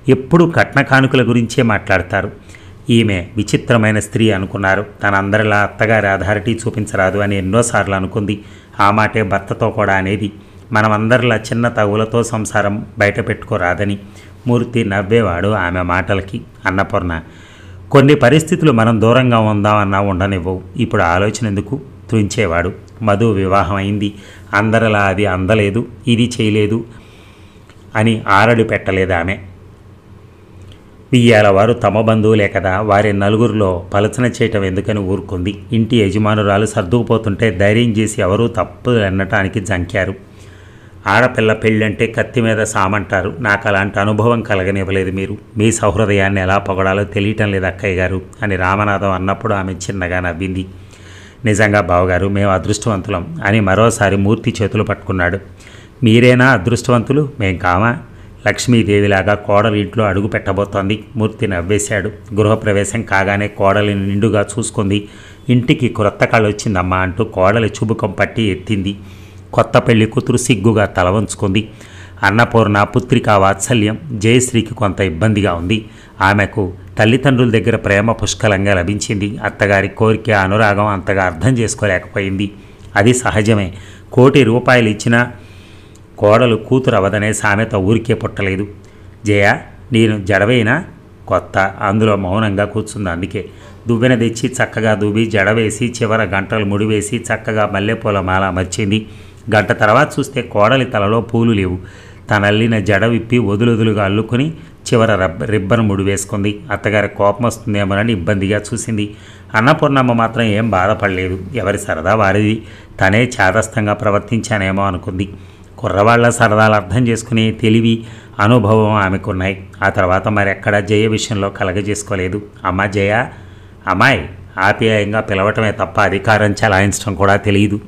ఎప్పుడూ కట్న కానుకల గురించే మాట్లాడతారు. ఈమె విచిత్రమైన స్త్రీ అనుకున్నారు. తనందరిలా అత్తగారి అథారిటీ చూపించరాదు అని ఎన్నోసార్లు అనుకుంది. ఆ మాటే భర్తతో కూడా అనేది. మనమందరిలా చిన్న తగులతో సంసారం బయట పెట్టుకోరాదని. మూర్తి నవ్వేవాడు ఆమె మాటలకి. అన్నపూర్ణ, కొన్ని పరిస్థితులు మనం దూరంగా ఉందామన్నా ఉండనివ్వవు. ఇప్పుడు ఆలోచన ఎందుకు? త్రుంచేవాడు. మధు వివాహం అయింది. అందరిలా అది అందలేదు, ఇది చేయలేదు అని ఆరడి పెట్టలేదు ఆమె. ఇయ్యాల వారు తమ బంధువులే కదా, వారి నలుగురిలో పలచన చేయటం ఎందుకని ఊరుకుంది. ఇంటి యజమానురాలు సర్దుకుపోతుంటే ధైర్యం చేసి ఎవరూ తప్పు ఎన్నటానికి జంకారు. ఆడపిల్ల పెళ్ళంటే కత్తి మీద సామంటారు. నాకు అలాంటి అనుభవం కలగనివ్వలేదు మీరు. మీ సౌహృదయాన్ని ఎలా పొగడాలో తెలియటం లేదు అక్కయ్య గారు అని రామనాథం అన్నప్పుడు ఆమె చిన్నగా నవ్వింది. నిజంగా బావగారు, మేము అదృష్టవంతులం అని మరోసారి మూర్తి చేతులు పట్టుకున్నాడు. మీరేనా అదృష్టవంతులు? మేం కామా? లక్ష్మీదేవిలాగా కోడలు ఇంట్లో అడుగు పెట్టబోతోంది. మూర్తి నవ్వేశాడు. గృహప్రవేశం కాగానే కోడలిని నిండుగా చూసుకుంది. ఇంటికి క్రొత్త కళ వచ్చిందమ్మా అంటూ కోడలి చుబుకం పట్టి ఎత్తింది. కొత్త పెళ్లి కూతురు సిగ్గుగా తల వంచుకుంది. అన్నపూర్ణ పుత్రికా వాత్సల్యం జయశ్రీకి కొంత ఇబ్బందిగా ఉంది. ఆమెకు తల్లిదండ్రుల దగ్గర ప్రేమ పుష్కలంగా లభించింది. అత్తగారి కోరిక, అనురాగం అంతగా అర్థం చేసుకోలేకపోయింది. అది సహజమే. ₹1,00,00,000 ఇచ్చినా కోడలు కూతురు అవదనే సామెత ఊరికే పుట్టలేదు. జయ, నేను జడవేనా? కొత్త. అందులో మౌనంగా కూర్చుంది. అందుకే దువ్వెన తెచ్చి చక్కగా దువ్వి జడవేసి చివర గంటలు ముడివేసి చక్కగా మల్లెపూల మాల అమర్చింది. గంట తర్వాత చూస్తే కోడలి తలలో పూలు లేవు. తనల్లిన జడ విప్పి వదులుగా అల్లుకొని చివర రిబ్బన్ ముడివేసుకుంది. అత్తగారి కోపం వస్తుందేమోనని ఇబ్బందిగా చూసింది. అన్నపూర్ణమ్మ మాత్రం ఏం బాధపడలేదు. ఎవరి సరదా వారిది. తనే చాదస్తంగా ప్రవర్తించానేమో అనుకుంది. కుర్రవాళ్ల సరదాలు అర్థం చేసుకునే తెలివి, అనుభవం ఆమెకున్నాయి. ఆ తర్వాత మరెక్కడా జయ విషయంలో కలగజేసుకోలేదు. అమ్మ జయ, అమ్మాయి ఆప్యాయంగా పిలవటమే తప్ప అధికారం చలాయించడం కూడా తెలియదు.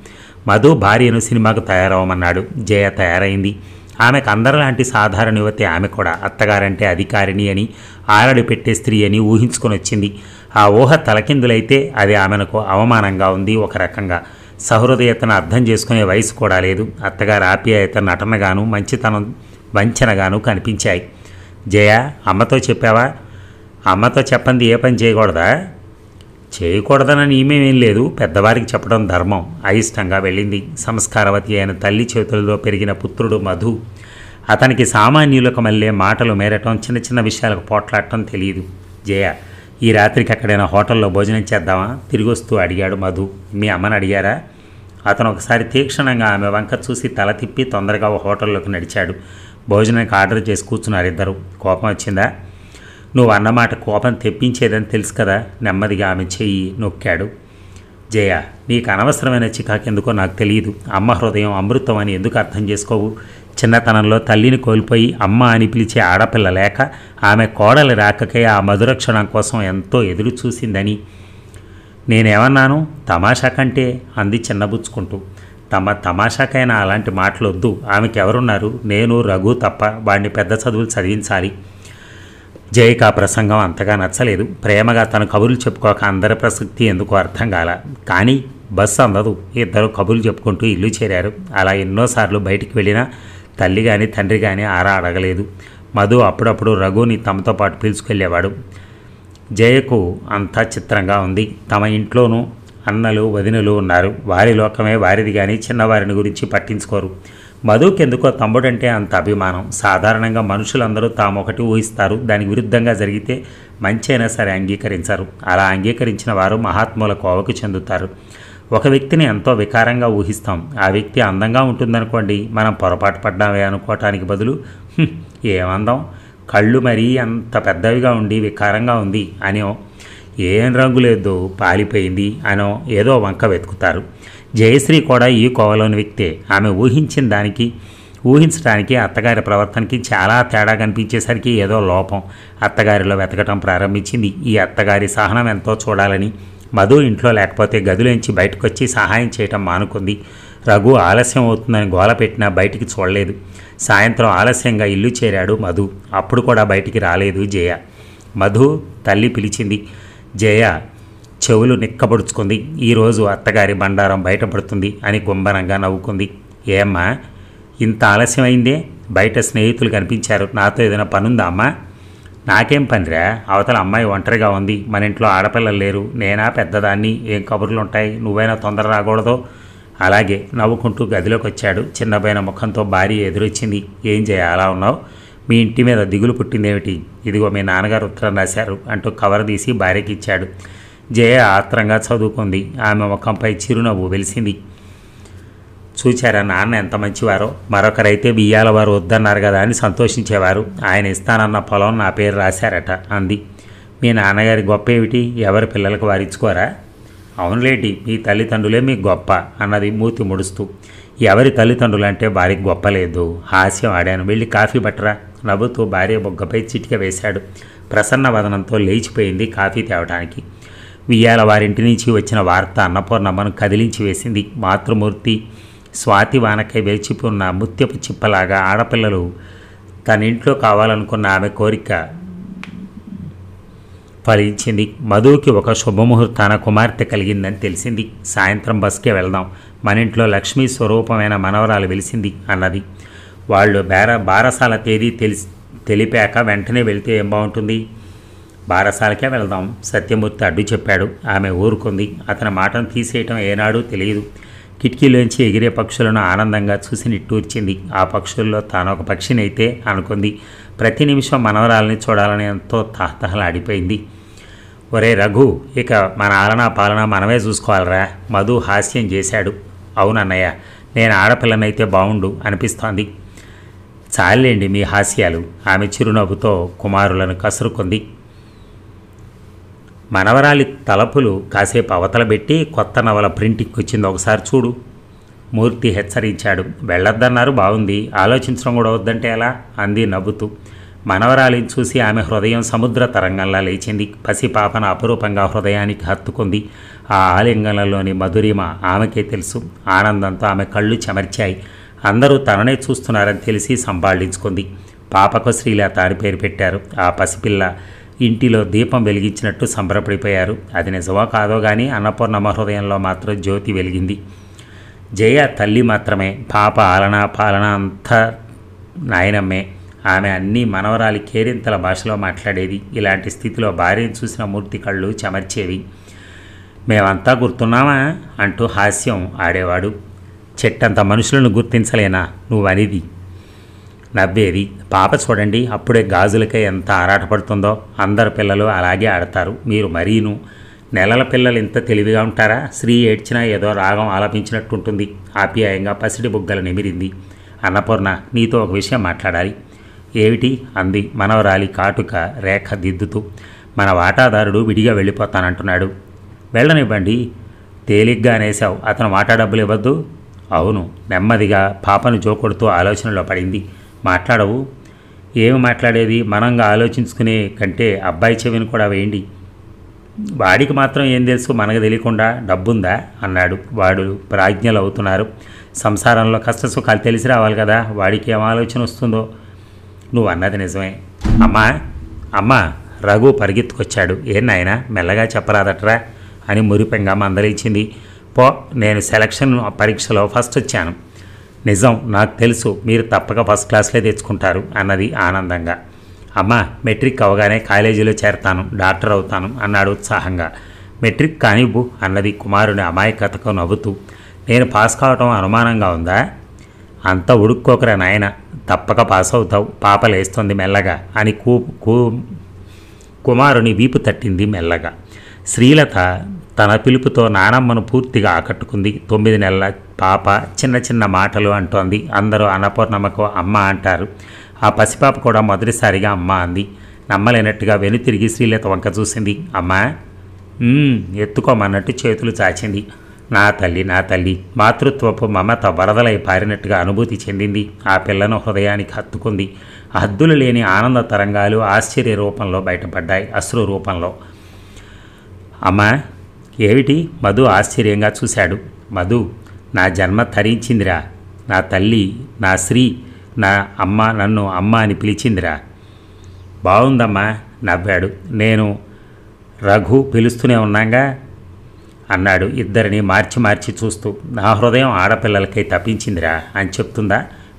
మధు భార్యను సినిమాకు తయారవమన్నాడు. జయ తయారైంది. ఆమెకు అందరిలాంటి సాధారణ యువతి ఆమె కూడా. అత్తగారంటే అధికారిణి అని, ఆరడి పెట్టే స్త్రీ అని ఊహించుకొని వచ్చింది. ఆ ఊహ తలకిందులైతే అది ఆమెకు అవమానంగా ఉంది. ఒక రకంగా సహృదయతను అర్థం చేసుకునే వయసు కూడా లేదు. అత్తగారి ఆప్యాయత నటనగాను, మంచితనం వంచనగాను కనిపించాయి. జయ, అమ్మతో చెప్పావా? అమ్మతో చెప్పంది ఏ పని చేయకూడదా? చేయకూడదనని ఈమెమేం లేదు. పెద్దవారికి చెప్పడం ధర్మం. అయిష్టంగా వెళ్ళింది. సంస్కారవతి అయిన తల్లి చేతుల్లో పెరిగిన పుత్రుడు మధు. అతనికి సామాన్యులకు మళ్ళీ మాటలు మేరటం, చిన్న చిన్న విషయాలకు పోట్లాడటం తెలియదు. జయ, ఈ రాత్రికి ఎక్కడైనా హోటల్లో భోజనం చేద్దామా? తిరిగి వస్తూ అడిగాడు మధు. మీ అమ్మని అడిగారా? అతను ఒకసారి తీక్షణంగా ఆమె వంక చూసి తల తిప్పి తొందరగా హోటల్లోకి నడిచాడు. భోజనానికి ఆర్డర్ చేసి కూర్చున్నారు ఇద్దరు. కోపం వచ్చిందా? నువ్వు అన్నమాట కోపం తెప్పించేదని తెలుసు కదా. నెమ్మదిగా ఆమె చెయ్యి నొక్కాడు. జయ, నీకు అనవసరమైన చికాకెందుకో నాకు తెలియదు. అమ్మ హృదయం అమృతం అని ఎందుకు అర్థం చేసుకోవు? చిన్నతనంలో తల్లిని కోల్పోయి అమ్మ అని పిలిచే ఆడపిల్ల లేక ఆమె కోడలి రాకకే ఆ మధుర క్షణం కోసం ఎంతో ఎదురు చూసిందని. నేనేమన్నాను? తమాషా కంటే అంది చిన్నబుచ్చుకుంటూ. తమాషాకైనా అలాంటి మాటలు వద్దు. ఆమెకి ఎవరున్నారు? నేను, రఘు తప్ప. వాడిని పెద్ద చదువులు చదివించాలి. జయకి ఆ ప్రసంగం అంతగా నచ్చలేదు. ప్రేమగా తన కబుర్లు చెప్పుకోక అందరి ప్రసక్తి ఎందుకో అర్థం కాల. కానీ బస్సు అందదు. ఇద్దరు కబుర్లు చెప్పుకుంటూ ఇల్లు చేరారు. అలా ఎన్నోసార్లు బయటికి వెళ్ళినా తల్లి కానీ తండ్రి కానీ ఆరా అడగలేదు. మధు అప్పుడప్పుడు రఘుని తమతో పాటు పిలుచుకెళ్ళేవాడు. జయకు అంతా చిత్రంగా ఉంది. తమ ఇంట్లోనూ అన్నలు వదినలు ఉన్నారు. వారి లోకమే వారిది కానీ చిన్నవారిని గురించి పట్టించుకోరు. మధుకెందుకో తమ్ముడంటే అంత అభిమానం. సాధారణంగా మనుషులందరూ తామొకటి ఊహిస్తారు. దానికి విరుద్ధంగా జరిగితే మంచి అయినా సరే అంగీకరించరు. అలా అంగీకరించిన వారు మహాత్ముల కోవకు చెందుతారు. ఒక వ్యక్తిని ఎంతో వికారంగా ఊహిస్తాం. ఆ వ్యక్తి అందంగా ఉంటుందనుకోండి, మనం పొరపాటు పడ్డామే అనుకోవటానికి బదులు ఏమందం, కళ్ళు మరీ అంత పెద్దవిగా ఉండి వికారంగా ఉంది అనో, ఏం రంగు లేదు పాలిపోయింది అనో ఏదో వంక వెతుకుతారు. జయశ్రీ కూడా ఈ కోవలోని వ్యక్తే. ఆమె ఊహించడానికి అత్తగారి ప్రవర్తనకి చాలా తేడా కనిపించేసరికి ఏదో లోపం అత్తగారిలో వెతకటం ప్రారంభించింది. ఈ అత్తగారి సహనం ఎంతో చూడాలని మధు ఇంట్లో లేకపోతే గదిలోంచి బయటకు వచ్చి సహాయం చేయటం మానుకుంది. రఘు ఆలస్యం అవుతుందని గోల పెట్టినా బయటికి చూడలేదు. సాయంత్రం ఆలస్యంగా ఇల్లు చేరాడు మధు. అప్పుడు కూడా బయటికి రాలేదు జయ. మధు తల్లి పిలిచింది. జయ చెవులు నిక్కబడుచుకుంది. ఈరోజు అత్తగారి బండారం బయటపడుతుంది అని గుంభనంగా నవ్వుకుంది. ఏమ్మా ఇంత ఆలస్యమైందే? బయట స్నేహితులు కనిపించారు. నాతో ఏదైనా పనుందా అమ్మా? నాకేం పనిరా, అవతల అమ్మాయి ఒంటరిగా ఉంది. మన ఇంట్లో ఆడపిల్లలు లేరు. నేనా పెద్దదాన్ని, ఏం కబుర్లు ఉంటాయి, నువ్వైనా తొందర రాకూడదు. అలాగే నవ్వుకుంటూ గదిలోకి వచ్చాడు. చిన్నబైన ముఖంతో భార్య ఎదురొచ్చింది. ఏం చేయ అలా ఉన్నావు? మీ ఇంటి మీద దిగులు పుట్టిందేమిటి? ఇదిగో మీ నాన్నగారు ఉత్తరం రాశారు అంటూ కవర్ తీసి భార్యకి ఇచ్చాడు. జయ ఆత్రంగా చదువుకుంది. ఆమె ముఖంపై చిరునవ్వు వెలిసింది. చూచారా నాన్న ఎంత మంచివారో. మరొకరైతే బియ్యాల వారు వద్దన్నారు కదా అని సంతోషించేవారు. ఆయన ఇస్తానన్న పొలం నా పేరు రాశారట అంది. మీ నాన్నగారి గొప్ప ఏమిటి? ఎవరి పిల్లలకు వారిచ్చుకోరా? అవునులేటి, మీ తల్లిదండ్రులే మీకు గొప్ప అన్నది మూతి ముడుస్తూ. ఎవరి తల్లిదండ్రులు అంటే భార్యకి గొప్ప లేదు. హాస్యం ఆడాను. వెళ్ళి కాఫీ పట్టరా. నవ్వుతూ భార్య బొగ్గపై చిటిక వేశాడు. ప్రసన్న వదనంతో లేచిపోయింది కాఫీ తేవడానికి. వియ్యాల వారింటి నుంచి వచ్చిన వార్త అన్నపూర్ణమ్మను కదిలించి వేసింది. మాతృమూర్తి స్వాతి వానకై వేచిపోన్న ముత్యపు చిప్పలాగా ఆడపిల్లలు తన ఇంట్లో కావాలనుకున్న ఆమె కోరిక ఫలించింది. మధుకి ఒక శుభముహూర్తాన కుమార్తె కలిగిందని తెలిసింది. సాయంత్రం బస్కే వెళ్దాం, మన ఇంట్లో లక్ష్మీ స్వరూపమైన మనవరాలు వెలిసింది అన్నది. వాళ్ళు బారసాల తేదీ తెలిపాక వెంటనే వెళ్తే ఏం బాగుంటుంది? బారసాలకే వెళ్దాం, సత్యమూర్తి అడ్డు చెప్పాడు. ఆమె ఊరుకుంది. అతని మాటను తీసేయటం ఏనాడూ తెలియదు. కిటికీలోంచి ఎగిరే పక్షులను ఆనందంగా చూసి నిట్టూర్చింది. ఆ పక్షుల్లో తానొక పక్షినైతే అనుకుంది. ప్రతి నిమిషం మనవరాలని చూడాలని ఎంతో తహతహలాడిపోయింది. ఒరే రఘు, ఇక మన ఆలనా పాలన మనమే చూసుకోవాలరా. మధు హాస్యం చేశాడు. అవునన్నయ్య, నేను ఆడపిల్లనైతే బాగుండు అనిపిస్తోంది. చాలేండి మీ హాస్యాలు. ఆమె చిరునవ్వుతో కుమారులను కసురుకుంది. మనవరాలి తలపులు కాసేపు అవతల పెట్టి కొత్త నవల ప్రింటింగ్కి వచ్చింది, ఒకసారి చూడు మూర్తి హెచ్చరించాడు. వెళ్ళొద్దన్నారు, బాగుంది, ఆలోచించడం కూడా వద్దంటే ఎలా అంది నవ్వుతూ. మనవరాలిని చూసి ఆమె హృదయం సముద్ర తరంగంలా లేచింది. పసిపాపన అపురూపంగా హృదయానికి హత్తుకుంది. ఆ ఆలింగనంలోని మధురిమ ఆమెకే తెలుసు. ఆనందంతో ఆమె కళ్ళు చెమర్చాయి. అందరూ తననే చూస్తున్నారని తెలిసి సంపాదించుకుంది. పాపకు శ్రీలత అని పేరు పెట్టారు. ఆ పసిపిల్ల ఇంటిలో దీపం వెలిగించినట్టు సంబరపడిపోయారు. అది నిజమో కాదో కానీ అన్నపూర్ణమ్మ హృదయంలో మాత్రం జ్యోతి వెలిగింది. జయ తల్లి మాత్రమే, పాప ఆలనా పాలన అంతా నాయనమ్మే. ఆమె అన్నీ మనవరాలి కేరింతల భాషలో మాట్లాడేది. ఇలాంటి స్థితిలో భార్యను చూసిన మూర్తి కళ్ళు చెమర్చేవి. మేమంతా గుర్తున్నామా అంటూ హాస్యం ఆడేవాడు. చెట్టంత మనుషులను గుర్తించలేనా నువ్వనిది నవ్వేది. పాప చూడండి, అప్పుడే గాజులకే ఎంత ఆరాటపడుతుందో. అందరు పిల్లలు అలాగే ఆడతారు, మీరు మరీను. నెలల పిల్లలు ఇంత తెలివిగా ఉంటారా? శ్రీ ఏడ్చినా ఏదో రాగం ఆలపించినట్టుంటుంది. ఆప్యాయంగా పసిడి బుగ్గలు నిమిరింది. అన్నపూర్ణ, నీతో ఒక విషయం మాట్లాడాలి. ఏమిటి అంది మనవరాలి కాటుక రేఖ దిద్దుతూ. మన వాటాదారుడు విడిగా వెళ్ళిపోతానంటున్నాడు. వెళ్ళనివ్వండి. తేలిగ్గా అనేశావు. అతను వాటా డబ్బులు ఇవ్వద్దు. అవును. నెమ్మదిగా పాపను జోకొడుతూ ఆలోచనలో పడింది. మాట్లాడవు? ఏమి మాట్లాడేది? మనంగా ఆలోచించుకునే కంటే అబ్బాయి చెవిని కూడా వేయండి. వాడికి మాత్రం ఏం తెలుసు మనకు తెలియకుండా డబ్బుందా అన్నాడు. వాడు ప్రాజ్ఞలు అవుతున్నారు. సంసారంలో కష్టసుఖాలు తెలిసి రావాలి కదా. వాడికి ఏం ఆలోచన వస్తుందో. నువ్వు అన్నది నిజమే అమ్మా. అమ్మా, రఘు పరిగెత్తుకొచ్చాడు. ఏం నాయనా మెల్లగా చెప్పరాదట్రా అని మురిపెంగా మందలించింది. పో, నేను సెలక్షన్ పరీక్షలో ఫస్ట్ వచ్చాను. నిజం, నాకు తెలుసు, మీరు తప్పక ఫస్ట్ క్లాస్లే తెచ్చుకుంటారు అన్నది ఆనందంగా. అమ్మా, మెట్రిక్ అవగానే కాలేజీలో చేరతాను, డాక్టర్ అవుతాను అన్నాడు ఉత్సాహంగా. మెట్రిక్ కానివ్వు అన్నది కుమారుని అమాయకతకు నవ్వుతూ. నేను పాస్ కావటం అనుమానంగా ఉందా? అంత ఉడుక్కోకరా నాయన, తప్పక పాస్ అవుతావు, పాప లేస్తుంది మెల్లగా అని కుమారుని వీపు తట్టింది మెల్లగా. శ్రీలత తన పిలుపుతో నానమ్మను పూర్తిగా ఆకట్టుకుంది. 9 నెలల పాప చిన్న చిన్న మాటలు అంటోంది. అందరూ అన్నపూర్ణమ్మకు అమ్మ అంటారు. ఆ పసిపాప కూడా మొదటిసారిగా అమ్మ అంది. నమ్మలేనట్టుగా వెనుతిరిగి శ్రీలత వంక చూసింది. అమ్మా, ఎత్తుకోమన్నట్టు చేతులు చాచింది. నా తల్లి, నా తల్లి. మాతృత్వపు మమత వరదలై పారినట్టుగా అనుభూతి చెందింది. ఆ పిల్లను హృదయానికి హత్తుకుంది. హద్దులు లేని ఆనంద తరంగాలు ఆశ్చర్య రూపంలో బయటపడ్డాయి, అశ్రు రూపంలో. అమ్మా, ఏమిటి? మధు ఆశ్చర్యంగా చూశాడు. మధు, నా జన్మ తరించిందిరా. నా తల్లి, నా శ్రీ, నా అమ్మ నన్ను అమ్మ అని పిలిచిందిరా. బాగుందమ్మా నవ్వాడు. నేను రఘు పిలుస్తూనే ఉన్నాగా అన్నాడు ఇద్దరిని మార్చి మార్చి చూస్తూ. నా హృదయం ఆడపిల్లలకై తప్పించిందిరా అని చెప్తుందా?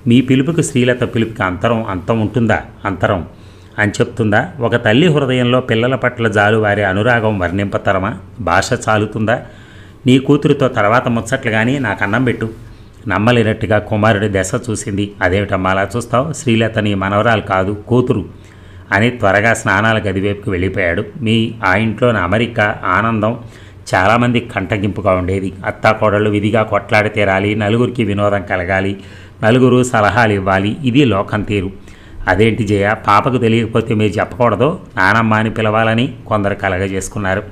మీ పిలుపుకి శ్రీలత పిలుపుకి అంతం ఉంటుందా? అంతరం అని చెప్తుందా? ఒక తల్లి హృదయంలో పిల్లల పట్ల జాలువారి అనురాగం వర్ణింపతరమా? భాష చాలుతుందా? నీ కూతురితో తర్వాత ముచ్చట్లు కానీ నాకు అన్నం పెట్టు. నమ్మలేనట్టుగా కుమారుడి దశ చూసింది. అదేమిటమ్మా అలా చూస్తావు? శ్రీలత నీ మనవరాలు కాదు, కూతురు అని త్వరగా స్నానాల గదివైపుకి వెళ్ళిపోయాడు. ఆ ఇంట్లోని అమెరికా ఆనందం చాలామంది కంటగింపుగా ఉండేది. అత్తాకోడళ్ళు విధిగా కొట్లాడి తీరాలి, నలుగురికి వినోదం కలగాలి, నలుగురు సలహాలు ఇవ్వాలి. ఇది లోకం తీరు. అదేంటి జయ, పాపకు తెలియకపోతే మీరు చెప్పకూడదు, నానమ్మ అని పిలవాలని కొందరు కలగజేసుకున్నారు.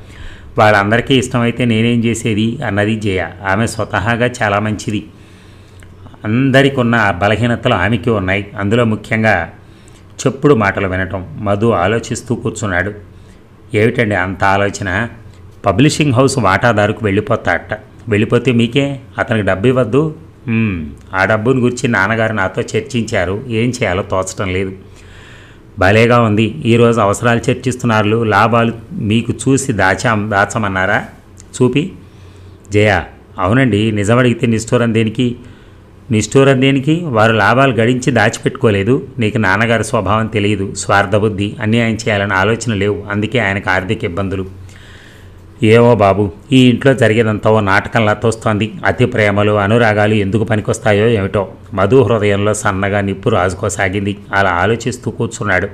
వాళ్ళందరికీ ఇష్టమైతే నేనేం చేసేది అన్నది జయ. ఆమె స్వతహాగా చాలా మంచిది. అందరికీ ఉన్న బలహీనతలు ఆమెకి ఉన్నాయి. అందులో ముఖ్యంగా చెప్పుడు మాటలు వినటం. మధు ఆలోచిస్తూ కూర్చున్నాడు. ఏమిటండి అంత ఆలోచన? పబ్లిషింగ్ హౌస్ వాటాదారుకు వెళ్ళిపోతే మీకే, అతనికి డబ్బు ఇవ్వద్దు. ఆ డబ్బుని గురించి నాన్నగారు నాతో చర్చించారు. ఏం చేయాలో తోచడం లేదు. భలేగా ఉంది. ఈరోజు అవసరాలు చర్చిస్తున్నారు, లాభాలు మీకు చూసి దాచమన్నారా? చూపి. జయ, అవునండి, నిజమడిగితే నిష్ఠూరం దేనికి? వారు లాభాలు గడించి దాచిపెట్టుకోలేదు. నీకు నాన్నగారి స్వభావం తెలియదు. స్వార్థబుద్ధి, అన్యాయం చేయాలని ఆలోచన లేవు. అందుకే ఆయనకు ఆర్థిక ఇబ్బందులు. ఏవో బాబు, ఈ ఇంట్లో జరిగేదంతా ఓ నాటకంలా తోస్తోంది. అతి ప్రేమలు, అనురాగాలు ఎందుకు పనికొస్తాయో ఏమిటో. మధు హృదయంలో సన్నగా నిప్పు రాజుకోసాగింది. అలా ఆలోచిస్తూ కూర్చున్నాడు.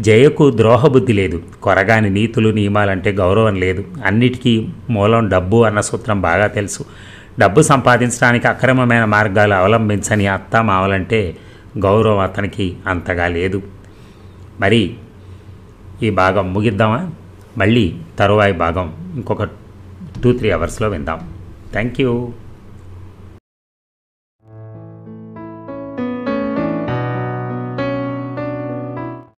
జయకు ద్రోహబుద్ధి లేదు. కొరగాని నీతులు, నియమాలంటే గౌరవం లేదు. అన్నిటికీ మూలం డబ్బు అన్న సూత్రం బాగా తెలుసు. డబ్బు సంపాదించడానికి అక్రమమైన మార్గాలు అవలంబించని అత్తామావలంటే గౌరవం అతనికి అంతగా లేదు. మరి ఈ భాగం ముగిద్దామా? మళ్ళీ తరువాయి భాగం ఇంకొక 2-3 అవర్స్లో విందాం. Thank you.